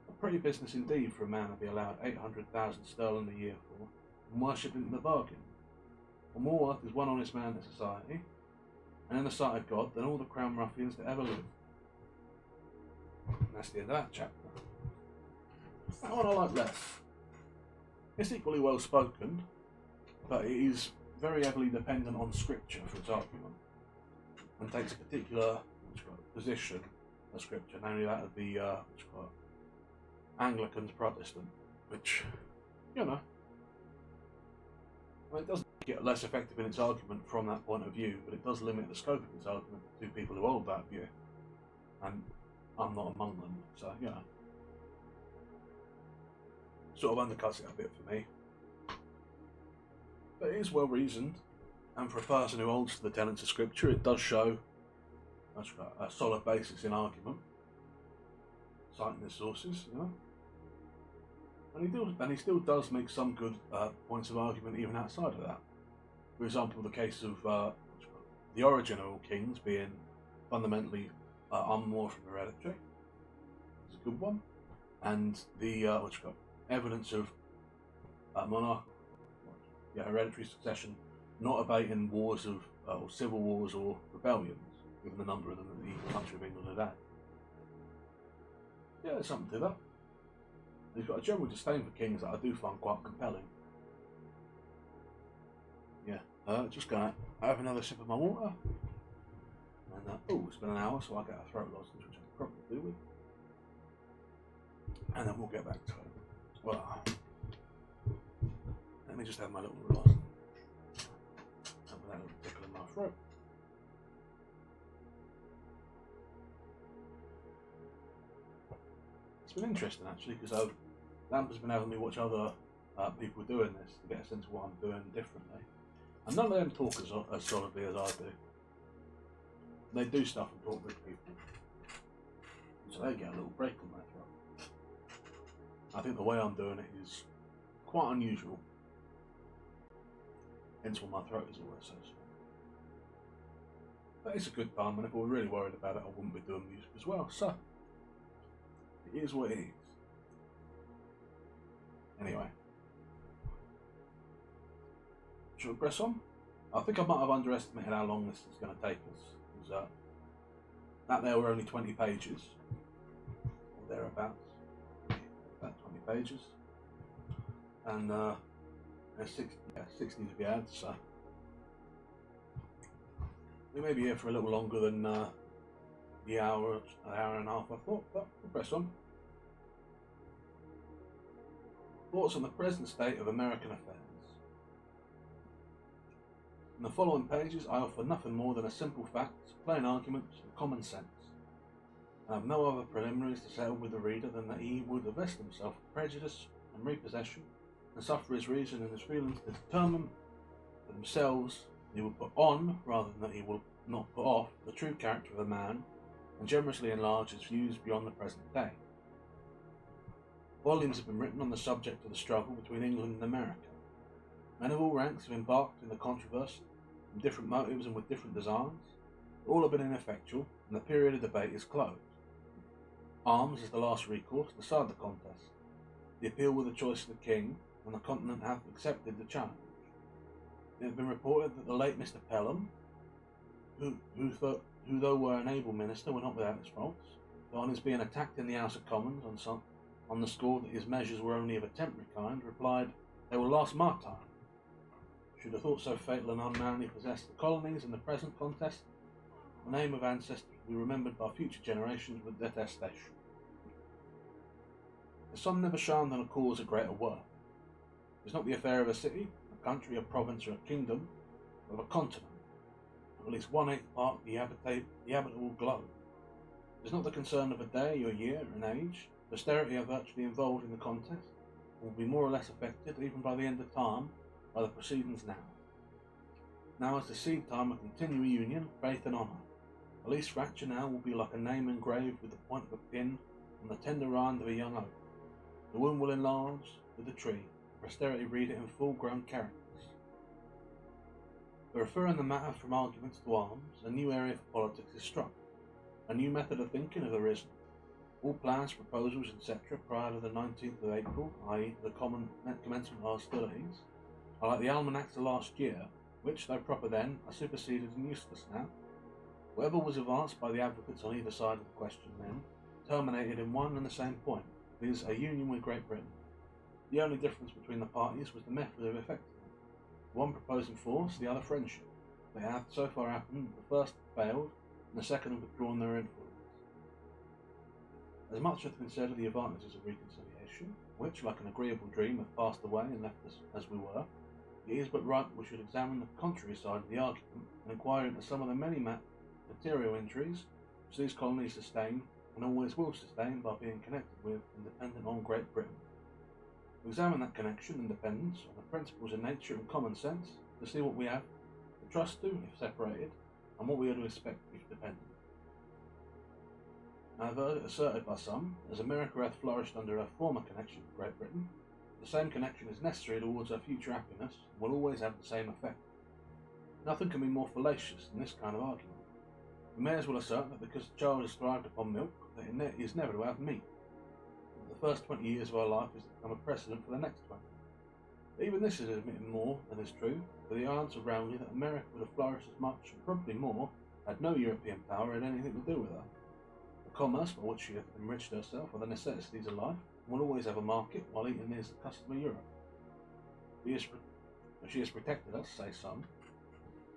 A pretty business indeed for a man to be allowed 800,000 sterling a year for, and worshipped into the bargain. For more worth is one honest man in society, and in the sight of God, than all the crown ruffians that ever lived. And that's the end of that chapter. That one I like less. It's equally well spoken, but it is very heavily dependent on scripture for its argument, and takes a particular position of scripture, namely that of the Anglicans Protestant, which, you know, it doesn't get less effective in its argument from that point of view, but it does limit the scope of its argument to people who hold that view, and I'm not among them, so, you know, sort of undercuts it a bit for me. But it is well reasoned, and for a person who holds to the tenets of scripture, it does show a solid basis in argument, citing the sources, you know. And he still does make some good points of argument even outside of that. For example, the case of the origin of all kings being fundamentally unmorphed from hereditary is a good one, and the evidence of hereditary succession not abating wars of or civil wars or rebellions, given the number of them that the country of England had had. Yeah, there's something to that. He's got a general disdain for kings that I do find quite compelling. Yeah, just gonna have another sip of my water. And it's been an hour, so I get a throat lozenge, which I probably do with. And then we'll get back to it. Well, let me just have my little lozenge. Have that little tickle in my throat. It's been interesting actually, because Lamp has been having me watch other people doing this to get a sense of what I'm doing differently. And none of them talk as solidly as I do. They do stuff and talk with people, so they get a little break on their throat. I think the way I'm doing it is quite unusual, hence why my throat is always so sore. But it's a good time, and if I were really worried about it, I wouldn't be doing music as well, so it is what it is. Anyway, shall we press on? I think I might have underestimated how long this is going to take us. Because that there were only 20 pages, or thereabouts, about 20 pages, and there's 60 to be had, so we may be here for a little longer than the hour and a half I thought, but we'll press on. Thoughts on the present state of American affairs. In the following pages I offer nothing more than a simple facts, plain arguments, and common sense. I have no other preliminaries to settle with the reader than that he would divest himself of prejudice and repossession, and suffer his reason and his feelings to determine for themselves he will put on, rather than that he will not put off, the true character of a man, and generously enlarge his views beyond the present day. Volumes have been written on the subject of the struggle between England and America. Men of all ranks have embarked in the controversy, from different motives and with different designs. All have been ineffectual, and the period of debate is closed. Arms is the last recourse to decide the contest. The appeal with the choice of the king, and the continent hath accepted the challenge. It has been reported that the late Mr. Pelham, who though were an able minister, were not without his faults, though on his being attacked in the House of Commons on the score that his measures were only of a temporary kind, replied, "They will last my time." Should a thought so fatal and unmanly possess the colonies in the present contest, the name of ancestors will be remembered by future generations with detestation. The sun never shone on a cause of greater worth. It is not the affair of a city, a country, a province, or a kingdom, but of a continent, of at least 1/8 part of the habitable globe. It is not the concern of a day or year and age. Posterity are virtually involved in the contest, and will be more or less affected, even by the end of time, by the proceedings now. Now is the seed time of continual union, faith and honour. The least fracture now will be like a name engraved with the point of a pin on the tender rind of a young oak. The wound will enlarge with the tree, and posterity read it in full-grown characters. By referring the matter from arguments to arms, a new area for politics is struck. A new method of thinking has arisen. All plans, proposals, etc., prior to the 19th of April, i.e., the common commencement of hostilities, are like the almanacs of last year, which, though proper then, are superseded and useless now. Whatever was advanced by the advocates on either side of the question then, terminated in one and the same point, viz., a union with Great Britain. The only difference between the parties was the method of effecting it. One proposing force, the other friendship. They have so far happened that the first failed, and the second have withdrawn their influence. As much as been said of the advantages of reconciliation, which, like an agreeable dream, have passed away and left us as we were, it is but right that we should examine the contrary side of the argument and inquire into some of the many material injuries which these colonies sustain and always will sustain by being connected with and dependent on Great Britain. We examine that connection and dependence on the principles of nature and common sense to see what we have to trust to if separated and what we are to expect if dependent. I have heard it asserted by some, as America hath flourished under her former connection with Great Britain, the same connection is necessary towards her future happiness and will always have the same effect. Nothing can be more fallacious than this kind of argument. We may as well assert that because the child is thrived upon milk, that it is never to have meat. That the first 20 years of our life is to become a precedent for the next 20. But even this is admitting more than is true, for the answer roundly that America would have flourished as much, and probably more, had no European power had anything to do with her. The commerce by which she hath enriched herself are the necessities of life, and will always have a market, while eating is the custom of Europe. She has protected us, say some.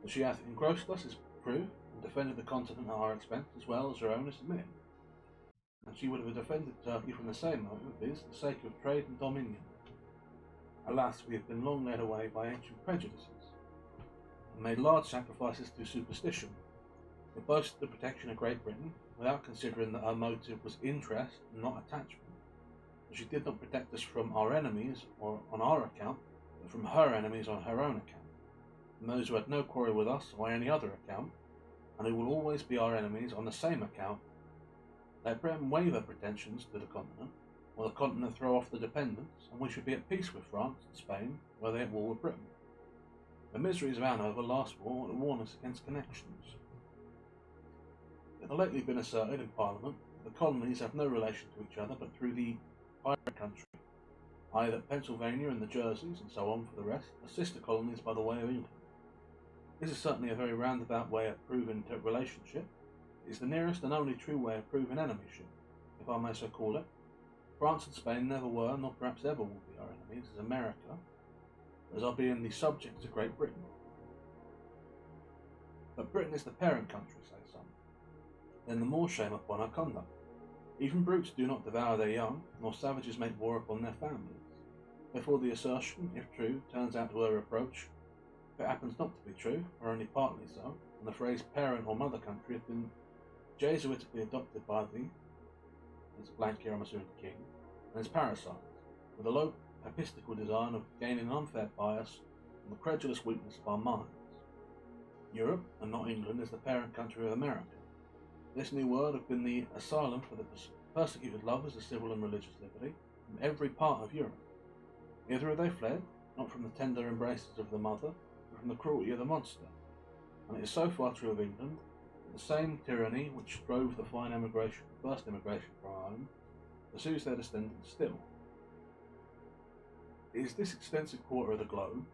That she hath engrossed us is proved, and defended the continent at our expense as well as her own is admitted. And she would have defended Turkey from the same motive, viz., the sake of trade and dominion. Alas, we have been long led away by ancient prejudices, and made large sacrifices to superstition. We boasted the protection of Great Britain, without considering that our motive was interest and not attachment. That she did not protect us from our enemies or on our account, but from her enemies on her own account, and those who had no quarrel with us on any other account, and who will always be our enemies on the same account. Let Britain waive her pretensions to the continent, or the continent throw off the dependence, and we should be at peace with France and Spain, were they at war with Britain. The miseries of Hanover last war to warn us against connections. It has lately been asserted in Parliament that the colonies have no relation to each other but through the pirate country, i.e. that Pennsylvania and the Jerseys, and so on for the rest, are sister colonies by the way of England. This is certainly a very roundabout way of proving relationship. It is the nearest and only true way of proving enemyship, if I may so call it. France and Spain never were, nor perhaps ever will be our enemies, as America, as are being the subjects of Great Britain. But Britain is the parent country, say some. Then the more shame upon our conduct. Even brutes do not devour their young, nor savages make war upon their families. Therefore the assertion, if true, turns out to a reproach. If it happens not to be true, or only partly so, and the phrase parent or mother country has been Jesuitically adopted by the, as blank here I'm assuming the king, and its parasites, with a low papistical design of gaining an unfair bias on the credulous weakness of our minds. Europe, and not England, is the parent country of America. This new world has been the asylum for the persecuted lovers of civil and religious liberty in every part of Europe. Hither have they fled, not from the tender embraces of the mother, but from the cruelty of the monster. And it is so far true of England, that the same tyranny which drove the fine first immigration from Ireland, pursues their descendants still. It is this extensive quarter of the globe,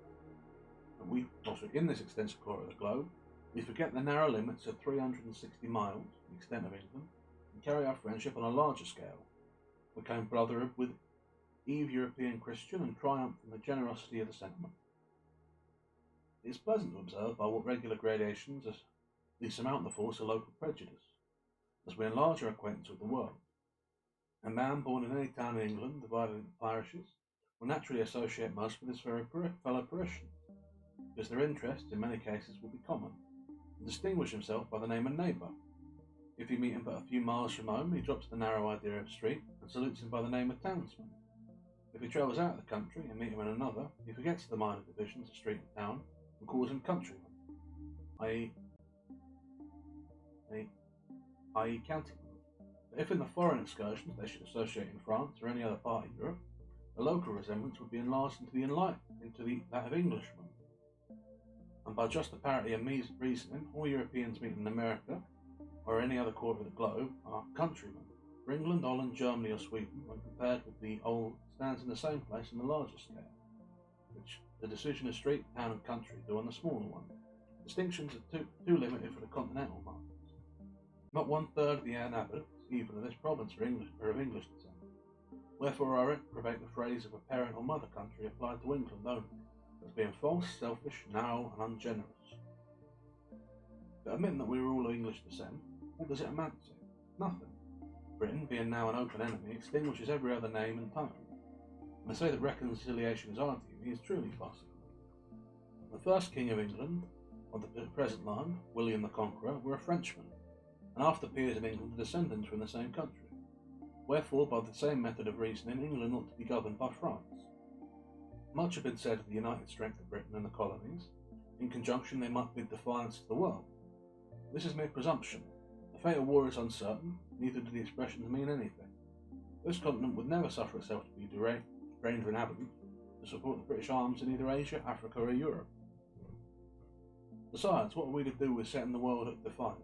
in this extensive quarter of the globe, we forget the narrow limits of 360 miles, the extent of England, and carry our friendship on a larger scale. We claim brotherhood with Eve European Christian and triumph in the generosity of the sentiment. It is pleasant to observe by what regular gradations we surmount the force of local prejudice, as we enlarge our acquaintance with the world. A man born in any town in England, divided into parishes, will naturally associate most with his fellow parishioners, because their interests in many cases will be common, and distinguish himself by the name of neighbour. If you meet him but a few miles from home, he drops the narrow idea of street and salutes him by the name of townsman. If he travels out of the country and meet him in another, he forgets the minor divisions of street and town and calls him countryman, i.e. countyman. But if in the foreign excursions they should associate in France or any other part of Europe, the local resemblance would be enlarged into that of Englishman. And by just the parity of reasoning, all Europeans meeting in America or any other quarter of the globe are countrymen. For England, Holland, Germany or Sweden, when compared with the old, stands in the same place on the larger scale, which the decision of street, town and country do on the smaller one. Distinctions are too limited for the continental markets. Not 1/3 of the inhabitants, even of this province, are of English descent. Wherefore I reprobate the phrase of a parent or mother country applied to England only, as being false, selfish, narrow and ungenerous. But admitting that we are all of English descent, what does it amount to? Nothing. Britain, being now an open enemy, extinguishes every other name and title. And to say that reconciliation is our duty is truly possible. The first King of England, of the present line, William the Conqueror, were a Frenchman, and after peers of England the descendants were in the same country. Wherefore, by the same method of reasoning, England ought to be governed by France. Much had been said of the united strength of Britain and the colonies. In conjunction they might bid defiance to the world. This is mere presumption. The fate of war is uncertain, neither do the expressions mean anything. This continent would never suffer itself to be drained of inhabitants to support the British arms in either Asia, Africa or Europe. Besides, what are we to do with setting the world at defiance?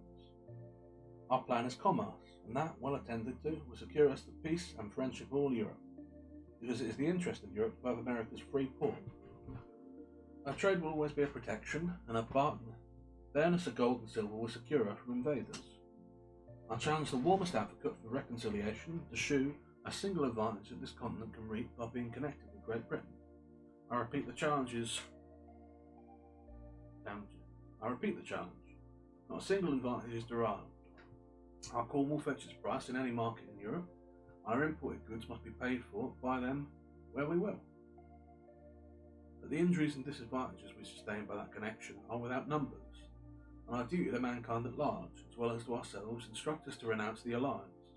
Our plan is commerce, and that, well attended to, will secure us the peace and friendship of all Europe, because it is the interest of Europe to have America's free port. Our trade will always be a protection, and a bargain. Fairness of gold and silver will secure her from invaders. I challenge the warmest advocate for reconciliation to shew a single advantage that this continent can reap by being connected with Great Britain. I repeat the challenge. Not a single advantage is derived. Our corn will fetch its price in any market in Europe. Our imported goods must be paid for by them where we will. But the injuries and disadvantages we sustain by that connection are without numbers, and our duty to mankind at large, as well as to ourselves, instruct us to renounce the alliance,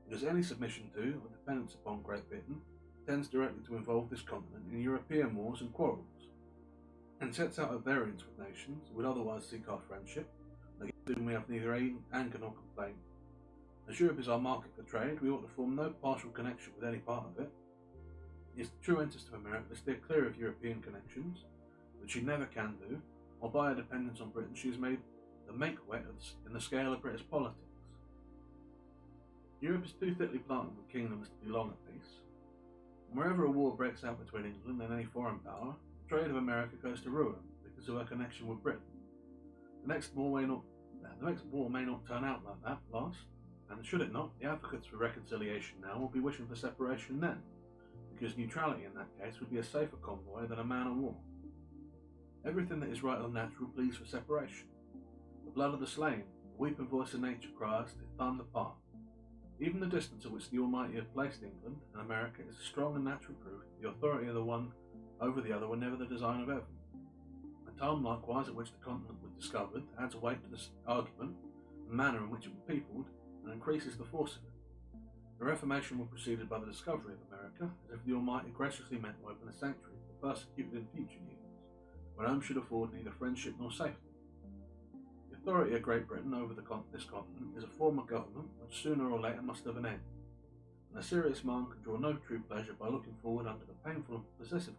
because any submission to or dependence upon Great Britain tends directly to involve this continent in European wars and quarrels, and sets out at variance with nations who would otherwise seek our friendship, against whom we have neither anger nor complaint. As Europe is our market for trade, we ought to form no partial connection with any part of it. It is the true interest of America to steer clear of European connections, which she never can do, or by her dependence on Britain she has made the make-weight in the scale of British politics. Europe is too thickly planted with kingdoms to be long at peace, and wherever a war breaks out between England and any foreign power, the trade of America goes to ruin because of her connection with Britain. The next war may not turn out like that last, and should it not, the advocates for reconciliation now will be wishing for separation then, because neutrality in that case would be a safer convoy than a man of war. Everything that is right or natural pleads for separation. The blood of the slain, the weeping voice of nature cries to time apart. Even the distance at which the Almighty has placed England and America is a strong and natural proof that the authority of the one over the other were never the design of heaven. The time likewise at which the continent was discovered adds weight to this argument, the manner in which it was peopled, and increases the force of it. The Reformation was preceded by the discovery of America, as if the Almighty graciously meant to open a sanctuary for persecuted in future years, when home should afford neither friendship nor safety. The authority of Great Britain over this continent is a form of government which sooner or later must have an end, and a serious mind can draw no true pleasure by looking forward under the painful and possessive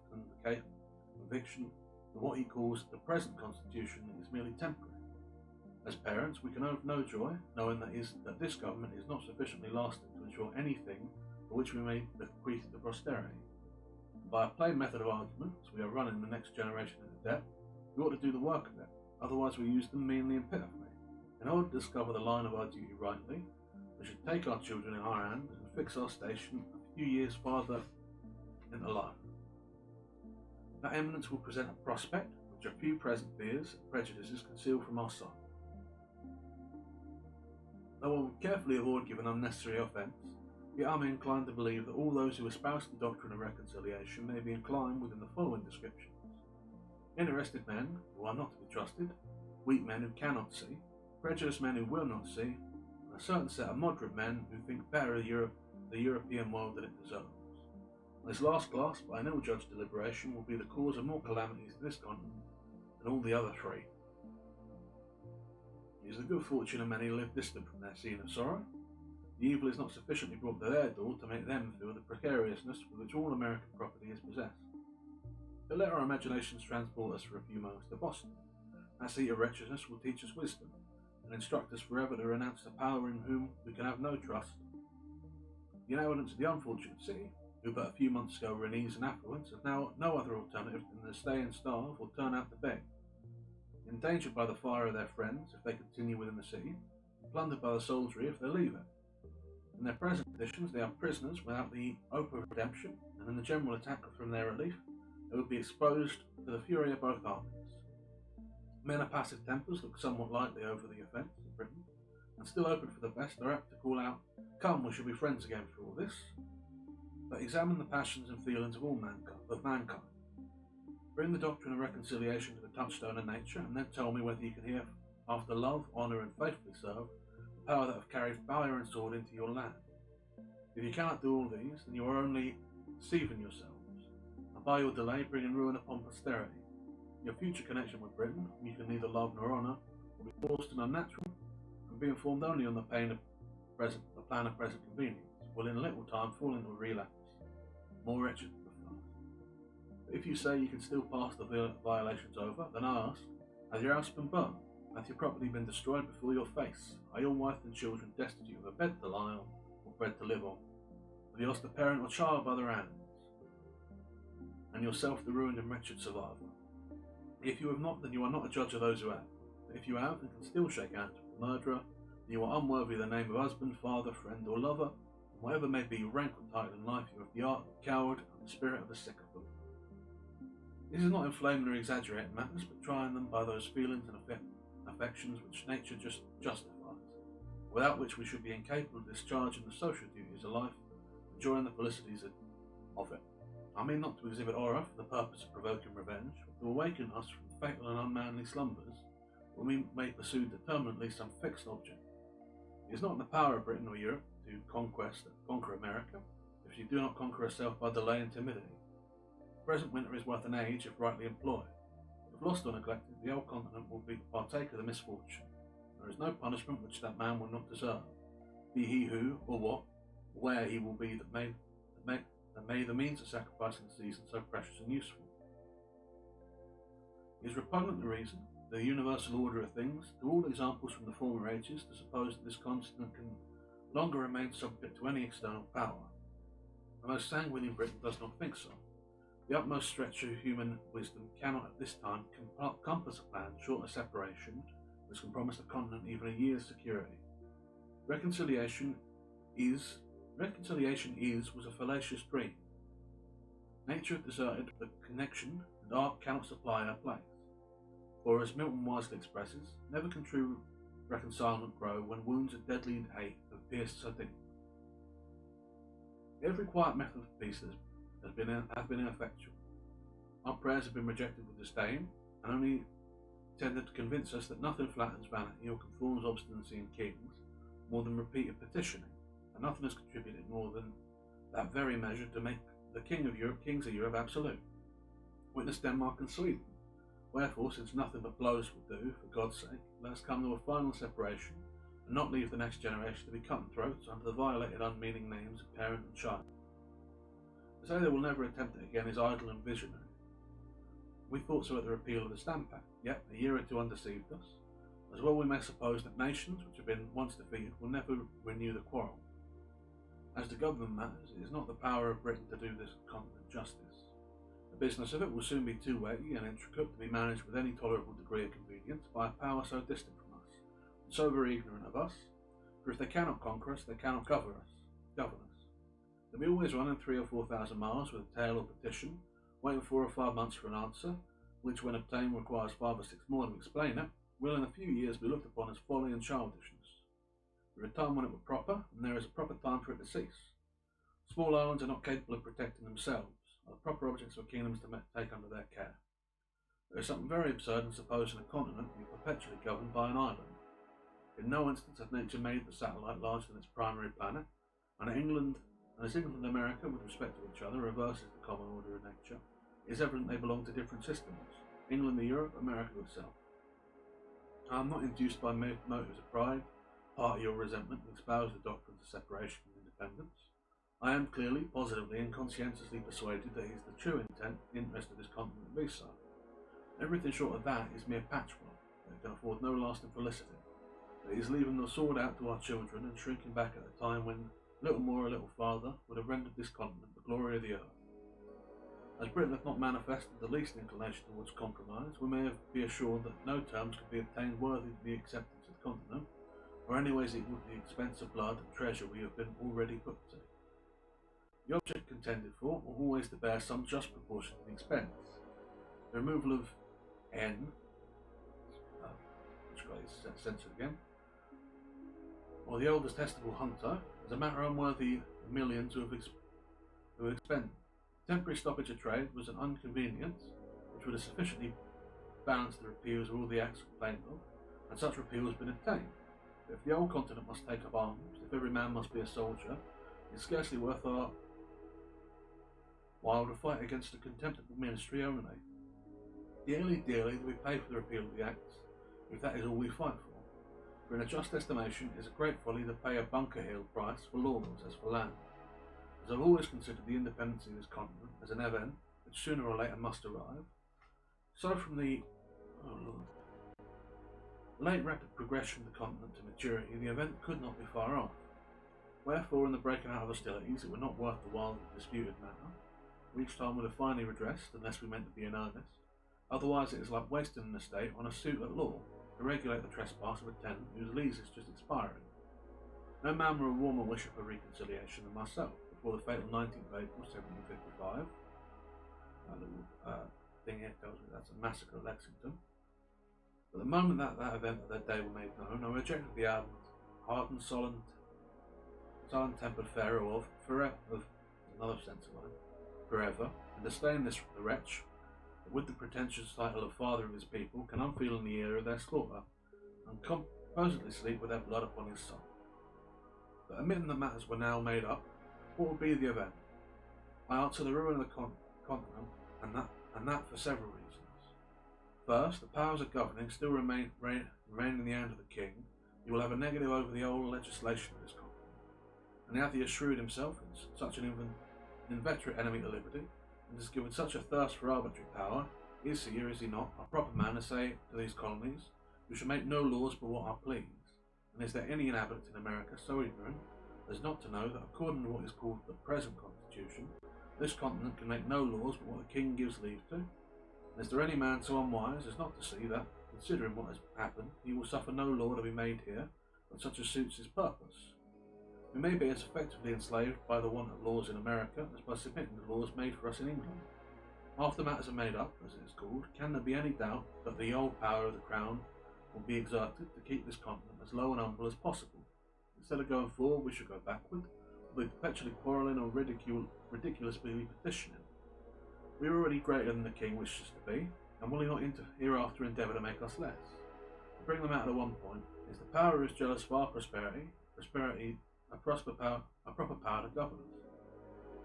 conviction that what he calls the present constitution is merely temporary. As parents, we can have no joy, knowing that this government is not sufficiently lasting to ensure anything for which we may bequeath to posterity. By a plain method of argument, as we are running the next generation into debt, we ought to do the work of it, otherwise we use them meanly and pitifully. In order to discover the line of our duty rightly, we should take our children in our hands and fix our station a few years farther into life. That eminence will present a prospect which a few present fears and prejudices conceal from our sight. Though I would carefully avoid giving unnecessary offence, yet I am inclined to believe that all those who espouse the doctrine of reconciliation may be inclined within the following descriptions: interested men who are not to be trusted, weak men who cannot see, prejudiced men who will not see, and a certain set of moderate men who think better of the European world than it deserves. This last class, by an ill-judged deliberation, will be the cause of more calamities to this continent than all the other three. It is the good fortune of many who live distant from their scene of sorrow. The evil is not sufficiently brought to their door to make them feel the precariousness with which all American property is possessed. But let our imaginations transport us for a few moments to Boston. That seat of wretchedness will teach us wisdom, and instruct us forever to renounce the power in whom we can have no trust. The inhabitants of the unfortunate city, who but a few months ago were in ease and affluence, have now no other alternative than to stay and starve or turn out to beg. Endangered by the fire of their friends if they continue within the city, and plundered by the soldiery if they leave it. In their present conditions, they are prisoners without the hope of redemption, and in the general attack from their relief, they would be exposed to the fury of both armies. Men of passive tempers look somewhat lightly over the offence in Britain, and still open for the best, are apt to call out, "Come, we shall be friends again for all this." But examine the passions and feelings of all mankind. Bring the doctrine of reconciliation to the touchstone of nature, and then tell me whether you can hear, after love, honour, and faithfully serve, the power that have carried fire and sword into your land. If you cannot do all these, then you are only deceiving yourselves, and by your delay bringing ruin upon posterity. Your future connection with Britain, whom you can neither love nor honour, will be forced and unnatural, and be informed only on the plan of present convenience, will in a little time fall into a relapse, more wretched than before. But if you say you can still pass the violations over, then I ask, has your house been burnt? Hath your property been destroyed before your face? Are your wife and children destitute of a bed to lie on, or bread to live on? Have you lost a parent or child by their hands, and yourself the ruined and wretched survivor? If you have not, then you are not a judge of those who have. But if you have, and can still shake hands with the murderer, then you are unworthy of the name of husband, father, friend, or lover, and whatever may be your rank or title in life, you have the art of the coward and the spirit of the sycophant. This is not inflaming or exaggerating matters, but trying them by those feelings and affections which nature just justifies, without which we should be incapable of discharging the social duties of life, enjoying the felicities of it. I mean not to exhibit horror for the purpose of provoking revenge, but to awaken us from fatal and unmanly slumbers, when we may pursue determinately some fixed object. It is not in the power of Britain or Europe to conquer America, if she do not conquer herself by delay and timidity. The present winter is worth an age if rightly employed. If lost or neglected, the whole continent will be partake of the misfortune. There is no punishment which that man will not deserve, be he who, or what, or where he will be, that may the means of sacrificing the season so precious and useful. It is repugnant to reason, the universal order of things, to all examples from the former ages, to suppose that this continent can longer remain subject to any external power. The most sanguine in Britain does not think so. The utmost stretch of human wisdom cannot at this time compass a plan short of separation which can promise the continent even a year's security. Reconciliation was a fallacious dream. Nature had deserted the connection, and art cannot supply her place. For, as Milton wisely expresses, never can true reconcilement grow when wounds of deadly hate have pierced so deep. Every quiet method of peace has been ineffectual. Our prayers have been rejected with disdain, and only tended to convince us that nothing flattens vanity or conforms obstinacy in kings more than repeated petitioning, and nothing has contributed more than that very measure to make the kings of Europe absolute. Witness Denmark and Sweden. Wherefore, since nothing but blows will do, for God's sake, let us come to a final separation, and not leave the next generation to be cut in throats under the violated unmeaning names of parent and child. To say they will never attempt it again is idle and visionary. We thought so at the repeal of the Stamp Act, yet a year or two undeceived us. As well we may suppose that nations which have been once defeated will never renew the quarrel. As to government matters, it is not the power of Britain to do this continent justice. The business of it will soon be too weighty and intricate to be managed with any tolerable degree of convenience by a power so distant from us, and so very ignorant of us, for if they cannot conquer us, they cannot govern us. To be always running 3,000 or 4,000 miles with a tale or petition, waiting 4 or 5 months for an answer, which when obtained requires 5 or 6 more to explain it, will in a few years be looked upon as folly and childishness. There is a time when it were proper, and there is a proper time for it to cease. Small islands are not capable of protecting themselves, are the proper objects for kingdoms to take under their care. There is something very absurd in supposing a continent to be perpetually governed by an island. In no instance has nature made the satellite larger than its primary planet, and England and America, with respect to each other, reverses the common order of nature. It is evident they belong to different systems. England to Europe, America to itself. I am not induced by motives of pride, party or resentment to espouse the doctrines of separation and independence. I am clearly, positively and conscientiously persuaded that it is the true interest of this continent to be so. Everything short of that is mere patchwork, that can afford no lasting felicity. It is leaving the sword out to our children and shrinking back at a time when a little more, a little farther, would have rendered this continent the glory of the earth. As Britain hath not manifested the least inclination towards compromise, we may be assured that no terms could be obtained worthy of the acceptance of the continent, or anyways equal to the expense of blood and treasure we have been already put to. The object contended for will always to bear some just proportion to the expense. The removal of N, which got censored again, or the oldest testable hunter, is a matter unworthy of millions who have expended. Temporary stoppage of trade was an inconvenience which would have sufficiently balanced the repeals of all the acts complained of, and such repeal has been obtained. But if the old continent must take up arms, if every man must be a soldier, it is scarcely worth our while to fight against a contemptible ministry only. Dearly do we pay for the repeal of the acts, if that is all we fight for. For in a just estimation it is a great folly to pay a bunker-hill price for laws as for land. As I have always considered the independence of this continent as an event which sooner or later must arrive, so from the late rapid progression of the continent to maturity, the event could not be far off. Wherefore, in the breaking out of hostilities, it were not worth the while the disputed matter. Each time would have finally redressed, unless we meant to be in earnest. Otherwise, it is like wasting an estate on a suit at law to regulate the trespass of a tenant whose lease is just expiring. No man were a warmer wisher for reconciliation than myself before the fatal 19th of April 1755. That little thing here tells me that's a massacre at Lexington. But the moment that event of that day were made known, I rejected the hardened, sullen-tempered Pharaoh of another sense of line, forever, and disdain the wretch that with the pretentious title of father of his people can unfeel in the ear of their slaughter, and composedly sleep with their blood upon his soul. But admitting that matters were now made up, what would be the event? I answer the ruin of the continent, and that for several reasons. First, the powers of governing still remain in the hand of the king. He will have a negative over the old legislation of this continent, and hath he assured himself is such an inveterate enemy to liberty, and has given such a thirst for arbitrary power, is he, or is he not, a proper man to say to these colonies, we shall make no laws but what are pleased? And is there any inhabitant in America so ignorant as not to know that according to what is called the present constitution, this continent can make no laws but what the king gives leave to? And is there any man so unwise as not to see that, considering what has happened, he will suffer no law to be made here but such as suits his purpose? We may be as effectively enslaved by the want of laws in America as by submitting to laws made for us in England. After matters are made up, as it is called, can there be any doubt that the old power of the crown will be exerted to keep this continent as low and humble as possible? Instead of going forward, we shall go backward, or be perpetually quarrelling or ridiculously petitioning. We are already greater than the king wishes to be, and will he not hereafter endeavour to make us less? To bring them out to one point, is the power who is jealous of our prosperity a proper power to govern us?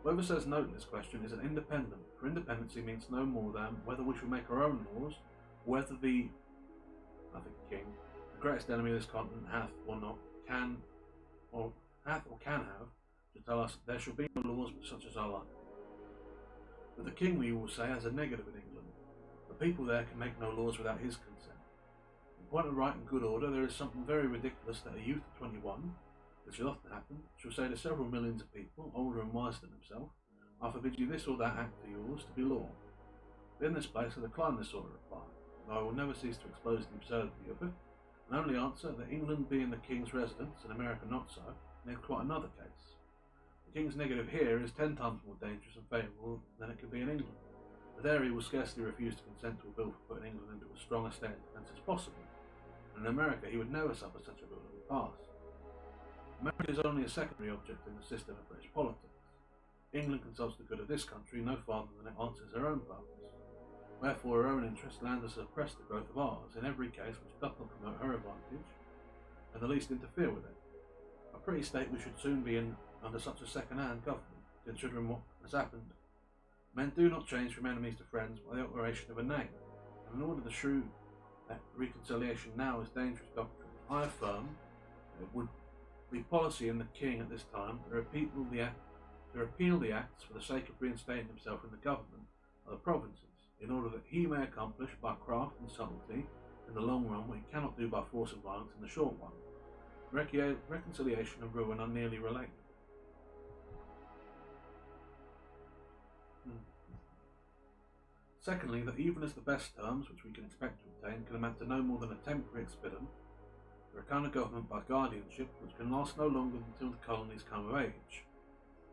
Whoever says no to this question is an independent, for independency means no more than whether we shall make our own laws, or whether the king, the greatest enemy of this continent, hath or can have, to tell us there shall be no laws but such as are like. But the king, we will say, has a negative in England. The people there can make no laws without his consent. In point of right and good order, there is something very ridiculous that a youth of 21, which has often happened, shall say to several millions of people, older and wiser than himself, I forbid you this or that act of yours to be law. But in this place I decline this sort of reply, though I will never cease to expose the absurdity of it, and only answer that England being the king's residence, and America not so, makes quite another case. The king's negative here is 10 times more dangerous and favourable than it can be in England. For there he will scarcely refuse to consent to a bill for putting England into as strong a state of defence as possible, and in America he would never suffer such a bill to be passed. America is only a secondary object in the system of British politics. England consults the good of this country no farther than it answers her own purpose. Wherefore her own interest lands us to suppress the growth of ours in every case which doth not promote her advantage, and the least interfere with it. A pretty state we should soon be in under such a second-hand government, considering what has happened. Men do not change from enemies to friends by the alteration of a name, and in order to shew that reconciliation now is dangerous doctrine, I affirm that it would be policy in the king at this time to repeal the acts for the sake of reinstating himself in the government of the provinces, in order that he may accomplish by craft and subtlety in the long run what he cannot do by force and violence in the short one. Reconciliation and ruin are nearly related. Secondly, that even as the best terms which we can expect to obtain can amount to no more than a temporary expedient, for a kind of government by guardianship which can last no longer than until the colonies come of age.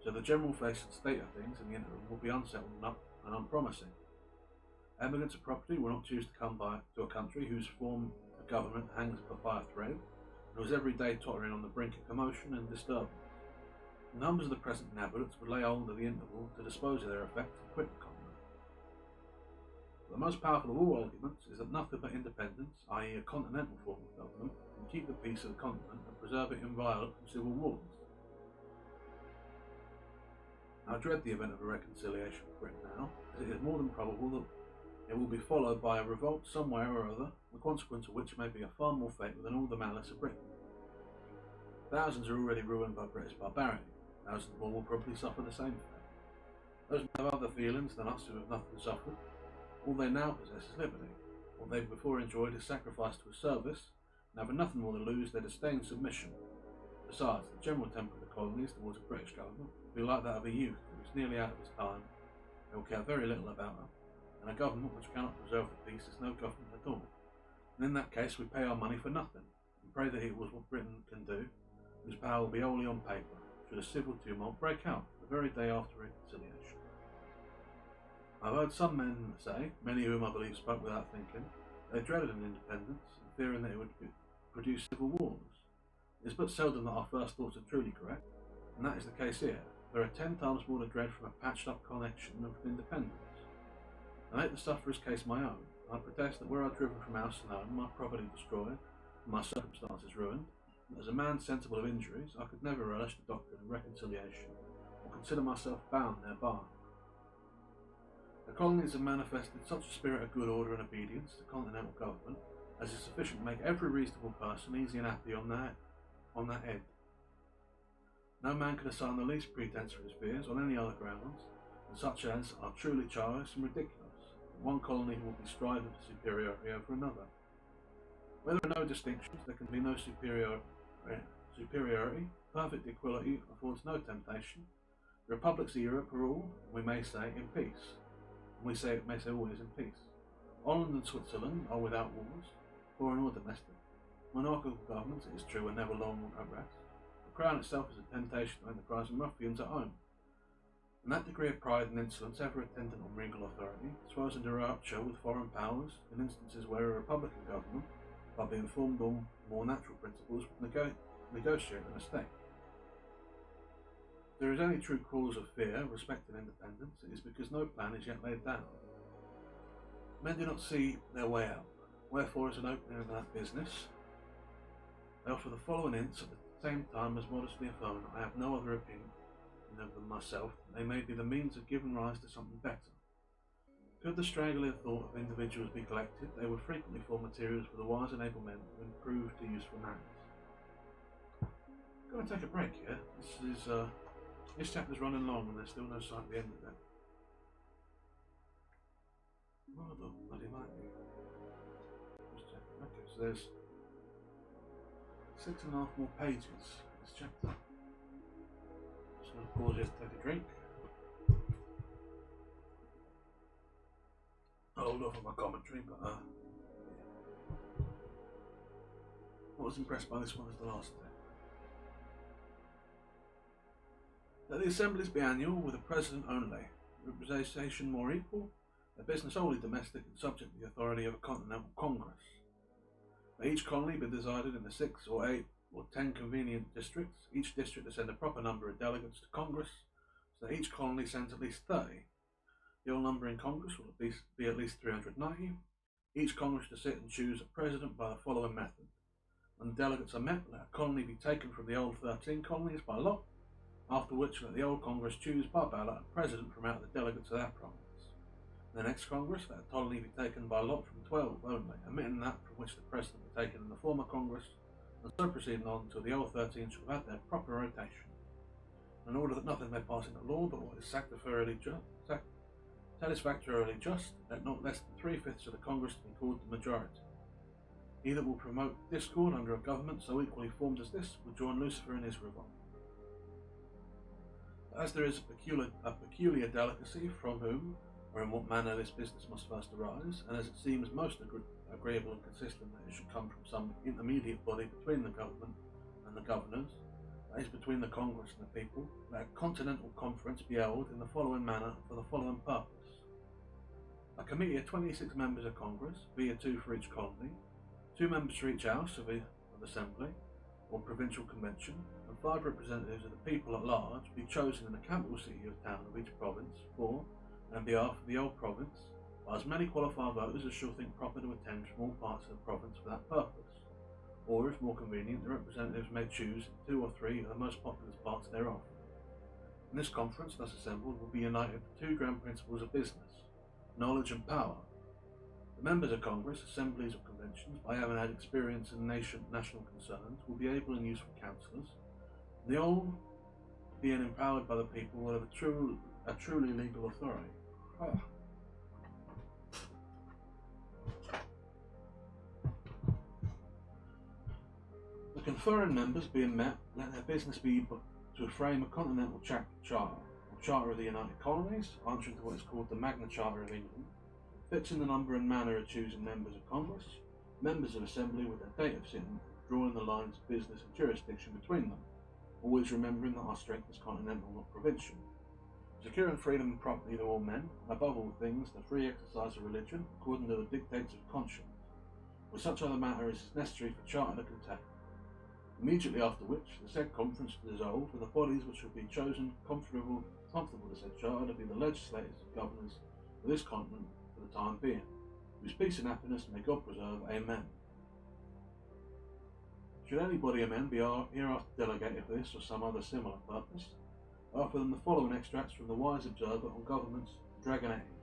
So the general face and state of things in the interim will be unsettled and unpromising. Emigrants of property will not choose to come to a country whose form of government hangs but by a thread, and who is every day tottering on the brink of commotion and disturbance. The numbers of the present inhabitants would lay hold of the interval to dispose of their effects and quit the colony. The most powerful of all arguments is that nothing but independence, i.e. a continental form of government, can keep the peace of the continent and preserve it inviolate from civil wars. I dread the event of a reconciliation with Britain now, as it is more than probable that it will be followed by a revolt somewhere or other, the consequence of which may be a far more fatal than all the malice of Britain. Thousands are already ruined by British barbarity. Thousands more will probably suffer the same fate. Those who have other feelings than us who have nothing suffered, all they now possess is liberty. What they before enjoyed is sacrificed to a service, and having nothing more to lose, they disdain submission. Besides, the general temper of the colonies towards a British government will be like that of a youth who is nearly out of his time, and will care very little about her, and a government which cannot preserve the peace is no government at all. And in that case we pay our money for nothing, and pray that it was what Britain can do, whose power will be only on paper, should a civil tumult break out the very day after reconciliation. I have heard some men say, many of whom I believe spoke without thinking, they dreaded an independence, and fearing that it would produce civil wars. It is but seldom that our first thoughts are truly correct, and that is the case here. There are 10 times more to dread from a patched-up connection than from independence. I make the sufferer's case my own. I protest that were I driven from house and home, my property destroyed, and my circumstances ruined, and as a man sensible of injuries, I could never relish the doctrine of reconciliation, or consider myself bound thereby. The colonies have manifested such a spirit of good order and obedience to continental government as is sufficient to make every reasonable person easy and happy on that head. No man can assign the least pretence for his fears on any other grounds than such as are truly childish and ridiculous. One colony will be striving for superiority over another. Where there are no distinctions, there can be no superiority. Perfect equality affords no temptation. The republics of Europe are all, we may say, in peace. We may say always in peace. Holland and Switzerland are without wars, foreign or domestic. Monarchical governments, it is true, are never long at rest. The crown itself is a temptation to enterprising ruffians at home. And that degree of pride and insolence ever attendant on regal authority swells into rupture with foreign powers in instances where a republican government, by being formed on more natural principles, would negotiate a mistake. If there is any true cause of fear respecting independence, it is because no plan is yet laid down. Men do not see their way out. Wherefore, as an opening of that business, I offer the following hints at the same time as modestly affirming that I have no other opinion of them myself. They may be the means of giving rise to something better. Could the straggling thought of individuals be collected, they would frequently form materials for the wise and able men to improve to useful manners. I'm going to take a break here. This chapter's running long and there's still no sight at the end of it. Oh, the bloody lightning. Just check. Okay, so there's 6.5 more pages in this chapter. Just going to pause here to take a drink. I'll hold off on my commentary, but I was impressed by this one as the last day. Let the assemblies be annual, with a president only, representation more equal, a business wholly domestic and subject to the authority of a continental congress. May each colony be decided in the 6 or 8 or 10 convenient districts, each district to send a proper number of delegates to Congress, so that each colony sends at least 30. The whole number in Congress will be at least 390. Each Congress to sit and choose a president by the following method. When the delegates are met, let a colony be taken from the old 13 colonies by lot, after which let the old Congress choose by ballot a president from out of the delegates of that province. In the next Congress, let a colony be taken by lot from 12 only, omitting that from which the president was taken in the former Congress, and so proceeding on until the old 13 shall have had their proper rotation. In order that nothing may pass into law but what is satisfactorily just, let not less than 3/5 of the Congress be called the majority. He that will promote discord under a government so equally formed as this will join Lucifer in his revolt. But as there is a peculiar delicacy from whom or in what manner this business must first arise, and as it seems most agreeable and consistent that it should come from some intermediate body between the government and the governors, that is, between the Congress and the people, let a continental conference be held in the following manner for the following purpose. A committee of 26 members of Congress, be 2 for each colony, 2 members for each house of assembly or provincial convention, and 5 representatives of the people at large be chosen in the capital city or town of each province for and behalf of the old province by as many qualified voters as shall think proper to attend from all parts of the province for that purpose, or if more convenient, the representatives may choose 2 or 3 of the most populous parts thereof. In this conference thus assembled will be united the 2 grand principles of business, knowledge and power. The members of Congress, assemblies or conventions, by having had experience in national concerns, will be able and useful counsellors, and the old, being empowered by the people, will have a truly legal authority. The conferring members being met, let their business be to frame a continental charter, or charter of the United Colonies, answering to what is called the Magna Charta of England, fixing the number and manner of choosing members of Congress, members of Assembly with their date of sitting, drawing the lines of business and jurisdiction between them, always remembering that our strength is continental, not provincial. Securing freedom and property to all men, and above all things, the free exercise of religion, according to the dictates of conscience, with such other matter as is necessary for charter to contain. Immediately after which, the said conference to dissolve, and the bodies which shall be chosen comfortable to said charter to be the legislators and governors of this continent for the time being, whose peace and happiness may God preserve. Amen. Should any body of men be hereafter delegated for this or some other similar purpose, offer them the following extracts from the wise observer on governments, Dragonetti.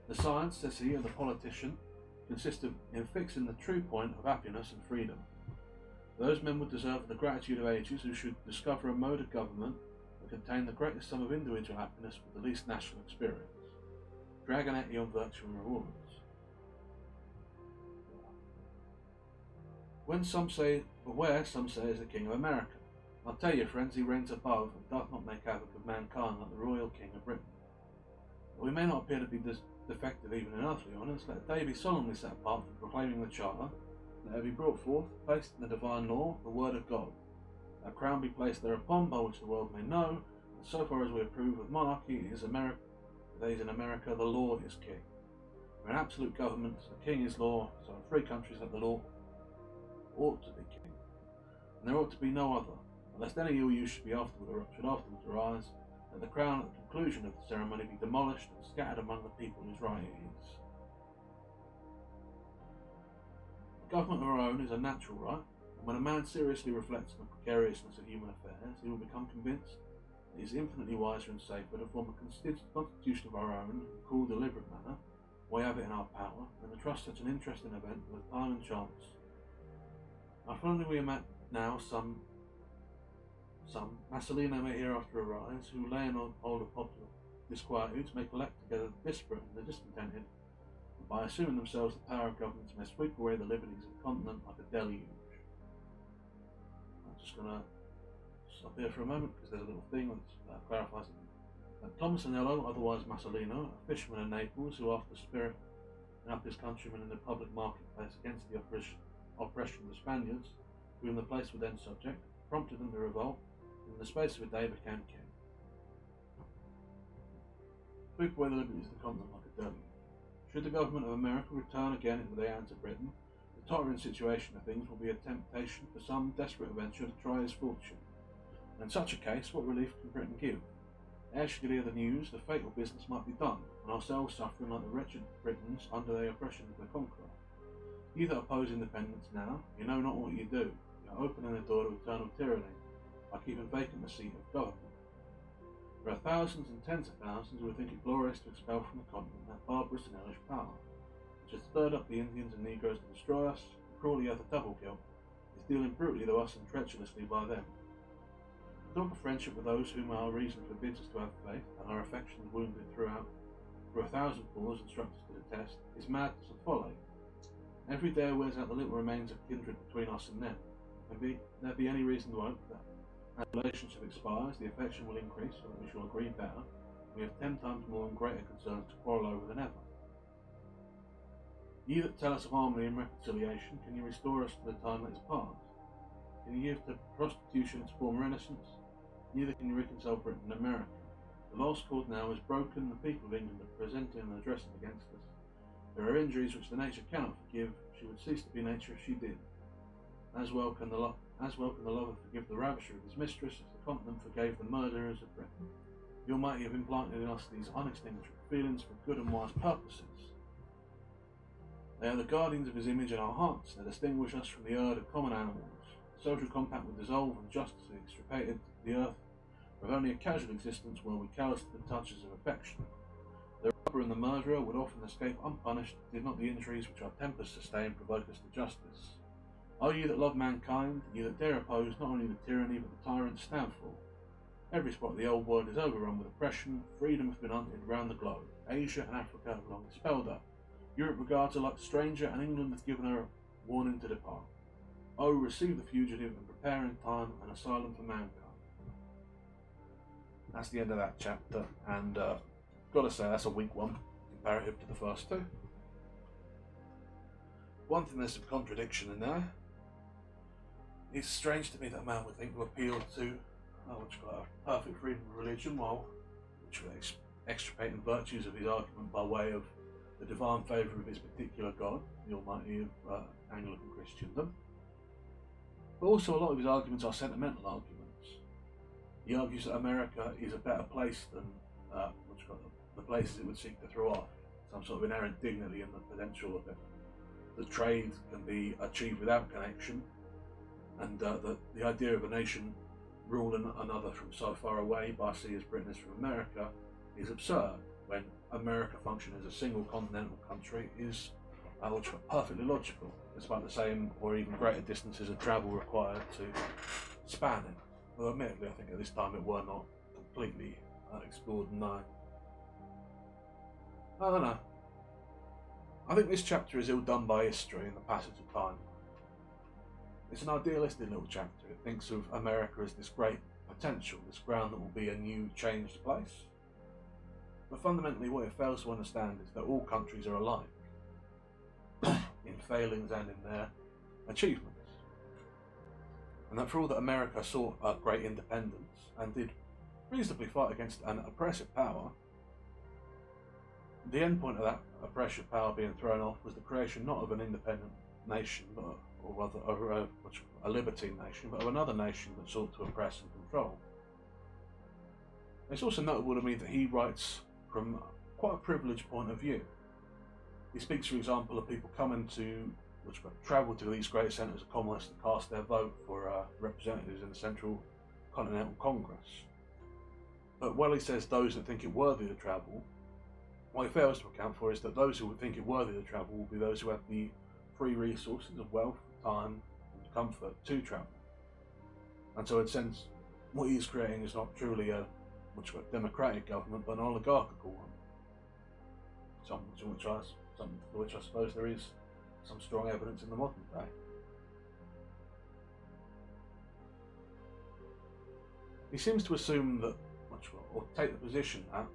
The science, says he, of the politician consist in fixing the true point of happiness and freedom. Those men would deserve the gratitude of ages who should discover a mode of government that contain the greatest sum of individual happiness with the least national experience. Dragonetti on virtue and rewards. Where some say is the King of America. I'll tell you, friends, he reigns above and doth not make havoc of mankind like the royal King of Britain. But we may not appear to be defective even in earthly honours. Let a day be solemnly set apart for proclaiming the Charter. Let it be brought forth, placed in the divine law, the Word of God. Let a crown be placed thereupon, by which the world may know that so far as we approve of monarchy, in America the Lord is king. For in absolute government, the king is law, so in free countries that the law ought to be king. And there ought to be no other. Lest any ill use should afterwards arise, that the crown at the conclusion of the ceremony be demolished and scattered among the people whose right it is. The government of our own is a natural right, and when a man seriously reflects on the precariousness of human affairs, he will become convinced that it is infinitely wiser and safer to form a constitution of our own in a cool, deliberate manner, while we have it in our power, than to trust such an interesting event with time and chance. If only we are met now some Massalino may hereafter arise, who laying on hold of popular disquietudes may collect together the disparate and the discontented, and by assuming themselves the power of governments may sweep away the liberties of the continent like a deluge. I'm just going to stop here for a moment because there's a little thing that clarifies it. Thomas Anello, otherwise Massalino, a fisherman in Naples, who after spirit and up his countrymen in the public marketplace against the oppression of the Spaniards, to whom the place was then subject, prompted them to revolt, and in the space of a day became king. Sweep away the liberties of the continent like a deluge. Should the government of America return again into the hands of Britain, the tottering situation of things will be a temptation for some desperate adventurer to try his fortune. And in such a case, what relief can Britain give? Ere should hear the news, the fatal business might be done, and ourselves suffering like the wretched Britons under the oppression of the conqueror. You that oppose independence now, you know not what you do. You are opening the door to eternal tyranny by keeping vacant the seat of government. There are thousands and tens of thousands who would think it glorious to expel from the continent that barbarous and hellish power, which has stirred up the Indians and Negroes to destroy us, and cruelly hath a double kill, is dealing brutally to us and treacherously by them. To talk of friendship with those whom our reason forbids us to have faith, and our affections wounded through a thousand flaws instruct us to detest, is madness and folly. Every day wears out the little remains of kindred between us and them. Can there be any reason to hope that as the relationship expires, the affection will increase, so that we shall agree better, and we have 10 times more and greater concerns to quarrel over than ever? Ye that tell us of harmony and reconciliation, can you restore us to the time that is past? Can you give to prostitution its former innocence? Neither can you reconcile Britain and America. The last cord now is broken, the people of England are presenting and addressing against us. There are injuries which the nature cannot forgive. She would cease to be nature if she did. As well can the lover forgive the ravisher of his mistress as the continent forgave the murderers of Britain. The Almighty have implanted in us these unextinguishable feelings for good and wise purposes. They are the guardians of his image in our hearts. They distinguish us from the herd of common animals. The social compact will dissolve and justice will extirpated the earth with only a casual existence where we callous to the touches of affection. The robber and the murderer would often escape unpunished did not the injuries which our tempers sustain provoke us to justice. O ye that love mankind, ye that dare oppose not only the tyranny but the tyrant's downfall. Every spot of the old world is overrun with oppression. Freedom hath been hunted round the globe. Asia and Africa have long expelled her. Europe regards her like a stranger, and England hath given her warning to depart. O receive the fugitive and prepare in time an asylum for mankind. That's the end of that chapter, and gotta say that's a weak one comparative to the first two. One thing, there's some contradiction in there. It's strange to me that a man would think to appeal to perfect freedom of religion while extirpating virtues of his argument by way of the divine favour of his particular God, the Almighty of Anglican Christendom. But also a lot of his arguments are sentimental arguments. He argues that America is a better place than the places it would seek to throw off, some sort of inherent dignity in the potential of it. That trade can be achieved without connection, and the idea of a nation ruling another from so far away by sea as Britain is from America is absurd, when America functioning as a single continental country is perfectly logical, despite the same or even greater distances of travel required to span it. Although admittedly I think at this time it were not completely explored and known. I don't know. I think this chapter is ill done by history and the passage of time. It's an idealistic little chapter. It thinks of America as this great potential, this ground that will be a new, changed place. But fundamentally what it fails to understand is that all countries are alike, in failings and in their achievements. And that for all that America sought a great independence and did reasonably fight against an oppressive power, the end point of that oppressive power being thrown off was the creation not of an independent nation, or rather a libertine nation, but of another nation that sought to oppress and control. It's also notable to me that he writes from quite a privileged point of view. He speaks, for example, of people coming to travel to these great centres of commerce to cast their vote for representatives in the Central Continental Congress. But while he says those that think it worthy to travel, what he fails to account for is that those who would think it worthy to travel will be those who have the free resources of wealth, time and comfort to travel. And so in a sense, what he's creating is not truly a democratic government, but an oligarchical one. Something for which I suppose there is some strong evidence in the modern day. He seems to assume that, or take the position that,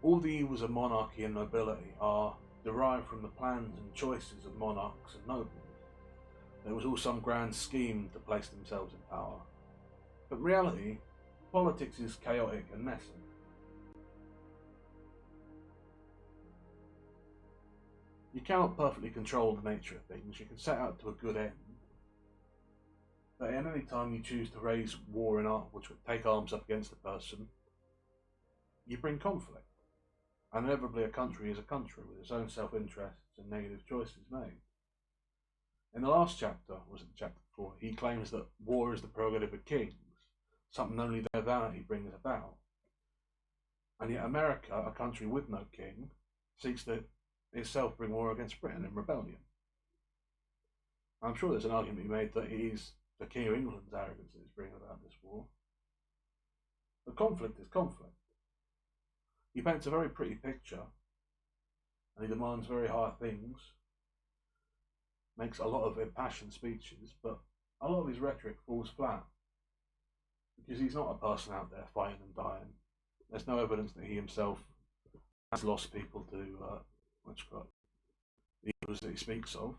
all the evils of monarchy and nobility are derived from the plans and choices of monarchs and nobles. There was all some grand scheme to place themselves in power. But in reality, politics is chaotic and messy. You cannot perfectly control the nature of things. You can set out to a good end, but at any time you choose to raise war in art, which would take arms up against a person, you bring conflict. And inevitably a country is a country with its own self-interests and negative choices made. In the last chapter, was it chapter 4, he claims that war is the prerogative of kings, something only their vanity brings about. And yet America, a country with no king, seeks to itself bring war against Britain in rebellion. I'm sure there's an argument to be made that it is the King of England's arrogance that is bringing about this war. But conflict is conflict. He paints a very pretty picture, and he demands very high things, makes a lot of impassioned speeches, but a lot of his rhetoric falls flat, because he's not a person out there fighting and dying. There's no evidence that he himself has lost people to the evils that he speaks of.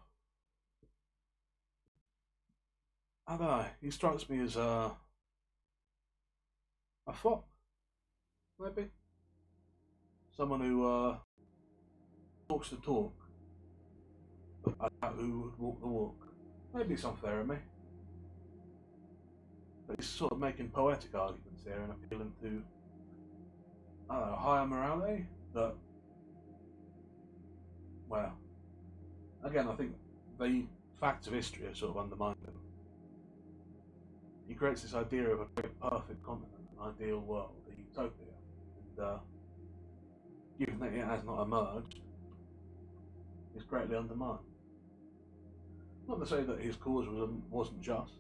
I don't know, he strikes me as a fop, maybe. Someone who talks the talk, but who would walk the walk. Maybe it's unfair of me. But he's sort of making poetic arguments here and appealing to, I don't know, higher morality that, well, again, I think the facts of history are sort of undermined him. He creates this idea of a great perfect continent, an ideal world, a utopia, and given that it has not emerged, it's greatly undermined. Not to say that his cause wasn't just.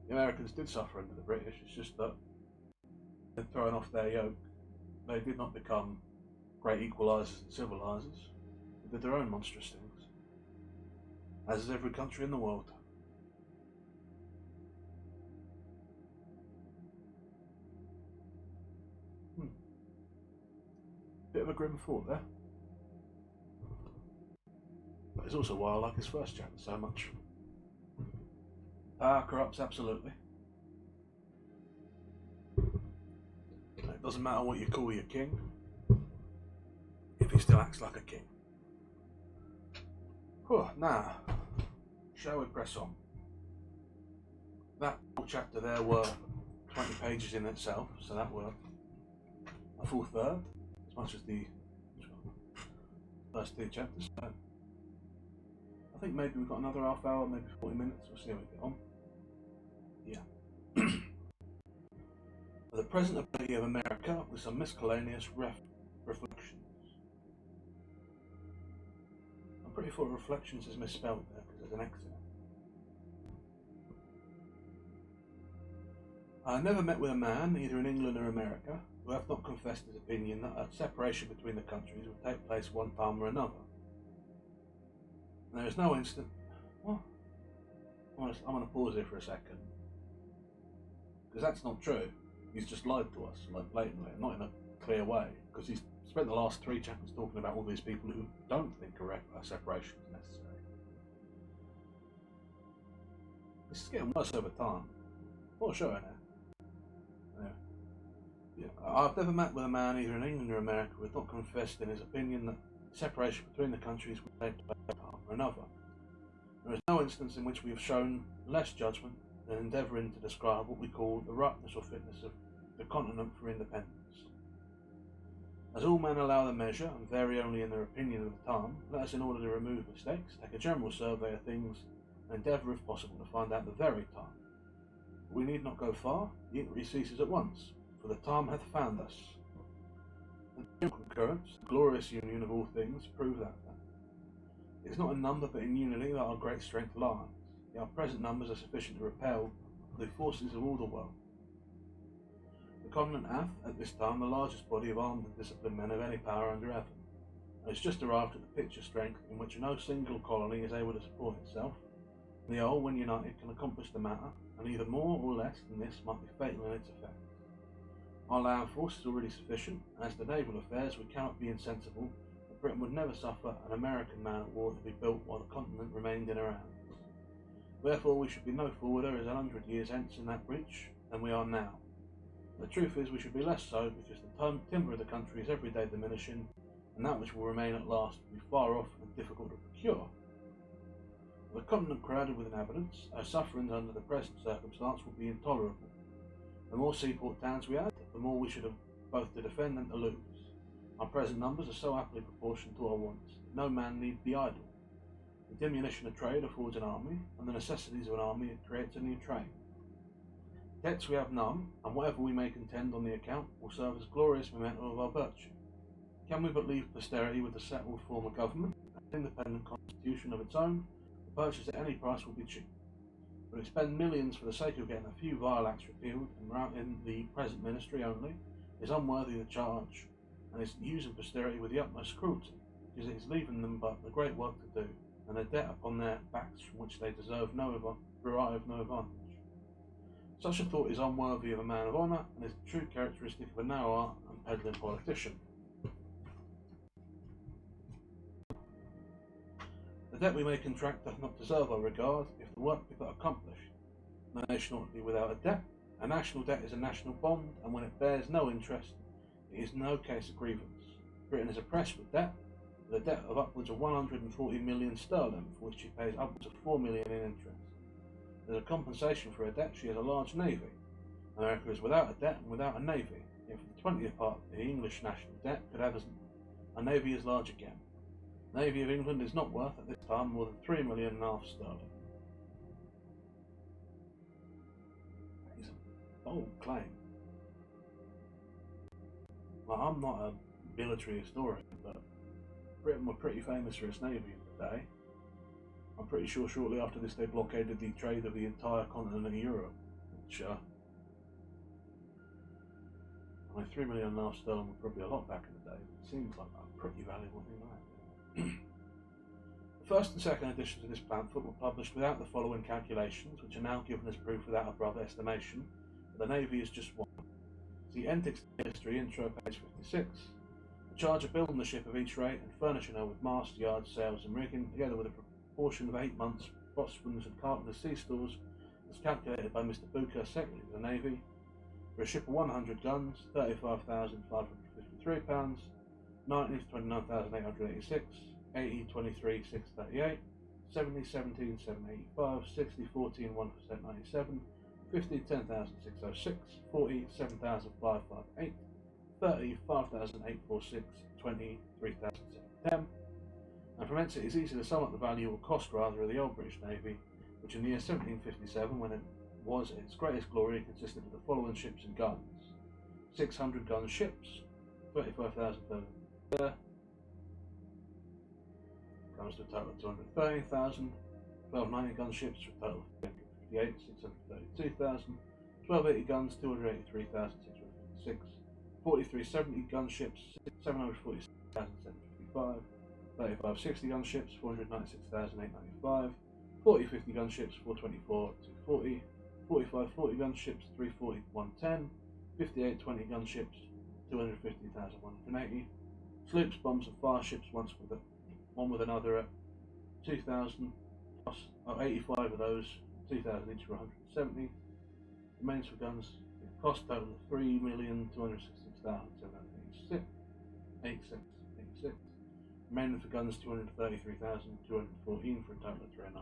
The Americans did suffer under the British, it's just that they'd thrown off their yoke. They did not become great equalisers and civilisers. They did their own monstrous things, as is every country in the world. Bit of a grim thought there. But it's also why I like his first chapter so much. Power corrupts absolutely. It doesn't matter what you call your king, if he still acts like a king. Whew, now, shall we press on? That whole chapter there were 20 pages in itself, so that were a full third, as much as the first two chapters. So I think maybe we've got another half hour, maybe 40 minutes, we'll see how we get on. Yeah. For the present ability of America with some miscellaneous reflections. I'm pretty sure reflections is misspelled there because there's an X in it. I never met with a man, either in England or America, who have not confessed his opinion that a separation between the countries would take place one time or another. And there is no instant. What? I'm going to pause here for a second, because that's not true. He's just lied to us, like blatantly, and not in a clear way, because he's spent the last 3 chapters talking about all these people who don't think a separation is necessary. This is getting worse over time. What a show, isn't it? Yeah. I've never met with a man, either in England or America, who has not confessed in his opinion that separation between the countries would take place one time or another. There is no instance in which we have shown less judgment than endeavouring to describe what we call the rightness or fitness of the continent for independence. As all men allow the measure, and vary only in their opinion of the time, let us, in order to remove mistakes, take a general survey of things, and endeavour, if possible, to find out the very time. But we need not go far, the inquiry ceases at once, for the time hath found us. The general concurrence, the glorious union of all things, prove that. It is not in number but in unity that our great strength lies. Yet our present numbers are sufficient to repel the forces of all the world. The continent hath, at this time, the largest body of armed and disciplined men of any power under heaven, and is just arrived at the pitch of strength in which no single colony is able to support itself. The whole, when united, can accomplish the matter, and either more or less than this might be fatal in its effect. Our land force is already sufficient, and as to naval affairs we cannot be insensible that Britain would never suffer an American man of war to be built while the continent remained in her hands. Therefore we should be no forwarder as 100 years hence in that breach than we are now. The truth is we should be less so, because the timber of the country is every day diminishing, and that which will remain at last will be far off and difficult to procure. The continent crowded with inhabitants, our sufferings under the present circumstance would be intolerable. The more seaport towns we had, the more we should have both to defend and to lose. Our present numbers are so aptly proportioned to our wants that no man need be idle. The diminution of trade affords an army, and the necessities of an army creates a new trade. Debts we have none, and whatever we may contend on the account will serve as glorious memento of our virtue. Can we but leave posterity with a settled form of government, an independent constitution of its own, the purchase at any price will be cheap. But we spend millions for the sake of getting a few vile acts repealed and routing the present ministry only is unworthy of the charge, and is using posterity with the utmost cruelty, because it is leaving them but the great work to do, and a debt upon their backs from which they derive no advantage. Such a thought is unworthy of a man of honour, and is the true characteristic of a narrow and peddling politician. The debt we may contract doth not deserve our regard, if the work be but accomplished. No nation ought to be without a debt. A national debt is a national bond, and when it bears no interest, it is no case of grievance. Britain is oppressed with debt, with a debt of upwards of 140 million sterling, for which she pays upwards of 4 million in interest. As a compensation for her debt, she has a large navy. America is without a debt and without a navy, yet for the 20th part of the English national debt could have a navy as large again. The Navy of England is not worth at this time more than 3.5 million sterling. It's a bold claim. Well, I'm not a military historian, but Britain were pretty famous for its navy in the day. I'm pretty sure shortly after this they blockaded the trade of the entire continent of Europe, which, I mean, 3.5 million sterling were probably a lot back in the day, but it seems like a pretty valuable thing to have. The first and second editions of this pamphlet were published without the following calculations, which are now given as proof without above estimation, that the navy is just one. See Entick's History, intro, page 56. The charge of building the ship of each rate and furnishing her with mast, yards, sails, and rigging, together with a proportion of 8 months' boatswains and carpenters' sea stores, was calculated by Mr. Booker, Secretary of the Navy, for a ship of 100 guns, £35,553, 90 29,886, 80 23,638, 70 17 785, 60 14 1% 97, 50 10,606, 40 7,558, 30 5,846, 20 3,710. And from hence it is easy to sum up the value or cost rather of the old British Navy, which in the year 1757, when it was at its greatest glory, consisted of the following ships and guns: 600 gun ships, 25,000 per comes to a total of 230,000, 12 90 gun ships for a total of 358, 632,000, 12 80 guns, 283,656, 43 70 gun ships, 746,755, 35 60 gun ships, 496,895, 40 50 gun ships, 424 240, 45 40 gun ships, 340 110, 58 20 gun ships, 250,180, sloops, bombs, and fire ships, one with another at 2,000, plus 85 of those, 2,000 each for 170. Remains for guns, it cost total of 3,266,786, 86. Remaining for guns, 233,214 for a total of 3.5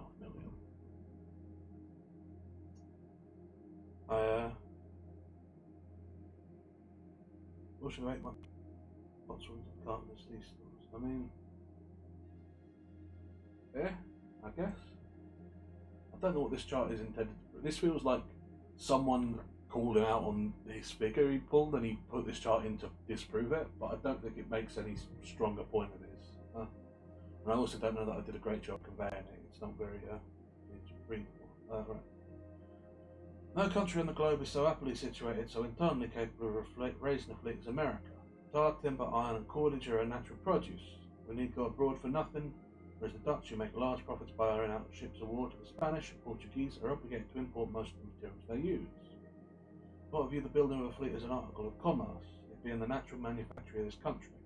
million. What should I make my boatswains and carpenters these stores? I mean, yeah, I guess. I don't know what this chart is intended for. This feels like someone called him out on his figure he pulled and he put this chart in to disprove it, but I don't think it makes any stronger point of this. And I also don't know that I did a great job conveying it. It's not very readable. Right. No country on the globe is so happily situated, so internally capable of raising a fleet as America. Tar, timber, iron, and cordage are a natural produce. We need go abroad for nothing, whereas the Dutch, who make large profits by hiring out ships of war to the Spanish and Portuguese, are obligated to import most of the materials they use. What view the building of a fleet as an article of commerce, it being the natural manufacture of this country.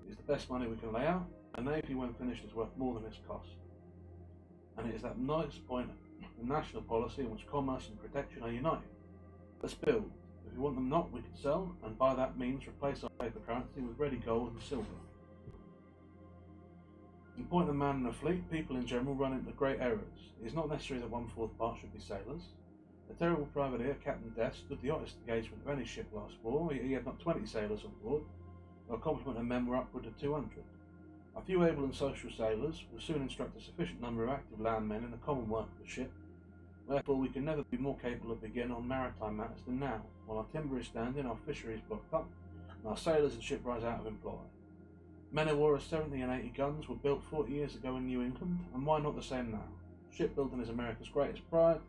It is the best money we can lay out. A navy, when finished, is worth more than its cost. And it is that nice point in national policy in which commerce and protection are united. Let's build. If we want them not, we can sell, and by that means replace our paper currency with ready gold and silver. In point of man in a fleet, people in general run into great errors. It is not necessary that 1/4 part should be sailors. A terrible privateer, Captain Death, stood the hottest engagement of any ship last war. He had not 20 sailors on board, while complement of men were upward of 200. A few able and social sailors will soon instruct a sufficient number of active landmen in the common work of the ship. Therefore, we can never be more capable of beginning on maritime matters than now, while our timber is standing, our fisheries blocked up, and our sailors and shipwrights out of employ. Men of war of 70 and 80 guns were built 40 years ago in New England, and why not the same now? Shipbuilding is America's greatest pride,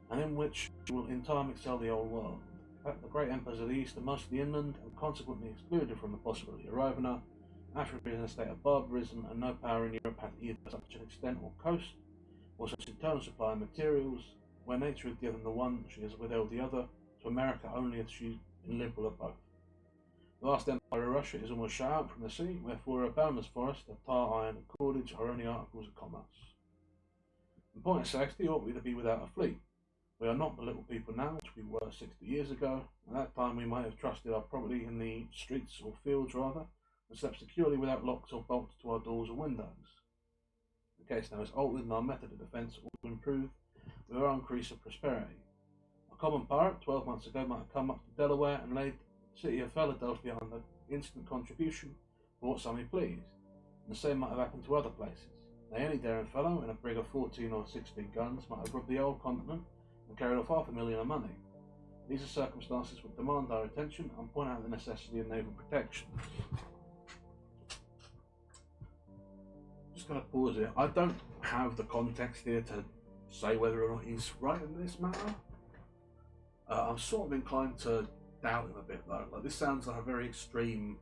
and in which she will in time excel the old world. In fact, the great empires of the East are mostly inland, and consequently excluded from the possibility of roving her. Africa is in a state of barbarism, and no power in Europe hath either such an extent or coast, or such internal supply of materials. Where nature hath given the one, she has withheld the other. To America only hath she been liberal of both. The vast empire of Russia is almost shut out from the sea, wherefore a boundless forest of tar, iron, and cordage are only articles of commerce. In point of safety, ought we to be without a fleet? We are not the little people now which we were 60 years ago. At that time we might have trusted our property in the streets or fields rather, and slept securely without locks or bolts to our doors or windows. The case now is altered, and our method of defence ought to improve with our increase of prosperity. A common pirate 12 months ago might have come up to Delaware and laid the city of Philadelphia under instant contribution for what sum he pleased, and the same might have happened to other places. Any daring fellow in a brig of 14 or 16 guns might have robbed the old continent and carried off $500,000 of money. These are circumstances which demand our attention and point out the necessity of naval protection. Just going to pause here. I don't have the context here to say whether or not he's right in this matter. I'm sort of inclined to doubt him a bit though. Like, this sounds like a very extreme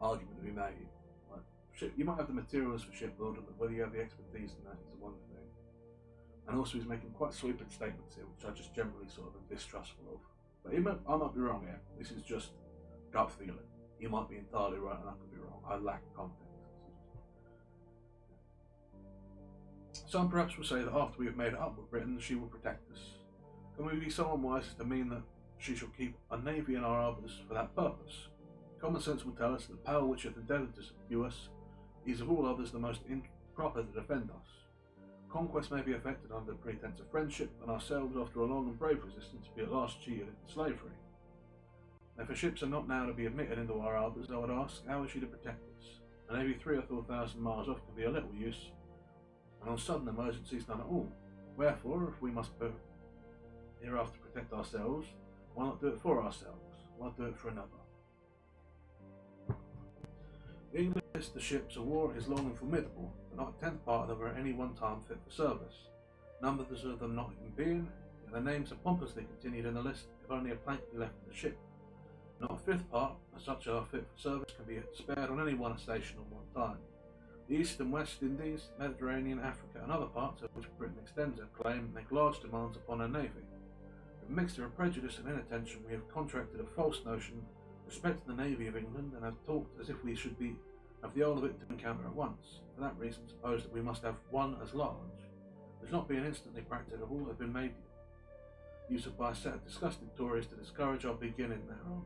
argument to be made. You might have the materials for shipbuilding, but whether you have the expertise in that is one thing. And also he's making quite sweeping statements here, which I just generally sort of am distrustful of. But I might be wrong here. This is just gut feeling. He might be entirely right and I could be wrong. I lack context. Some perhaps will say that after we have made it up with Britain, she will protect us. Can we be so unwise as to mean that she shall keep a navy in our harbours for that purpose? Common sense will tell us that the power which hath endeavoured to subdue us is of all others the most improper to defend us. Conquest may be effected under pretence of friendship, and ourselves, after a long and brave resistance, be at last cheated into slavery. If her ships are not now to be admitted into our harbours, I would ask, how is she to protect us? A navy 3 or 4 thousand miles off can be of little use, and on sudden emergencies none at all. Wherefore, if we must hereafter protect ourselves, why not do it for ourselves? Why do it for another? The English list of ships of war is long and formidable, but not a tenth part of them are at any one time fit for service. Numbers of them not even being, yet their names are pompously continued in the list if only a plank be left of the ship. Not a fifth part of such are fit for service can be spared on any one station on one time. The East and West Indies, Mediterranean, Africa, and other parts of which Britain extends her claim make large demands upon her navy. With a mixture of prejudice and inattention, we have contracted a false notion respecting the navy of England, and have talked as if we should have the whole of it to encounter at once. For that reason, suppose that we must have one as large, which not being instantly practicable, have been made use of by a set of disgusted Tories to discourage our beginning thereon.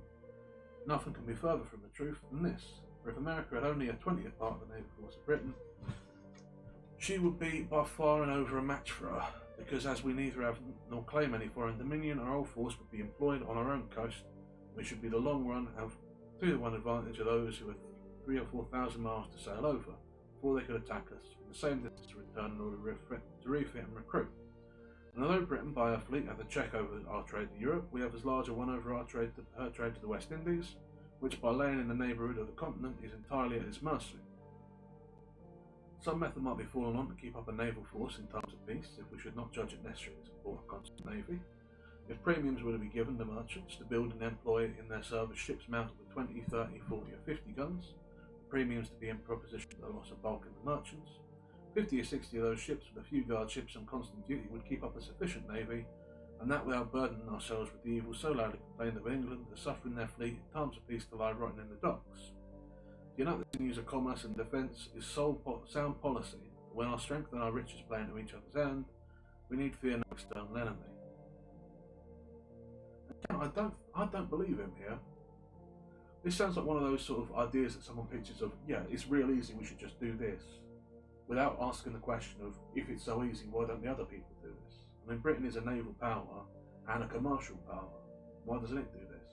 Nothing can be further from the truth than this, for if America had only a 20th part of the naval force of Britain, she would be by far and over a match for her, because as we neither have nor claim any foreign dominion, our whole force would be employed on our own coast. We should be the long run have 2 to 1 advantage of those who have 3 or 4 thousand miles to sail over before they could attack us, from the same distance to return in order to refit and recruit. And although Britain by her fleet hath a check over our trade to Europe, we have as large a one over her trade to the West Indies, which by laying in the neighbourhood of the continent is entirely at its mercy. Some method might be fallen on to keep up a naval force in times of peace, if we should not judge it necessary to support a constant navy. If premiums were to be given to merchants to build and employ in their service ships mounted with 20, 30, 40 or 50 guns, the premiums to be in proposition to the loss of bulk in the merchants, 50 or 60 of those ships with a few guard ships on constant duty would keep up a sufficient navy, and that without burdening ourselves with the evil so loudly complained of England as suffering their fleet in times of peace to lie rotting in the docks. To unite the sinews of commerce and defence is sound policy. When our strength and our riches play into each other's hand, we need fear no external enemy. Again, I don't believe him here. This sounds like one of those sort of ideas that someone pitches of, yeah, it's real easy, we should just do this, without asking the question of, if it's so easy, why don't the other people do this? I mean, Britain is a naval power and a commercial power. Why doesn't it do this?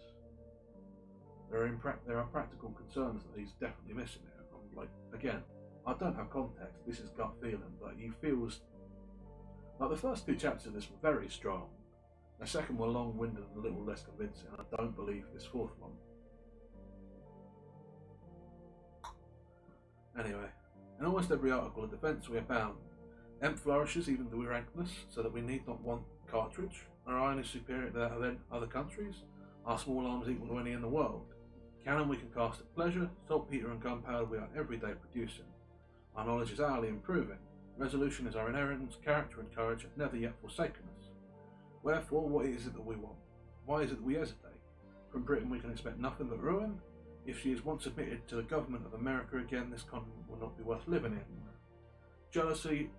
There are practical concerns that he's definitely missing here. like, again, I don't have context, this is gut feeling, but he feels like the first 2 chapters of this were very strong. The second were long-winded and a little less convincing, and I don't believe this 4th one. Anyway, in almost every article of defence we are bound. Emp flourishes even to rankness, so that we need not want cartridge. Our iron is superior to that of other countries. Our small arms equal to any in the world. Cannon we can cast at pleasure. Saltpetre and gunpowder we are every day producing. Our knowledge is hourly improving. Resolution is our inheritance. Character and courage have never yet forsaken us. Wherefore, what is it that we want? Why is it that we hesitate? From Britain we can expect nothing but ruin. If she is once submitted to the government of America again, this continent will not be worth living in. Jealousies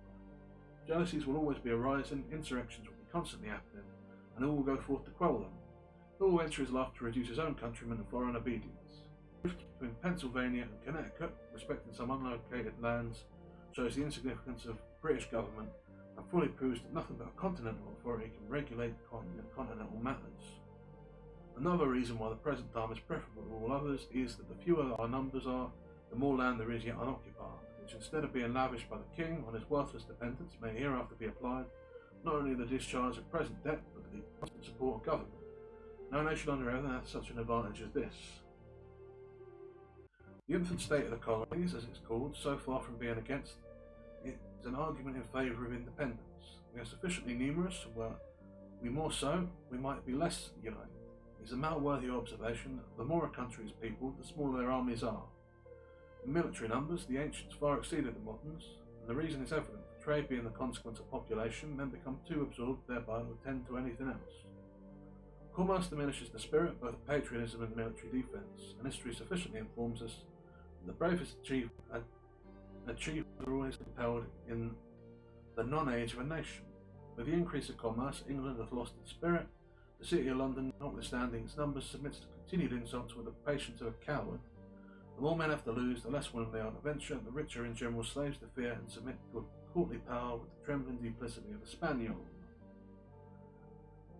will always be arising, insurrections will be constantly happening, and all will go forth to quell them. All will venture his love to reduce his own countrymen to foreign obedience. Between Pennsylvania and Connecticut, respecting some unlocated lands, shows the insignificance of British government and fully proves that nothing but a continental authority can regulate continental matters. Another reason why the present time is preferable to all others is that the fewer our numbers are, the more land there is yet unoccupied, which instead of being lavished by the king on his worthless dependents may hereafter be applied not only to the discharge of present debt but to the constant support of government. No nation under heaven hath such an advantage as this. The infant state of the colonies, as it's called, so far from being against it, is an argument in favour of independence. We are sufficiently numerous, and were we more so, we might be less united. It is a mal-worthy observation that the more a country is peopled, the smaller their armies are. In military numbers, the ancients far exceeded the moderns, and the reason is evident. Trade being the consequence of population, men become too absorbed thereby to attend to anything else. Commerce diminishes the spirit both of patriotism and military defence, and history sufficiently informs us that the bravest achievements are always compelled in the non-age of a nation. With the increase of commerce, England hath lost its spirit. The city of London, notwithstanding its numbers, submits to continued insults with the patience of a coward. The more men have to lose, the less willing they are to venture, and the richer in general slaves to fear and submit to a courtly power with the trembling duplicity of a Spaniel.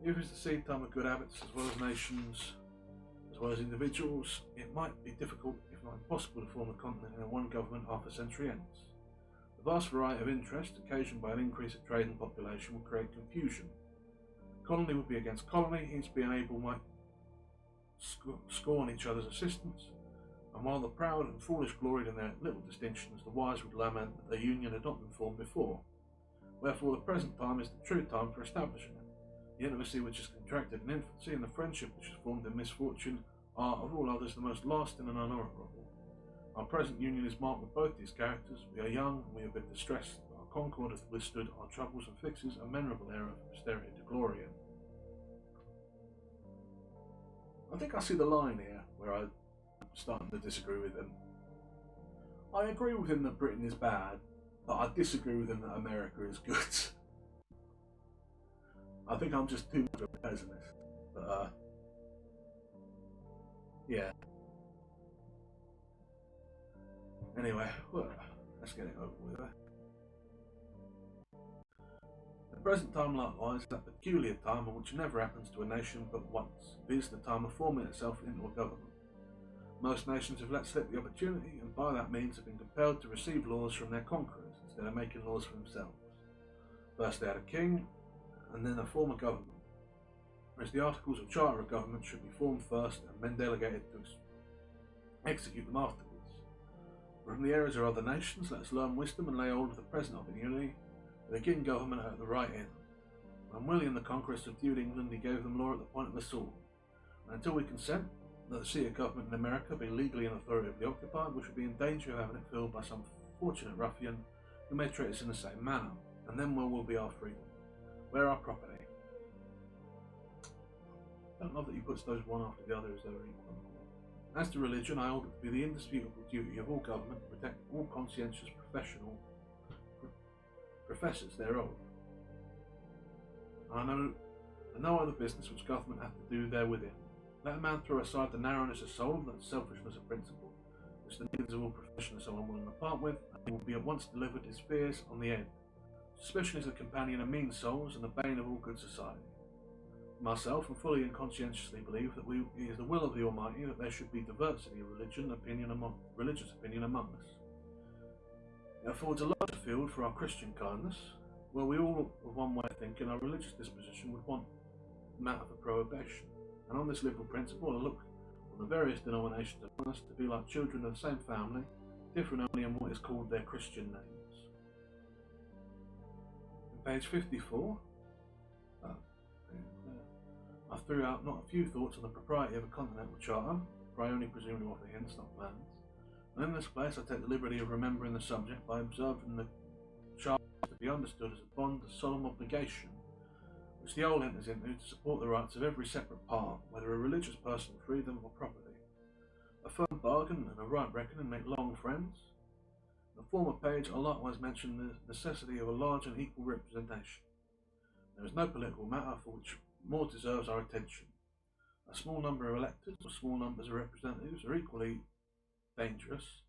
If it is the seed time of good habits as well as nations, as well as individuals, it might be difficult, if not impossible, to form a continent in one government half a century hence. The vast variety of interest occasioned by an increase of trade and population will create confusion. Colony would be against colony, each being able might scorn each other's assistance, and while the proud and foolish gloried in their little distinctions, the wise would lament that their union had not been formed before. Wherefore the present time is the true time for establishing it. The intimacy which is contracted in infancy and the friendship which is formed in misfortune are, of all others, the most lasting and honourable. Our present union is marked with both these characters. We are young, and we have been distressed, but our concord hath withstood our troubles and fixes a memorable era for posterity to glory in. I think I see the line here where I'm starting to disagree with him. I agree with him that Britain is bad, but I disagree with him that America is good. I think I'm just too much of a pessimist. But, yeah. Anyway, well, let's get it over with. The present time likewise is that peculiar time in which never happens to a nation but once, viz. The time of forming itself into a government. Most nations have let slip the opportunity, and by that means have been compelled to receive laws from their conquerors, instead of making laws for themselves. First they had a king, and then a form of government, whereas the articles of charter of government should be formed first, and men delegated to execute them afterwards. From the errors of other nations, let us learn wisdom and lay hold of the present opportunity, to begin government at the right end. When William the Conqueror subdued England, he gave them law at the point of the sword. And until we consent that the seat of government in America be legally an authority of the occupied, we should be in danger of having it filled by some fortunate ruffian who may treat us in the same manner, and then where will be our freedom? Where our property? I don't love that he puts those one after the other as though they're equal. As to religion, I hold it to be the indisputable duty of all government to protect all conscientious professional professors thereof. I know no other business which government hath to do therewithin. Let a man throw aside the narrowness of soul, that selfishness of principle, which the leaders of all professions are so unwilling to part with, and he will be at once delivered his fears on the end. Suspicion is the companion of mean souls and the bane of all good society. myself and fully and conscientiously believe that it is the will of the Almighty that there should be diversity of religious opinion among us. It affords a larger field for our Christian kindness, where we all, of one way of thinking, our religious disposition would want matter for prohibition. And on this liberal principle, I look on the various denominations among us to be like children of the same family, different only in what is called their Christian names. On page 54, I threw out not a few thoughts on the propriety of a continental charter, for I only presume to offer hints, not plans. And in this place I take the liberty of remembering the subject by observing the charter to be understood as a bond of solemn obligation, which the whole enters into to support the rights of every separate part, whether a religious person, freedom, or property. A firm bargain and a right reckoning make long friends. In the former page I likewise mention the necessity of a large and equal representation. There is no political matter for which more deserves our attention. A small number of electors or small numbers of representatives are equally dangerous.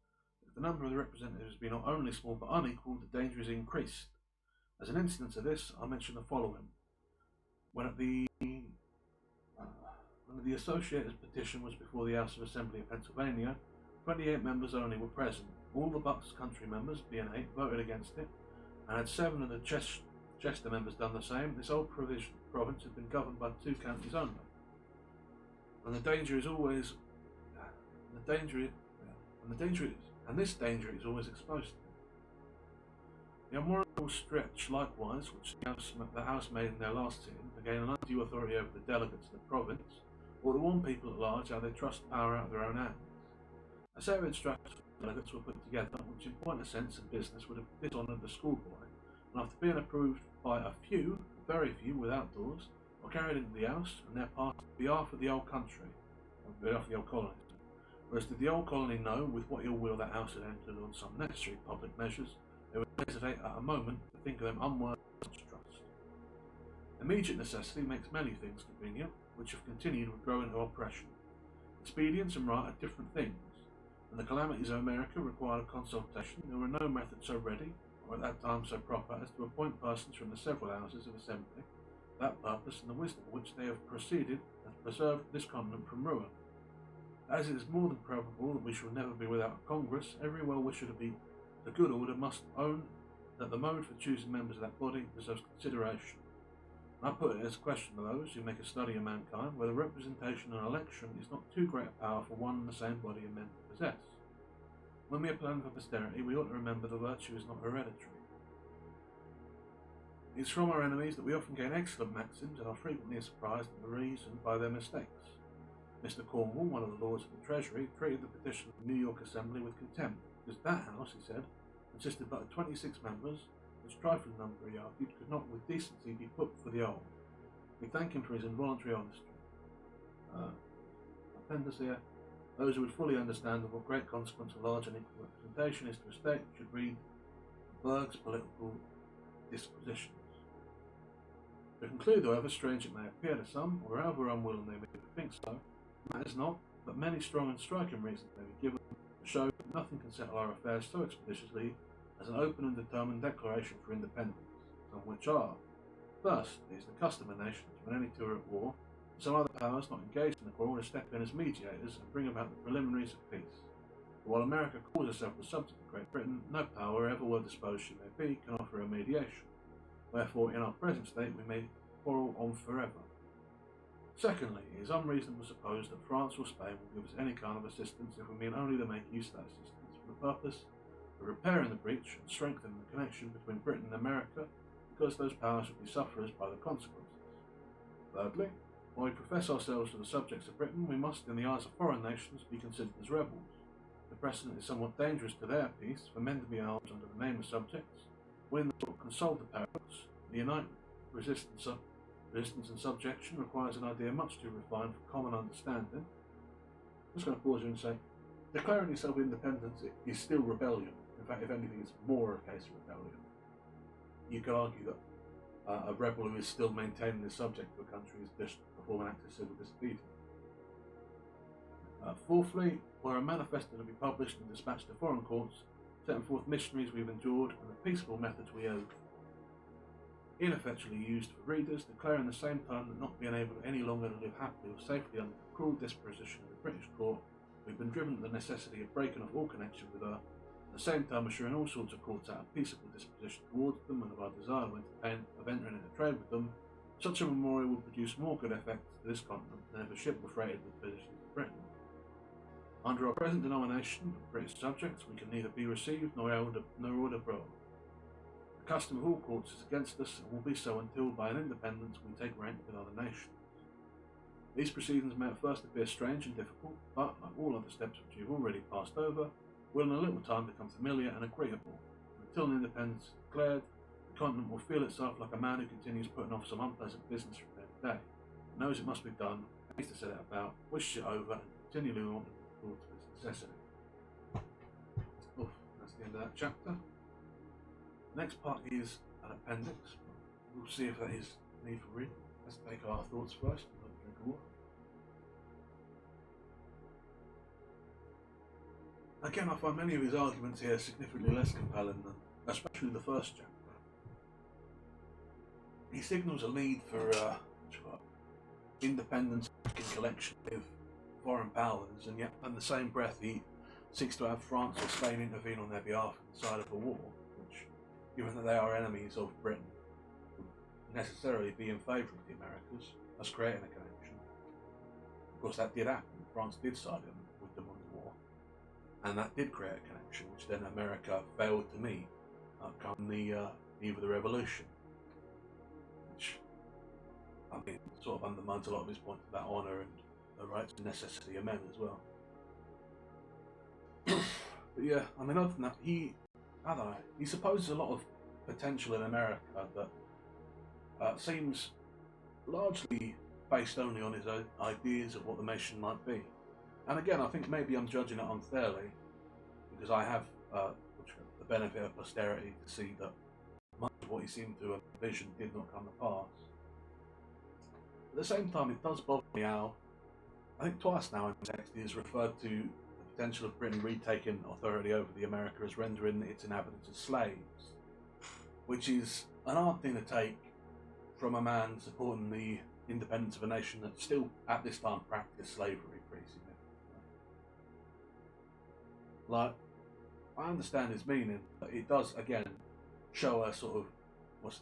If the number of the representatives be not only small but unequal, the danger is increased. As an instance of this, I mention the following. When the Associated petition was before the House of Assembly of Pennsylvania, 28 members only were present. All the Bucks country members, being 8, voted against it, and had 7 of the Chester members done the same, this old province had been governed by 2 counties only. And this danger is always exposed to. The unwarrantable stretch, likewise, which the House made in their last sitting to gain an undue authority over the delegates of the province, or to warn people at large how they trust power out of their own hands. A set of instructions for delegates were put together, which in point of sense and business would have dishonoured the schoolboy, and after being approved by a few, very few without doors, were carried into the House and there passed on behalf of the old country, on behalf of the old colony. Whereas did the old colony know with what ill will that House had entered on some necessary public measures, they would hesitate at a moment to think of them unworthy of such trust. Immediate necessity makes many things convenient, which if continued would grow into oppression. Expedience and right are different things. When the calamities of America required a consultation, there were no methods so ready, or at that time so proper, as to appoint persons from the several houses of assembly for that purpose, and the wisdom of which they have proceeded has preserved this continent from ruin. As it is more than probable that we shall never be without a Congress, every well-wisher to be a good order must own that the mode for choosing members of that body deserves consideration. I put it as a question to those who make a study of mankind, whether representation and election is not too great a power for one and the same body of men to possess. When we are planning for posterity, we ought to remember the virtue is not hereditary. It is from our enemies that we often gain excellent maxims and are frequently surprised at the reason by their mistakes. Mr. Cornwall, one of the Lords of the Treasury, treated the petition of the New York Assembly with contempt, because that House, he said, consisted but of 26 members, which trifling number, he argued, could not with decency be put for the old. We thank him for his involuntary honesty. Appendix here. Those who would fully understand of what great consequence a large and equal representation is to a state should read Berg's political dispositions. To conclude, however strange it may appear to some, or however unwilling they may think so, that is not, but many strong and striking reasons may be given to show that nothing can settle our affairs so expeditiously as an open and determined declaration for independence, some which are: first, it is the custom of nations, when any two are at war, and some other powers not engaged in the quarrel to step in as mediators and bring about the preliminaries of peace. But while America calls herself the subject of Great Britain, no power, ever well disposed she may be, can offer a mediation. Wherefore, in our present state, we may quarrel on forever. Secondly, it is unreasonable to suppose that France or Spain will give us any kind of assistance if we mean only to make use of that assistance for the purpose of repairing the breach and strengthening the connection between Britain and America, because those powers would be sufferers by the consequences. Thirdly, while we profess ourselves to the subjects of Britain, we must, in the eyes of foreign nations, be considered as rebels. The precedent is somewhat dangerous to their peace, for men to be armed under the name of subjects, when they will console the paradox. The united resistance and subjection requires an idea much too refined for common understanding. I'm just going to pause here and say, declaring yourself independent is still rebellion. In fact, if anything, it's more a case of rebellion. You could argue that a rebel who is still maintaining the subject of a country is just performing an act of civil disobedience. Fourthly, were a manifesto to be published and dispatched to foreign courts, setting forth missionaries we've endured and the peaceful methods we owe. ineffectually used for readers, declaring at the same time that not being able any longer to live happily or safely under the cruel disposition of the British court, we've been driven to the necessity of breaking off all connection with her, at the same time assuring all sorts of courts out a peaceable disposition towards them and of our desire to entertain of entering into trade with them. Such a memorial will produce more good effect to this continent than if a ship were freighted with positions of Britain. Under our present denomination of British subjects, we can neither be received nor order abroad. The custom of all courts is against us, and will be so until, by an independence, we take rank with other nations. These proceedings may at first appear strange and difficult, but, like all other steps which we have already passed over, will in a little time become familiar and agreeable. Until an independence is declared, the continent will feel itself like a man who continues putting off some unpleasant business from day to day, knows it must be done, hates to set it about, wishes it over, and continually wants to its necessity. That's the end of that chapter. The next part is an appendix. We'll see if that is need for reading. Let's take our thoughts first. Drink of water. Again, I find many of his arguments here significantly less compelling than, especially the first chapter. He signals a need for independence in collection with foreign powers, and yet in the same breath he seeks to have France or Spain intervene on their behalf inside of a war, which, given that they are enemies of Britain, would necessarily be in favour of the Americas, thus creating a connection. Of course, that did happen. France did side with them on the war, and that did create a connection, which then America failed to meet come the eve of the Revolution, which, I mean, sort of undermines a lot of his points about honour and the rights and necessity of men as well. But yeah, I mean, other than that, he supposes a lot of potential in America that seems largely based only on his own ideas of what the nation might be. And again, I think maybe I'm judging it unfairly, because I have the benefit of posterity to see that much of what he seemed to envision did not come to pass. At the same time, it does bother me how, I think twice now in the text, he has referred to the potential of Britain retaking authority over the America as rendering its inhabitants as slaves, which is an odd thing to take from a man supporting the independence of a nation that still, at this time, practiced slavery pretty significantly. Like, I understand his meaning, but it does, again, show a sort of,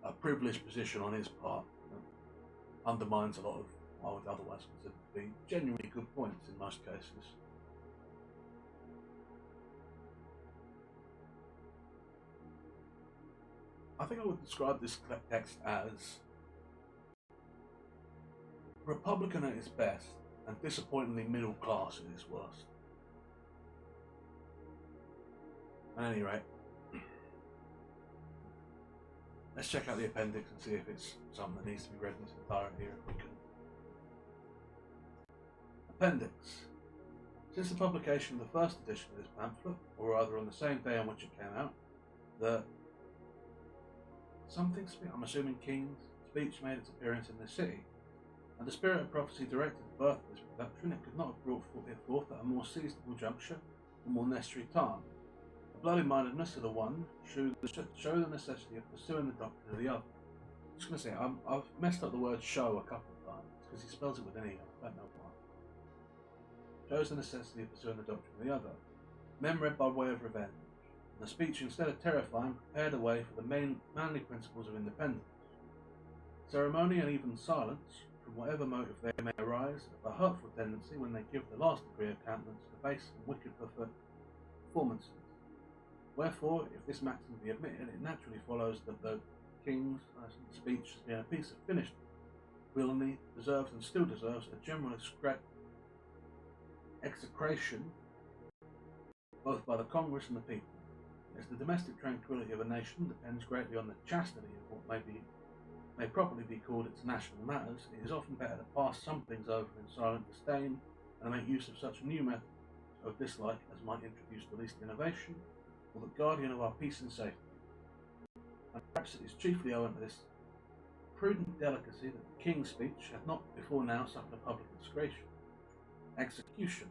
a privileged position on his part that undermines a lot of what I would otherwise consider to be genuinely good points in most cases. I think I would describe this text as Republican at its best and disappointingly middle class at its worst. At any rate, let's check out the appendix and see if it's something that needs to be read in its entirety here if we can. Appendix. Since the publication of the first edition of this pamphlet, or rather on the same day on which it came out, the I'm assuming King's speech made its appearance in the city, and the spirit of prophecy directed the birth of this production, it could not have brought forth at a more seasonable juncture, or more necessary time. The bloody-mindedness of the one show the necessity of pursuing the doctrine of the other. I'm just going to say, I've messed up the word show a couple of times, because he spells it with an E, I don't know why. Shows the necessity of pursuing the doctrine of the other. Men read by way of revenge. The speech, instead of terrifying, prepared a way for the manly principles of independence. Ceremony and even silence, from whatever motive they may arise, have a hurtful tendency when they give the last degree of countenance to base and wicked performances. Wherefore, if this maxim be admitted, it naturally follows that the King's speech has been a piece of finished villainy, deserves and still deserves a general execration both by the Congress and the people. As the domestic tranquillity of a nation depends greatly on the chastity of what may properly be called its national matters, it is often better to pass some things over in silent disdain and make use of such new methods of dislike as might introduce the least innovation, or the guardian of our peace and safety. And perhaps it is chiefly owing to this prudent delicacy that the King's speech had not before now suffered a public execution.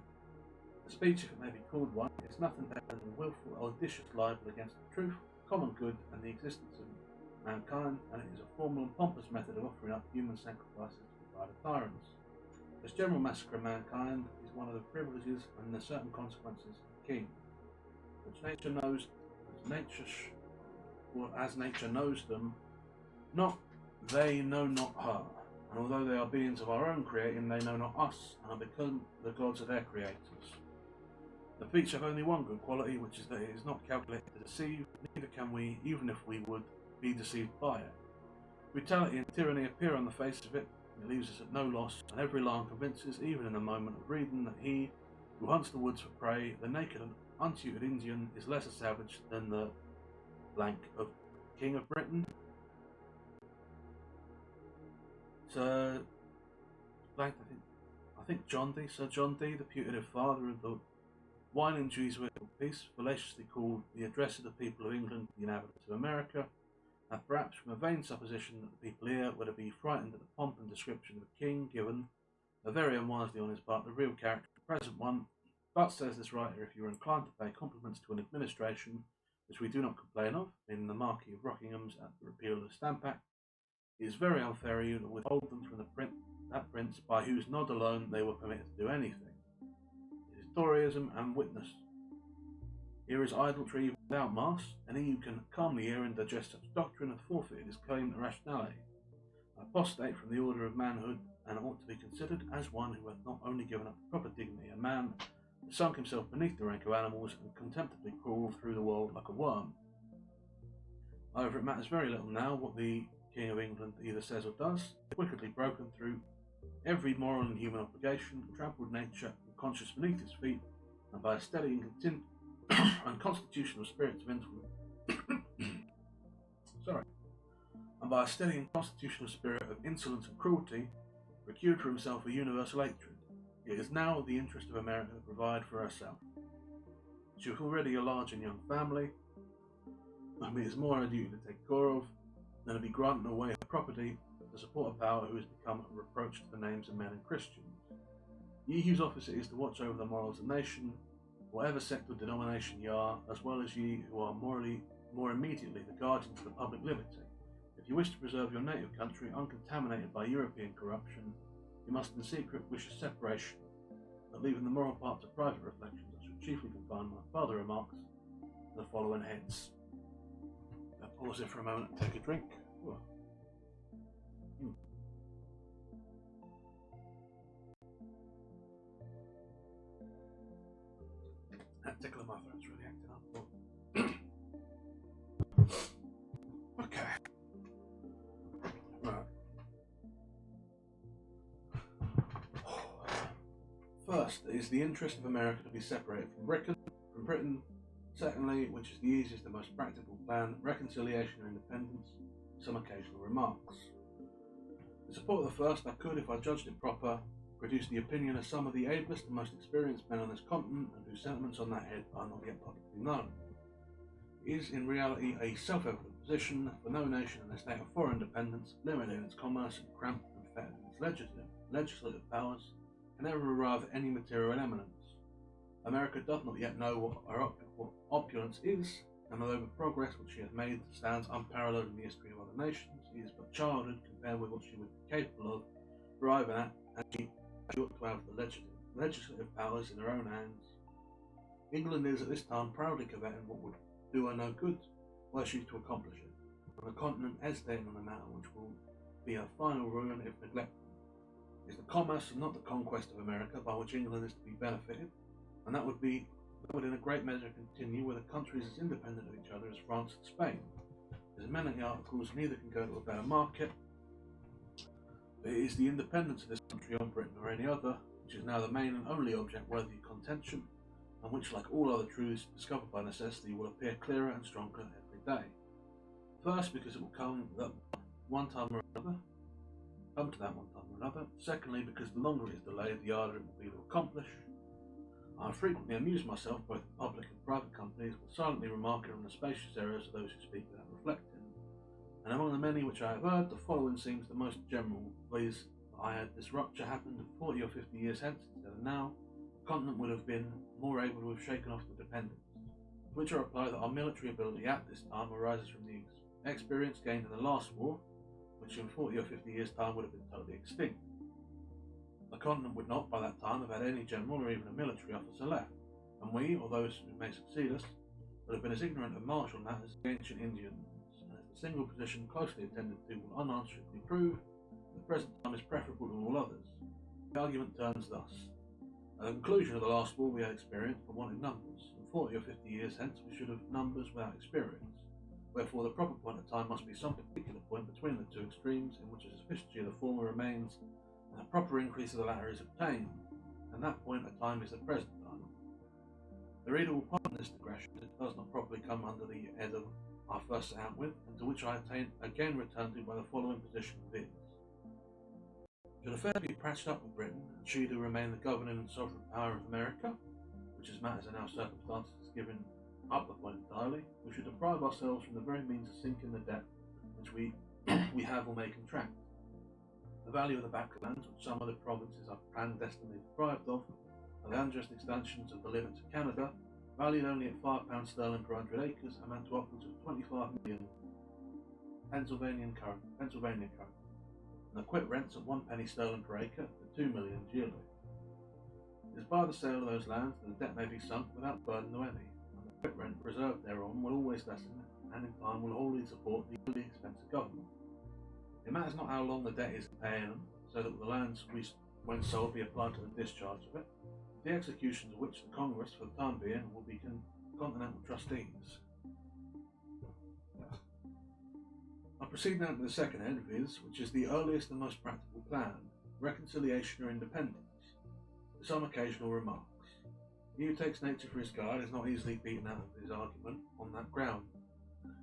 The speech, if it may be called one, is nothing better than wilful, audacious libel against the truth, common good, and the existence of mankind, and it is a formal and pompous method of offering up human sacrifices to the pride of tyrants. This general massacre of mankind is one of the privileges and the certain consequences of the king, which nature knows as nature knows them, not they know not her. And although they are beings of our own creating, they know not us, and are become the gods of their creators. The beasts have only one good quality, which is that it is not calculated to deceive, neither can we, even if we would, be deceived by it. Brutality and tyranny appear on the face of it, and it leaves us at no loss, and every line convinces, even in a moment of reading, that he who hunts the woods for prey, the naked and untutored Indian, is less a savage than the blank of King of Britain. Sir blank, I think Sir John Dee, the putative father of the whining Jesuitical piece, fallaciously called the Address of the People of England to the Inhabitants of America, and perhaps from a vain supposition that the people here were to be frightened at the pomp and description of a king given, though very unwisely on his part, the real character of the present one. But, says this writer, if you are inclined to pay compliments to an administration which we do not complain of, in the Marquis of Rockingham's at the repeal of the Stamp Act, it is very unfair of you to withhold them from that prince by whose nod alone they were permitted to do anything. It is Toryism and witness. Here is idolatry without mass, and he who can calmly hear and digest such doctrine hath forfeited his claim to rationality. Apostate from the order of manhood, and ought to be considered as one who hath not only given up proper dignity a man, but sunk himself beneath the rank of animals, and contemptibly crawled through the world like a worm. However, it matters very little now what the King of England either says or does. Wickedly broken through every moral and human obligation, trampled nature and conscience beneath his feet, and by a steady and constitutional spirit of insolence and cruelty, procured for himself a universal hatred. It is now the interest of America to provide for herself. She has already a large and young family, and it is more her duty to take care of than to be granting away her property to support a power who has become a reproach to the names of men and Christians. Ye whose office it is to watch over the morals of the nation, whatever sect or denomination ye are, as well as ye who are more immediately the guardians of the public liberty, if you wish to preserve your native country uncontaminated by European corruption, you must in secret wish a separation, but leaving the moral part to private reflections, I should chiefly confine my further remarks to the following heads. I'll pause it for a moment and take a drink. That tickle in my throat's really acting up. Okay. Right. First, is the interest of America to be separated from Britain. Secondly, which is the easiest and most practical plan, reconciliation or independence, some occasional remarks. In support of the first, I could, if I judged it proper, produce the opinion of some of the ablest and most experienced men on this continent, and whose sentiments on that head are not yet publicly known. It is in reality a self-evident position, for no nation in a state of foreign independence, limited in its commerce and cramped and fettered in its legislative powers, can ever arrive at any material eminence. America doth not yet know what opulence is, and although the progress which she has made stands unparalleled in the history of other nations, it is but childhood compared with what she would be capable of arriving at, and she ought to have the legislative powers in her own hands. England is at this time proudly coveting what would do her no good, were she to accomplish it, and the continent hesitating on a matter which will be her final ruin if neglected. It is the commerce and not the conquest of America by which England is to be benefited, and that would in a great measure continue were the countries as independent of each other as France and Spain. As many articles, neither can go to a better market. But it is the independence of this country on Britain or any other, which is now the main and only object worthy of contention, and which, like all other truths discovered by necessity, will appear clearer and stronger every day. First, because it will come to that one time or another. Secondly, because the longer it is delayed, the harder it will be to accomplish. I have frequently amused myself, both in public and private companies, with silently remarking on the spacious errors of those who speak without reflecting. And among the many which I have heard, the following seems the most general, viz. That I had this rupture happened 40 or 50 years hence instead of now, the continent would have been more able to have shaken off the dependence. To which I reply that our military ability at this time arises from the experience gained in the last war, which in 40 or 50 years' time would have been totally extinct. The continent would not, by that time, have had any general or even a military officer left, and we, or those who may succeed us, would have been as ignorant of martial matters as the ancient Indians, and as the single position closely attended to will unanswerably prove, the present time is preferable to all others. The argument turns thus. At the conclusion of the last war we had experience but wanted numbers, and 40 or 50 years hence we should have numbers without experience. Wherefore the proper point of time must be some particular point between the two extremes, in which a sufficiency of the former remains, and a proper increase of the latter is obtained, and that point of time is the present time. The reader will pardon this digression, as it does not properly come under the head of I first set out with, and to which I again return to by the following position viz. Should affairs be patched up with Britain, and she to remain the governing and sovereign power of America, which as matters and our circumstances is given up the point entirely, we should deprive ourselves from the very means of sinking the debt which we have or may contract. The value of the backlands, which some of the provinces are clandestinely deprived of, and the unjust extensions of the limits of Canada, valued only at £5 sterling per 100 acres, amount to upwards of 25 million Pennsylvania current, and the quit rents at 1 penny sterling per acre for 2 million yearly. It is by the sale of those lands that the debt may be sunk without burden to any, and the quit rent reserved thereon will always lessen, and in time will wholly support the yearly expense of government. It matters not how long the debt is in paying them, so that the lands when sold be applied to the discharge of it, the executions of which the Congress for the time being will be continental trustees. I proceed now to the second head, viz., which is the earliest and most practical plan, reconciliation or independence, with some occasional remarks. He who takes nature for his guide is not easily beaten out of his argument on that ground.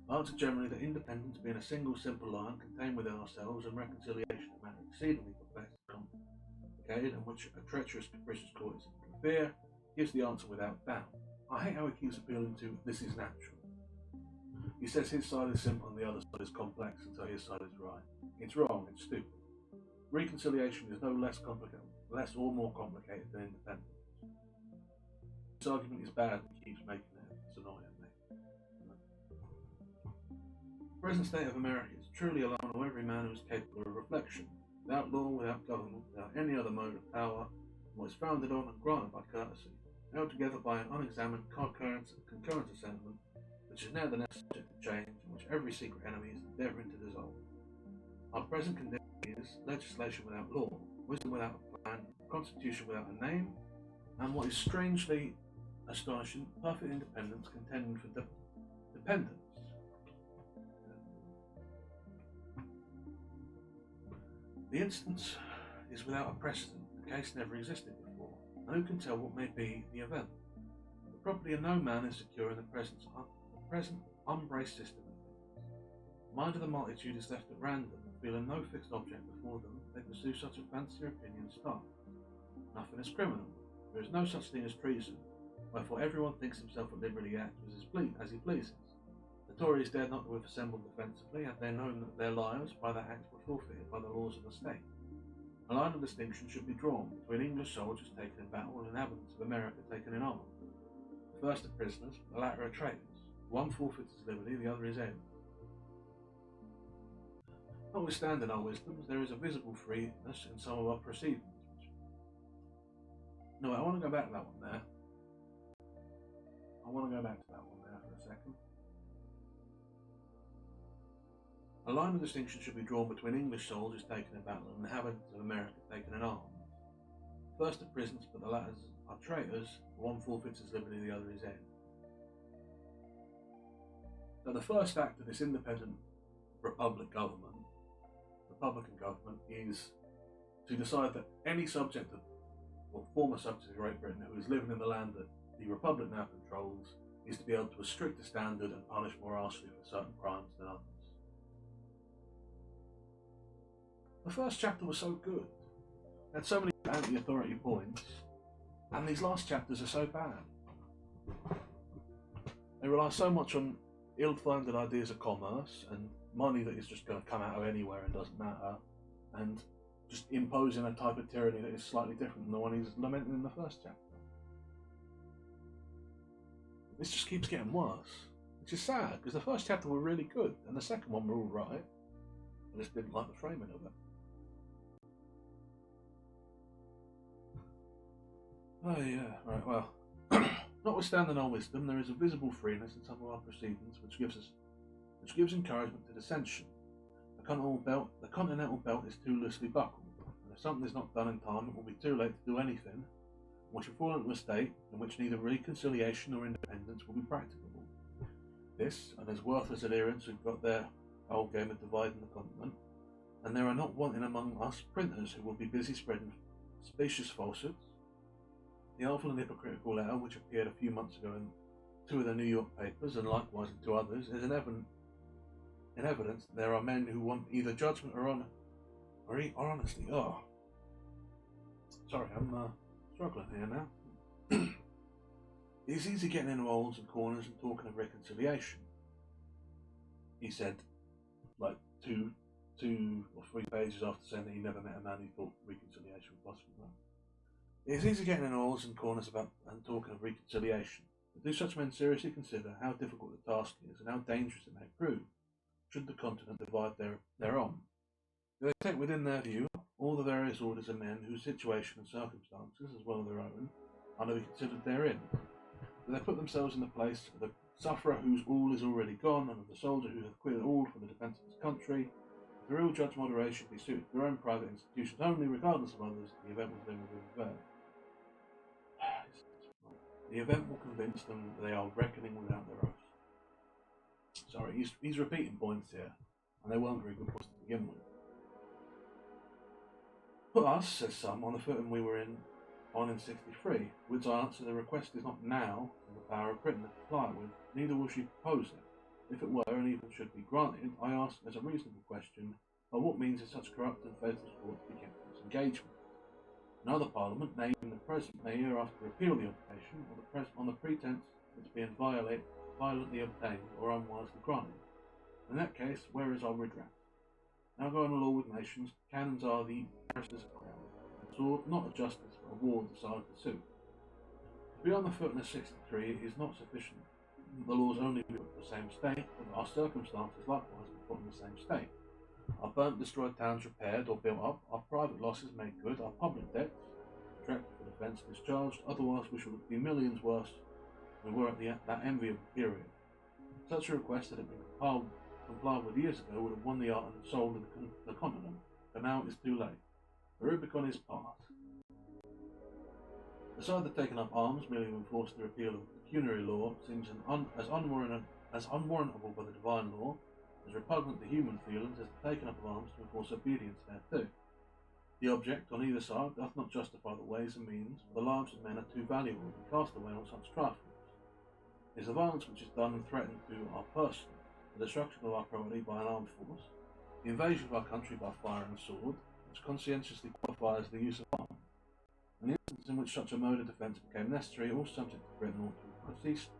I answer generally that independence being a single simple line contained within ourselves, and reconciliation a matter exceedingly complex and complicated, and which a treacherous, capricious court is in fear, gives the answer without doubt. I hate how he keeps appealing to this is natural. He says his side is simple and the other side is complex, and so his side is right. It's wrong, it's stupid. Reconciliation is no less or more complicated than independence. This argument is bad and he keeps making it. It's annoying me. The present state of America is truly alone of every man who is capable of reflection, without law, without government, without any other mode of power, and what is founded on and granted by courtesy, held together by an unexamined concurrence of sentiment, which is nevertheless subject to change, and which every secret enemy is endeavouring to dissolve. Our present condition is legislation without law, wisdom without a plan, constitution without a name, and what is strangely astonishing, perfect independence contending for dependence. The instance is without a precedent, the case never existed before, and who can tell what may be the event? The property of no man is secure in the present unbraced system of things. The mind of the multitude is left at random, feeling no fixed object before them, they pursue such a fancy opinion as start. Nothing is criminal, there is no such thing as treason, wherefore everyone thinks himself at liberty to act as he pleases. The Tories dared not to have assembled defensively had they known that their lives by that act were forfeited by the laws of the state. A line of distinction should be drawn between English soldiers taken in battle and inhabitants of America taken in arms. The first are prisoners, the latter are traitors. One forfeits his liberty, the other his head. Notwithstanding our wisdoms, there is a visible freeness in some of our proceedings. No, I want to go back to that one there. For a second. A line of distinction should be drawn between English soldiers taken in battle and inhabitants of America taken in arms. The first are prisoners, but the latter are traitors. One forfeits his liberty, the other his head. Now, the first act of this independent Republican government is to decide that any subject or former subject of Great Britain who is living in the land that the Republic now controls is to be held to a stricter standard and punished more harshly for certain crimes than others. The first chapter was so good. It had so many anti-authority points, and these last chapters are so bad. They rely so much on ill-founded ideas of commerce and money that is just going to come out of anywhere and doesn't matter, and just imposing a type of tyranny that is slightly different than the one he's lamenting in the first chapter. This just keeps getting worse. which is sad because the first chapter were really good and the second one were all right. I just didn't like the framing of it. Oh yeah, right, well, notwithstanding our wisdom, there is a visible freeness in some of our proceedings which gives encouragement to dissension. The continental belt is too loosely buckled, and if something is not done in time, it will be too late to do anything, and we shall fall into a state in which neither reconciliation nor independence will be practicable. This, and his worthless adherents who've got their old game of dividing the continent, and there are not wanting among us printers who will be busy spreading specious falsehoods. The awful and hypocritical letter, which appeared a few months ago in 2 of the New York papers, and likewise in 2 others, is in evidence that there are men who want either judgment or honour, or honesty. Oh, sorry, I'm struggling here now. It's easy getting in holes and corners and talking of reconciliation, he said, like 2 or 3 pages after saying that he never met a man who thought reconciliation was possible. It is easy getting in holes and corners about and talking of reconciliation, but do such men seriously consider how difficult the task is and how dangerous it may prove should the continent divide thereon? Do they take within their view all the various orders of men whose situation and circumstances, as well as their own, are to be considered therein? Do they put themselves in the place of the sufferer whose all is already gone, and of the soldier who hath quitted all for the defence of his country? If the real judge moderation be suited to their own private institutions only, regardless of others, the event will then be reversed. The event will convince them that they are reckoning without their oath. Sorry, he's repeating points here, and they weren't very good points to begin with. Put us, says some, on the footing we were in 63, which I answer the request is not now in the power of Britain to comply with, neither will she propose it. If it were, and even should be granted, I ask as a reasonable question, by what means is such corrupt and faithless fraud to be kept in this engagement? Another Parliament, nay, even the present, may hereafter repeal the obligation, on the pretence of its being violently obtained or unwisely granted. In that case, where is our redress? Now going to law with nations, cannons are the barristers of crown, and sword not a justice but a war decide the suit. To be on the footing of 63 is not sufficient. The laws only be put in the same state, but our circumstances likewise be put in the same state. Our burnt, destroyed towns repaired or built up, our private losses made good, our public debts contracted for defence discharged, otherwise we should be millions worse than we were at that enviable period. Such a request that had been complied with years ago would have won the art and soul of the continent, but now it is too late. The Rubicon is passed. Beside the taking up arms merely to enforce the repeal of pecuniary law seems as unwarrantable by the divine law, as repugnant to human feelings as the taking up of arms to enforce obedience thereto. The object on either side doth not justify the ways and means, for the lives of men are too valuable to be cast away on such trifles. It is the violence which is done and threatened to our person, the destruction of our property by an armed force, the invasion of our country by fire and sword, which conscientiously qualifies the use of arms. In the instance in which such a mode of defence became necessary, all subjects of Britain ought to have ceased,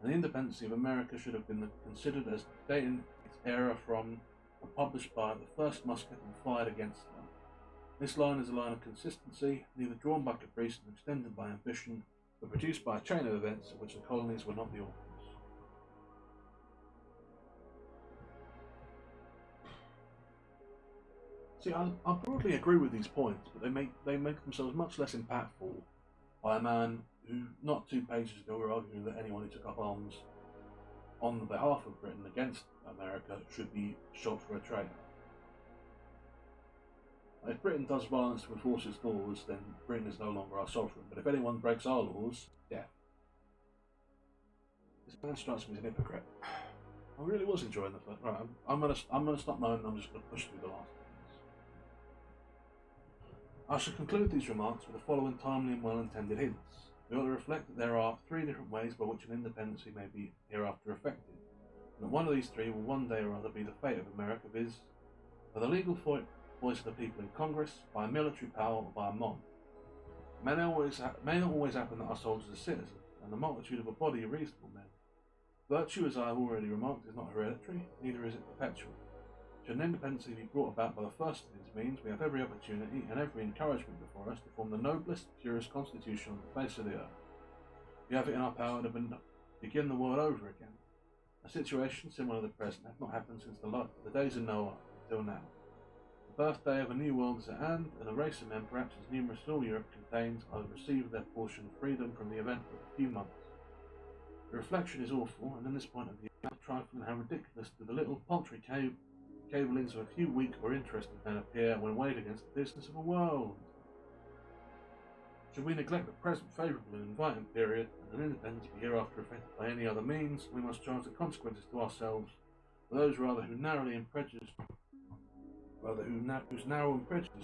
and the independency of America should have been considered as dating its era from and published by the first musket and fired against her. This line is a line of consistency, neither drawn by caprice nor extended by ambition, but produced by a chain of events of which the colonies were not the authors. See, I broadly agree with these points, but they make themselves much less impactful by a man who, not 2 pages ago, were arguing that anyone who took up arms on behalf of Britain against America should be shot for a traitor. If Britain does violence to enforce its laws, then Britain is no longer our sovereign. But if anyone breaks our laws, death. This man strikes me as an hypocrite. I really was enjoying the first. Right, I'm gonna stop now, and I'm just gonna push through the last things. I shall conclude these remarks with the following timely and well-intended hints. We ought to reflect that there are 3 different ways by which an independency may be hereafter effected, and that one of these 3 will one day or other be the fate of America, viz., by the legal voice of the people in Congress, by a military power, or by a mob. It may not always happen that our soldiers are citizens, and the multitude of a body of reasonable men. Virtue, as I have already remarked, is not hereditary, neither is it perpetual. Should an independency be brought about by the first of these means, we have every opportunity and every encouragement before us to form the noblest, purest constitution on the face of the earth. We have it in our power to begin the world over again. A situation similar to the present had not happened since the days of Noah until now. The birthday of a new world is at hand, and a race of men, perhaps as numerous as all Europe contains, either received their portion of freedom from the event of a few months. The reflection is awful, and in this point of view, how trifling and how ridiculous do the little paltry cablings of a few weak or interested men appear when weighed against the business of a world. Should we neglect the present favourable and inviting period, and an independence be hereafter affected by any other means, we must charge the consequences to ourselves, for those rather whose narrow and prejudiced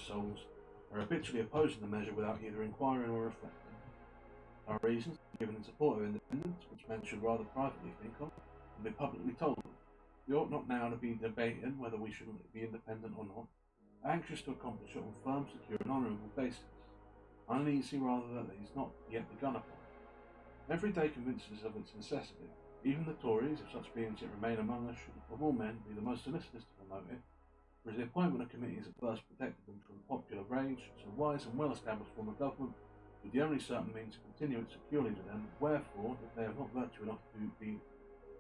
souls are habitually opposing the measure without either inquiring or reflecting. Our reasons, given in support of independence, which men should rather privately think of, and be publicly told of. We ought not now to be debating whether we should be independent or not, anxious to accomplish it on firm, secure, and honourable basis, uneasy rather that it is not yet begun upon. Every day convinces us of its necessity. Even the Tories, if such beings yet remain among us, should of all men be the most solicitous to promote it, whereas the appointment of committees at first protected them from popular rage, so wise and well-established form of government would the only certain means to continue it securely to them. Wherefore, if they have not virtue enough to be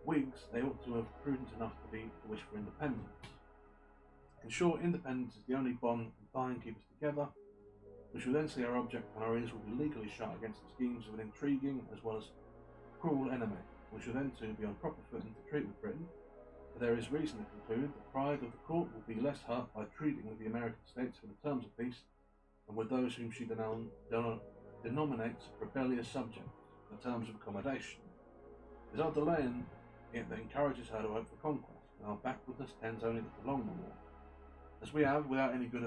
Whigs, they ought to have prudence enough to wish for independence. In short, independence is the only bond that can bind and keep us together. We shall then see our object when our ears will be legally shut against the schemes of an intriguing as well as cruel enemy. We shall then too be on proper footing to treat with Britain, for there is reason to conclude the pride of the court will be less hurt by treating with the American states for the terms of peace than with those whom she denominates rebellious subjects for terms of accommodation. It is our delay in it that encourages her to hope for conquest, and our backwardness tends only to prolong the war. As we have, without any good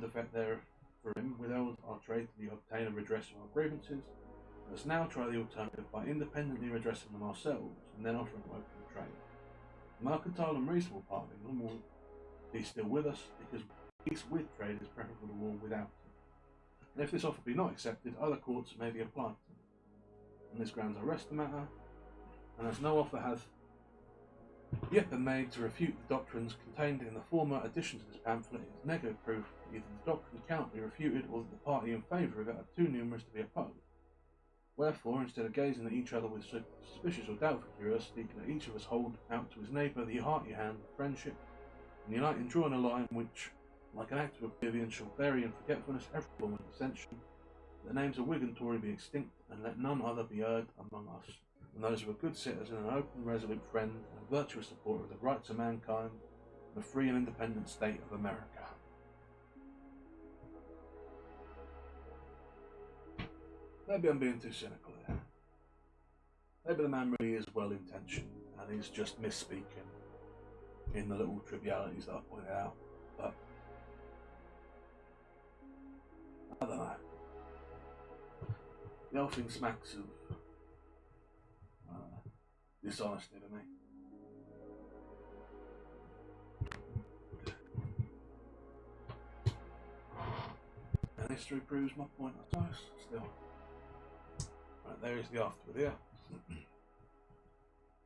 effect there for him, withheld our trade to the obtain a redress of our grievances, let us now try the alternative by independently redressing them ourselves, and then offering to open trade. The mercantile and reasonable part of England will be still with us, because peace with trade is preferable to war without it. And if this offer be not accepted, other courts may be applied to. On this grounds I rest the matter, and as no offer hath yet been made to refute the doctrines contained in the former edition to this pamphlet, it is negative proof that either the doctrine cannot be refuted, or that the party in favour of it are too numerous to be opposed. Wherefore, instead of gazing at each other with suspicious or doubtful curiosity, let each of us hold out to his neighbour the hearty hand of friendship, and unite in drawing a line which, like an act of oblivion, shall bury in forgetfulness every form of dissension. The names of Whig and Tory be extinct, and let none other be heard among us than those of a good citizen, an open, resolute friend, and a virtuous supporter of the rights of mankind, and the free and independent state of America. Maybe I'm being too cynical here. Maybe the man really is well intentioned and he's just misspeaking in the little trivialities that I pointed out, but I don't know. The whole thing smacks of dishonesty to me. And history proves my point, I suppose, still. Right, there is the afterword here.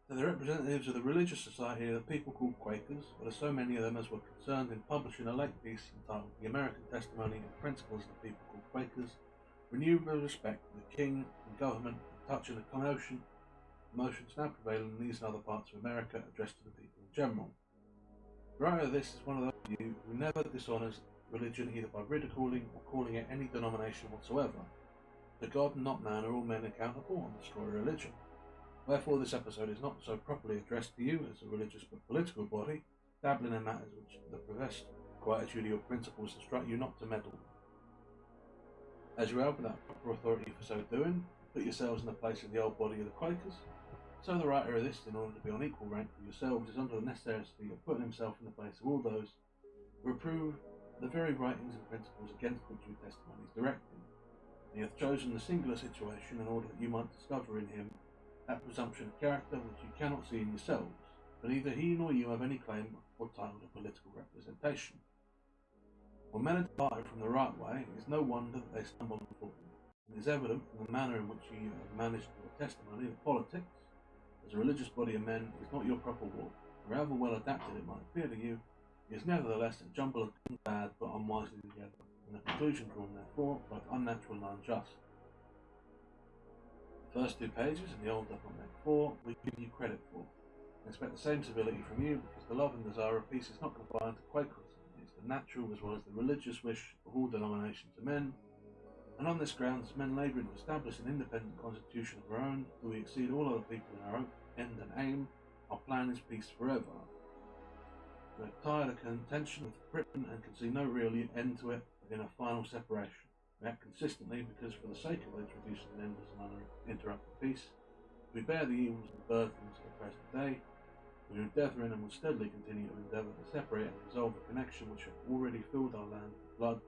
So the representatives of the religious society are the people called Quakers, but are so many of them as were concerned in publishing a late piece entitled The American Testimony and Principles of the People called Quakers, renewed with respect for the King and government, and touching the emotions now prevailing in these and other parts of America, addressed to the people in general. The writer of this is one of those of you who never dishonours religion either by ridiculing or calling it any denomination whatsoever. To God and not man are all men accountable and destroy religion. Wherefore this episode is not so properly addressed to you as a religious but political body, dabbling in matters which the professed quietude of your principles instruct you not to meddle. As you have without proper authority for so doing, put yourselves in the place of the old body of the Quakers, so the writer of this, in order to be on equal rank with yourselves, is under the necessity of putting himself in the place of all those who approve the very writings and principles against which your testimony is directed. And he hath chosen the singular situation in order that you might discover in him that presumption of character which you cannot see in yourselves, but neither he nor you have any claim or title to political representation. When men are departed from the right way, it is no wonder that they stumble and fall. It is evident from the manner in which you have managed your testimony that politics, as a religious body of men, is not your proper walk. However well adapted it might appear to you, it is nevertheless a jumble of things bad but unwisely together, and the conclusion drawn therefore both unnatural and unjust. The first two pages in the old document 4 we give you credit for. I expect the same civility from you, because the love and desire of peace is not confined to Quakerism. It is the natural as well as the religious wish of all denominations of men, and on this ground, as men labouring to establish an independent constitution of our own, do we exceed all other people in our own end and aim. Our plan is peace forever. We are tired of contention with Britain and can see no real end to it but in a final separation. We act consistently because, for the sake of introducing an endless and uninterrupted peace, we bear the evils and burdens of the present day. We are endeavouring and will steadily continue to endeavour to separate and resolve a connection which have already filled our land with blood,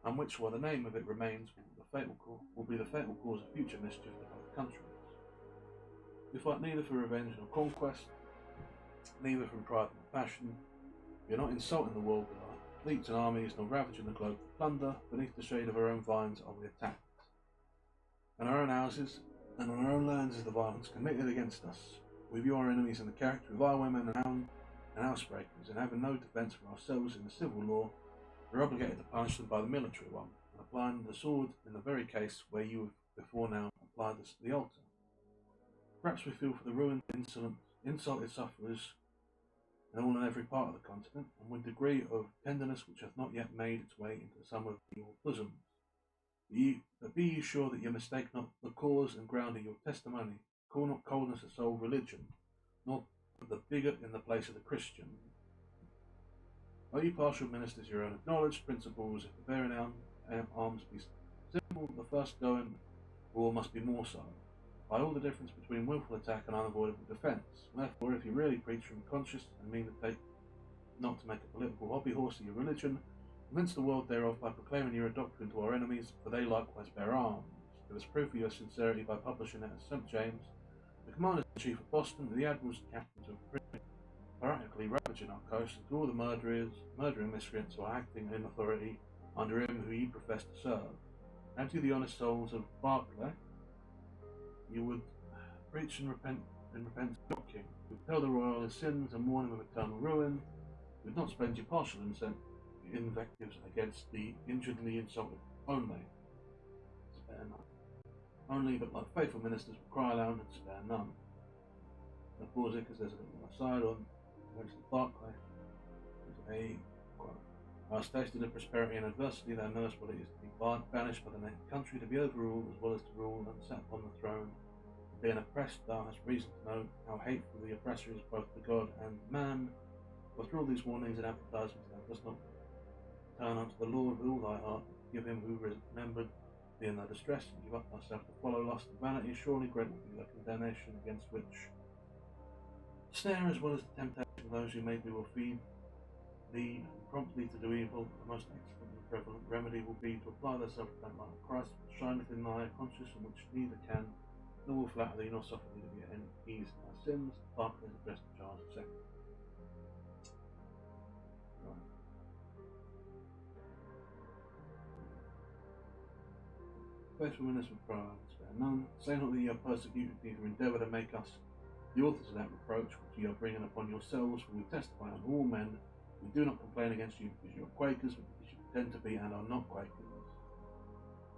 and which, while the name of it remains, will be the fatal cause of future mischief to both countries. We fight neither for revenge nor conquest, neither from pride nor passion. We are not insulting the world with our fleets and armies, nor ravaging the globe for plunder. Beneath the shade of our own vines are we attacked. In our own houses and on our own lands is the violence committed against us. We view our enemies in the character of our women and housebreakers, and having no defence for ourselves in the civil law, we are obligated to punish them by the military one, and applying the sword in the very case where you have before now applied the altar. Perhaps we feel for the ruined, insulted sufferers in all and every part of the continent, and with a degree of tenderness which hath not yet made its way into some of your bosoms. But be ye sure that ye mistake not the cause and ground of your testimony. Call not coldness a sole religion, nor put the bigot in the place of the Christian. Are you partial ministers your own acknowledged principles? If the bearing arms be simple, the first going war must be more so, by all the difference between wilful attack and unavoidable defence. Wherefore, if you really preach from conscience and mean to take not to make a political hobby horse of your religion, convince the world thereof by proclaiming your doctrine to our enemies, for they likewise bear arms. Give us proof of your sincerity by publishing it as St. James, the Commander-in-Chief of Boston, the Admirals and Captains of Britain, practically ravaging our coast, and to all the murdering miscreants who are acting in authority under him who ye profess to serve. And to the honest souls of Berkeley, you would preach and repent to your king. You would tell the royal his sins and warn him of eternal ruin. You would not spend your partial invectives against the injured and the insulted only. Spare none. Only, but like faithful ministers will cry aloud and spare none. And I pause it because there's a little aside on Winston Barclay. There's a quote. I was tasted of prosperity and adversity, thou knowest what it is to be banished by the native country, to be overruled as well as to rule and set upon the throne. Being oppressed, thou hast reason to know how hateful the oppressor is both to God and man. For through all these warnings and advertisements, thou dost not turn unto the Lord with all thy heart, give him who remembered thee in thy distress, and give up thyself to follow lust and vanity. Surely great will be thy condemnation, against which snare as well as the temptation of those who made thee will feed thee and prompt thee to do evil. The most excellent and prevalent remedy will be to apply thyself to that light of Christ, which shineth in thy conscience, and which neither can nor will flatter thee, nor suffer thee to be at ease in thy sins. Barclay is addressed to Charles II. Right. Faithful ministers with pride, spare none. Say not that ye are persecuted, neither endeavour to make us the authors of that reproach which ye are bringing upon yourselves, for we testify unto all men. We do not complain against you because you are Quakers, but because you pretend to be and are not Quakers.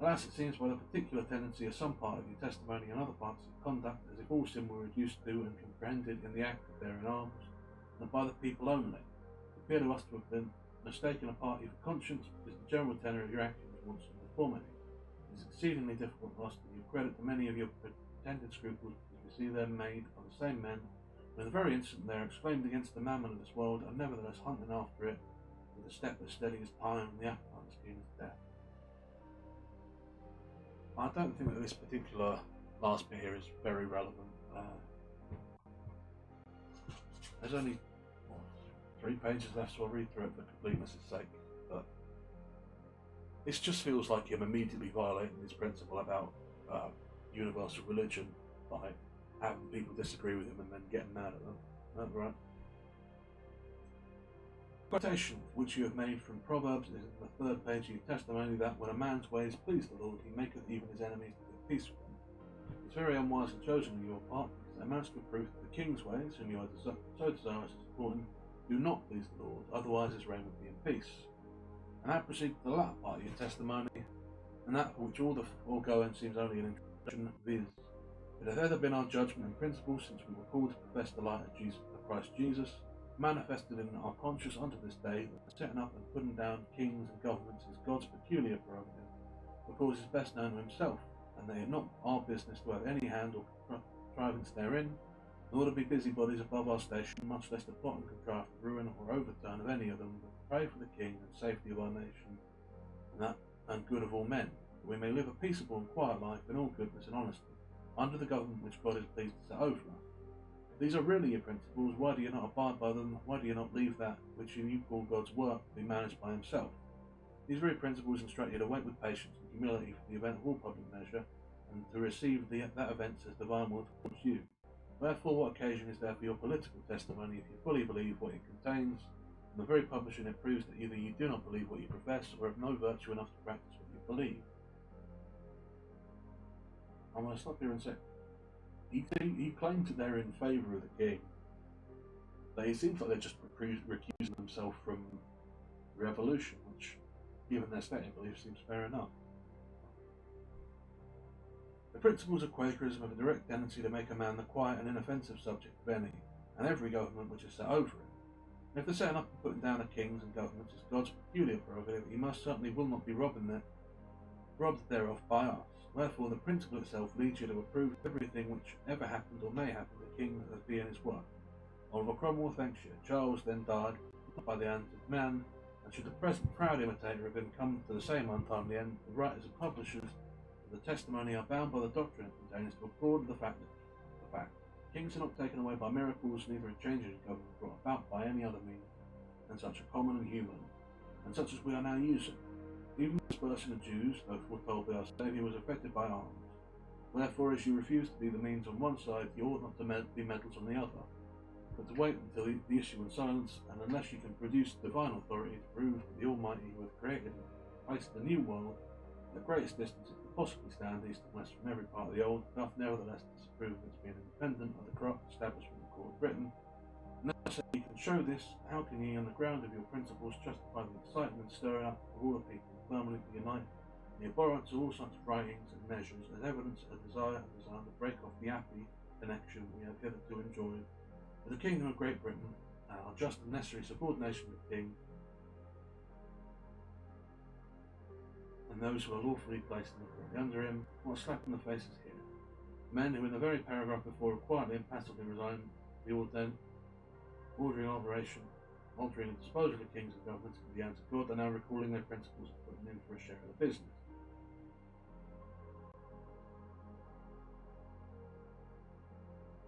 Alas, it seems by the particular tendency of some part of your testimony and other parts of your conduct, as if all sin were reduced to and comprehended in the act of bearing arms, and by the people only. It appear to us to have been mistaken a party for conscience, because the general tenor of your actions wants uniformity. It is exceedingly difficult for us to give credit to many of your pretended scruples, because we see them made of the same men, and in the very instant they are exclaimed against the mammon of this world, and nevertheless hunting after it with a step as steady as time and the appetite as keen as death. I don't think that this particular last bit here is very relevant. There's only 3 pages left, so I'll read through it for completeness' sake. But it just feels like him immediately violating his principle about universal religion by having people disagree with him and then getting mad at them. That's right. Quotation which you have made from Proverbs is in the 3rd page of your testimony, that when a man's ways please the Lord, he maketh even his enemies to be peace with him. It's very unwise and chosen on your part, because it amounts to a proof that the king's ways, whom you are so desirous of supporting, do not please the Lord, otherwise his reign would be in peace. And now proceed to the latter part of your testimony, and that for which all the foregoing seems only an introduction, viz. It hath ever been our judgment and principle since we were called to profess the light of Christ Jesus, manifested in our conscience unto this day, that the setting up and putting down kings and governments is God's peculiar prerogative, because it is best known to himself, and they are not our business to have any hand or contrivance therein, nor to be busybodies above our station, much less to plot and contrive the ruin or overturn of any of them, but to pray for the king and safety of our nation, and good of all men, that we may live a peaceable and quiet life in all goodness and honesty, under the government which God is pleased to set over us. If these are really your principles, why do you not abide by them? Why do you not leave that which you call God's work to be managed by himself? These very principles instruct you to wait with patience and humility for the event of all public measure, and to receive that event as divine will towards you. Wherefore, what occasion is there for your political testimony if you fully believe what it contains? From the very publishing it proves that either you do not believe what you profess, or have no virtue enough to practice what you believe. I'm going to stop here and say, he claims that they're in favour of the king, but it seems like they're just recusing themselves from revolution, which, given their stated beliefs, seems fair enough. The principles of Quakerism have a direct tendency to make a man the quiet and inoffensive subject of any and every government which is set over him. If the setting up and putting down of kings and governments is God's peculiar prerogative, he most certainly will not be robbed thereof by us. Wherefore the principle itself leads you to approve everything which ever happened or may happen to kings as being his work. Oliver Cromwell thanks you. Charles then died, not by the hand of man, and should the present proud imitator of him come to the same untimely end, the writers and publishers of the testimony are bound by the doctrine it contains to applaud the fact. Kings are not taken away by miracles, neither are changes in government brought about by any other means than such are common and human, and such as we are now using. Even the dispersing of Jews, though foretold by our Saviour, was effected by arms. Wherefore, as you refuse to be the means on one side, you ought not to be meddlers on the other, but to wait until the issue in silence, and unless you can produce divine authority to prove that the Almighty who hath created and placed the new world at the greatest distance it can possibly stand east and west from every part of the old, doth nevertheless disapprove of its being independent of the corrupt establishment of Court of Britain. Unless you can show this, how can ye, on the ground of your principles, justify the excitement and stirring up of all the people firmly to unite in the abhorrence of all such writings and measures as evidence of desire to break off the happy connection we have hitherto enjoyed with the kingdom of Great Britain, and our just and necessary subordination to the king, and those who are lawfully placed in authority under him? What a slap in the face is here. Men who in the very paragraph before quietly and passively resigned the altering and disposal of kings and governments into the hands of God, are now recalling their principles and putting in for a share of the business.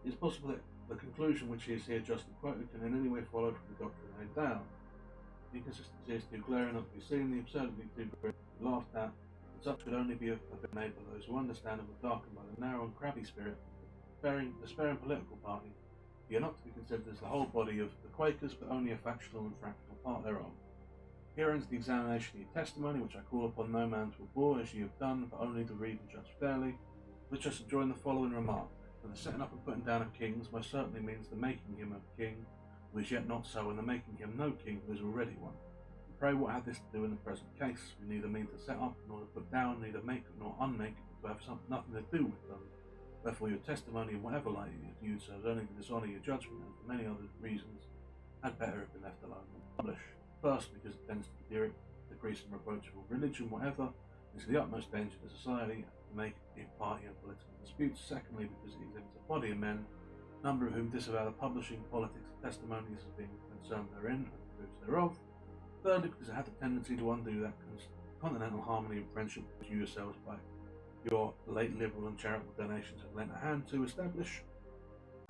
It is possible that the conclusion which he is here justly quoted can in any way follow from the doctrine laid down. The inconsistency is too glaring not to be seen, the absurdity too great to be laughed at, and such could only have been made by those who understand and were darkened by the narrow and crabby spirit of the despairing political party. Ye are not to be considered as the whole body of the Quakers, but only a factional and fractional part thereof. Here ends the examination of your testimony, which I call upon no man to abhor, as ye have done, but only to read and judge fairly, which I subjoin the following remark: for the setting up and putting down of kings most certainly means the making him a king who is yet not so, and the making him no king who is already one. And pray what hath this to do in the present case? We neither mean to set up nor to put down, neither make nor unmake, to have nothing to do with them. Wherefore your testimony, in whatever light it is used, serves only to dishonour your judgment, and for many other reasons had better have been left alone than published. First, because it tends to decrease and reproachable religion, whatever, is the utmost danger to society, to make it party in political disputes. Secondly, because it exhibits a body of men, a number of whom disavow the publishing politics of testimonies as being concerned therein, and proofs thereof. Thirdly, because it had a tendency to undo that continental harmony and friendship which you yourselves by your late liberal and charitable donations have lent a hand to establish,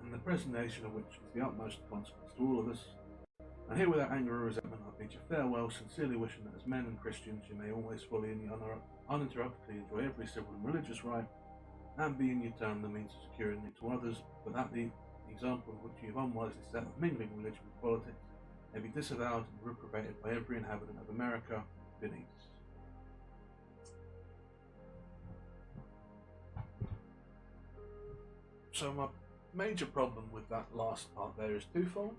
and the preservation of which is the utmost consequence to all of us. And here, without anger or resentment, I bid you farewell, sincerely wishing that as men and Christians you may always fully and uninterruptedly enjoy every civil and religious right, and be in your turn the means of securing it to others, but that the example which you have unwisely set of mingling religion with politics may be disavowed and reprobated by every inhabitant of America beneath. So my major problem with that last part there is twofold.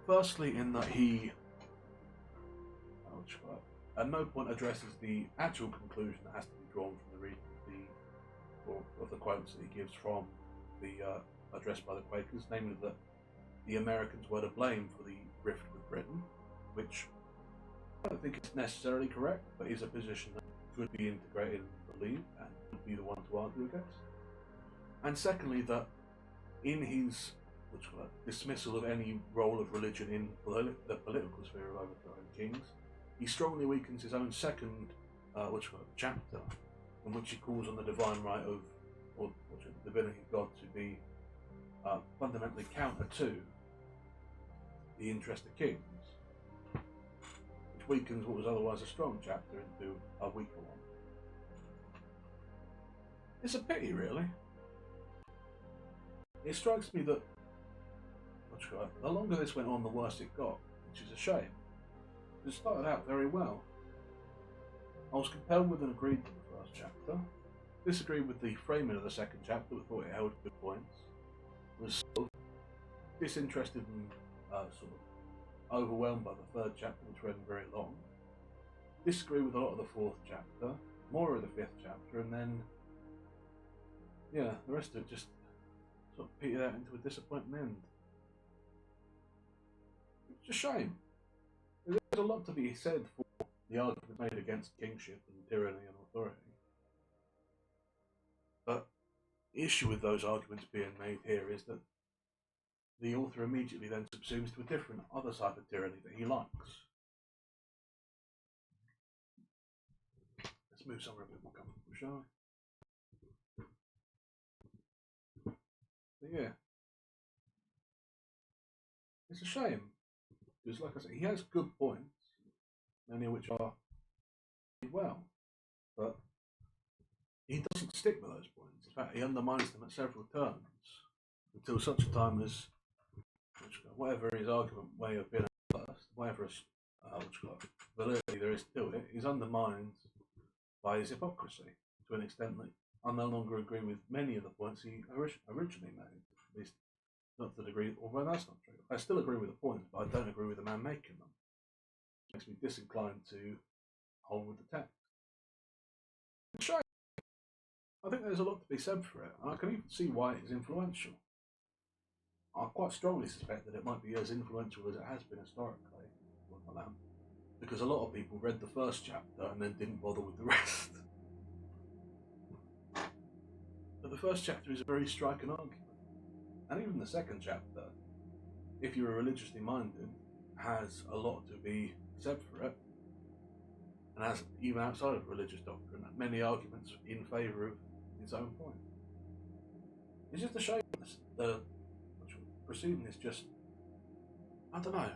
Firstly, in that he at no point addresses the actual conclusion that has to be drawn from the reading of the couple of the quotes that he gives from the address by the Quakers, namely that the Americans were to blame for the rift with Britain, which I don't think is necessarily correct, but is a position that could be integrated and believed and would be the one to argue against. And secondly, that in his dismissal of any role of religion in the political sphere of overthrowing kings, he strongly weakens his own second chapter, in which he calls on the divine right of, or the divinity of God to be fundamentally counter to the interest of kings, which weakens what was otherwise a strong chapter into a weaker one. It's a pity, really. It strikes me that the longer this went on, the worse it got, which is a shame. It started out very well. I was compelled with and agreed with the first chapter, disagreed with the framing of the second chapter, but thought it held good points, was sort of disinterested and sort of overwhelmed by the third chapter, which ran very long, disagree with a lot of the fourth chapter, more of the fifth chapter, and then, yeah, the rest of it just sort of petered out into a disappointing end. It's a shame. There's a lot to be said for the argument made against kingship and tyranny and authority. But the issue with those arguments being made here is that the author immediately then subsumes to a different other type of tyranny that he likes. Let's move somewhere a bit more comfortable, shall we? But yeah. It's a shame. Because like I said, he has good points, many of which are well, but he doesn't stick with those points. In fact, he undermines them at several turns until such a time as whatever his argument may have been at first, whatever validity there is to it, is undermined by his hypocrisy to an extent that I no longer agree with many of the points he originally made. At least not to the degree, although that's not true. I still agree with the points, but I don't agree with the man making them. It makes me disinclined to hold with the text. It's a shame. I think there's a lot to be said for it, and I can even see why it is influential. I quite strongly suspect that it might be as influential as it has been historically, because a lot of people read the first chapter and then didn't bother with the rest. But the first chapter is a very striking argument. And even the second chapter, if you're religiously minded, has a lot to be said for it, and has, even outside of religious doctrine, many arguments in favour of its own point. It's just a shame the proceeding is just, I don't know,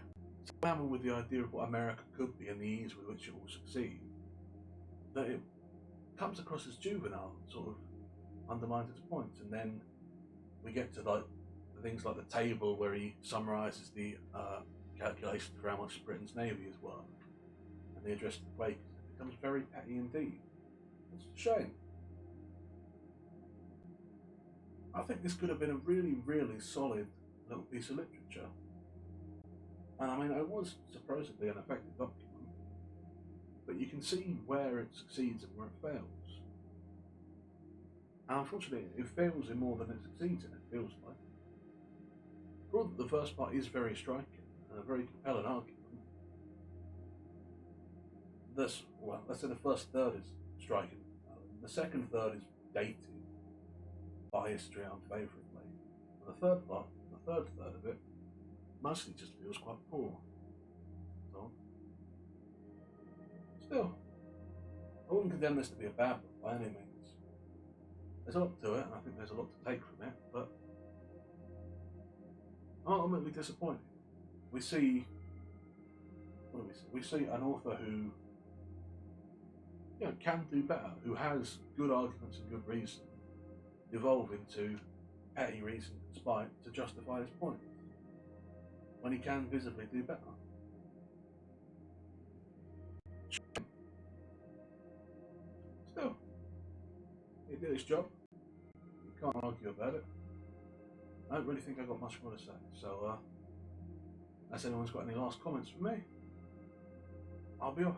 enamored with the idea of what America could be and the ease with which it will succeed, that it comes across as juvenile, sort of undermines its points, and then we get to like things like the table where he summarises the calculations for how much Britain's navy is worth, and the address to the Quakers. It becomes very petty indeed. It's a shame. I think this could have been a really, really solid little piece of literature. And I mean, it was supposedly an effective document, but you can see where it succeeds and where it fails. And unfortunately, it fails in more than it succeeds in, it feels like. For all that the first part is very striking and a very compelling argument, let's say the first third is striking. The second third is dated by history unfavourably. And the third third of it, mostly just feels quite poor. So, still, I wouldn't condemn this to be a bad book by any means. There's a lot to it, and I think there's a lot to take from it, but ultimately disappointing. We see an author who can do better, who has good arguments and good reason, evolve into petty reason and spite to justify his point, when he can visibly do better. Still, he did his job. You can't argue about it. I don't really think I've got much more to say, so unless anyone's got any last comments for me, I'll be off.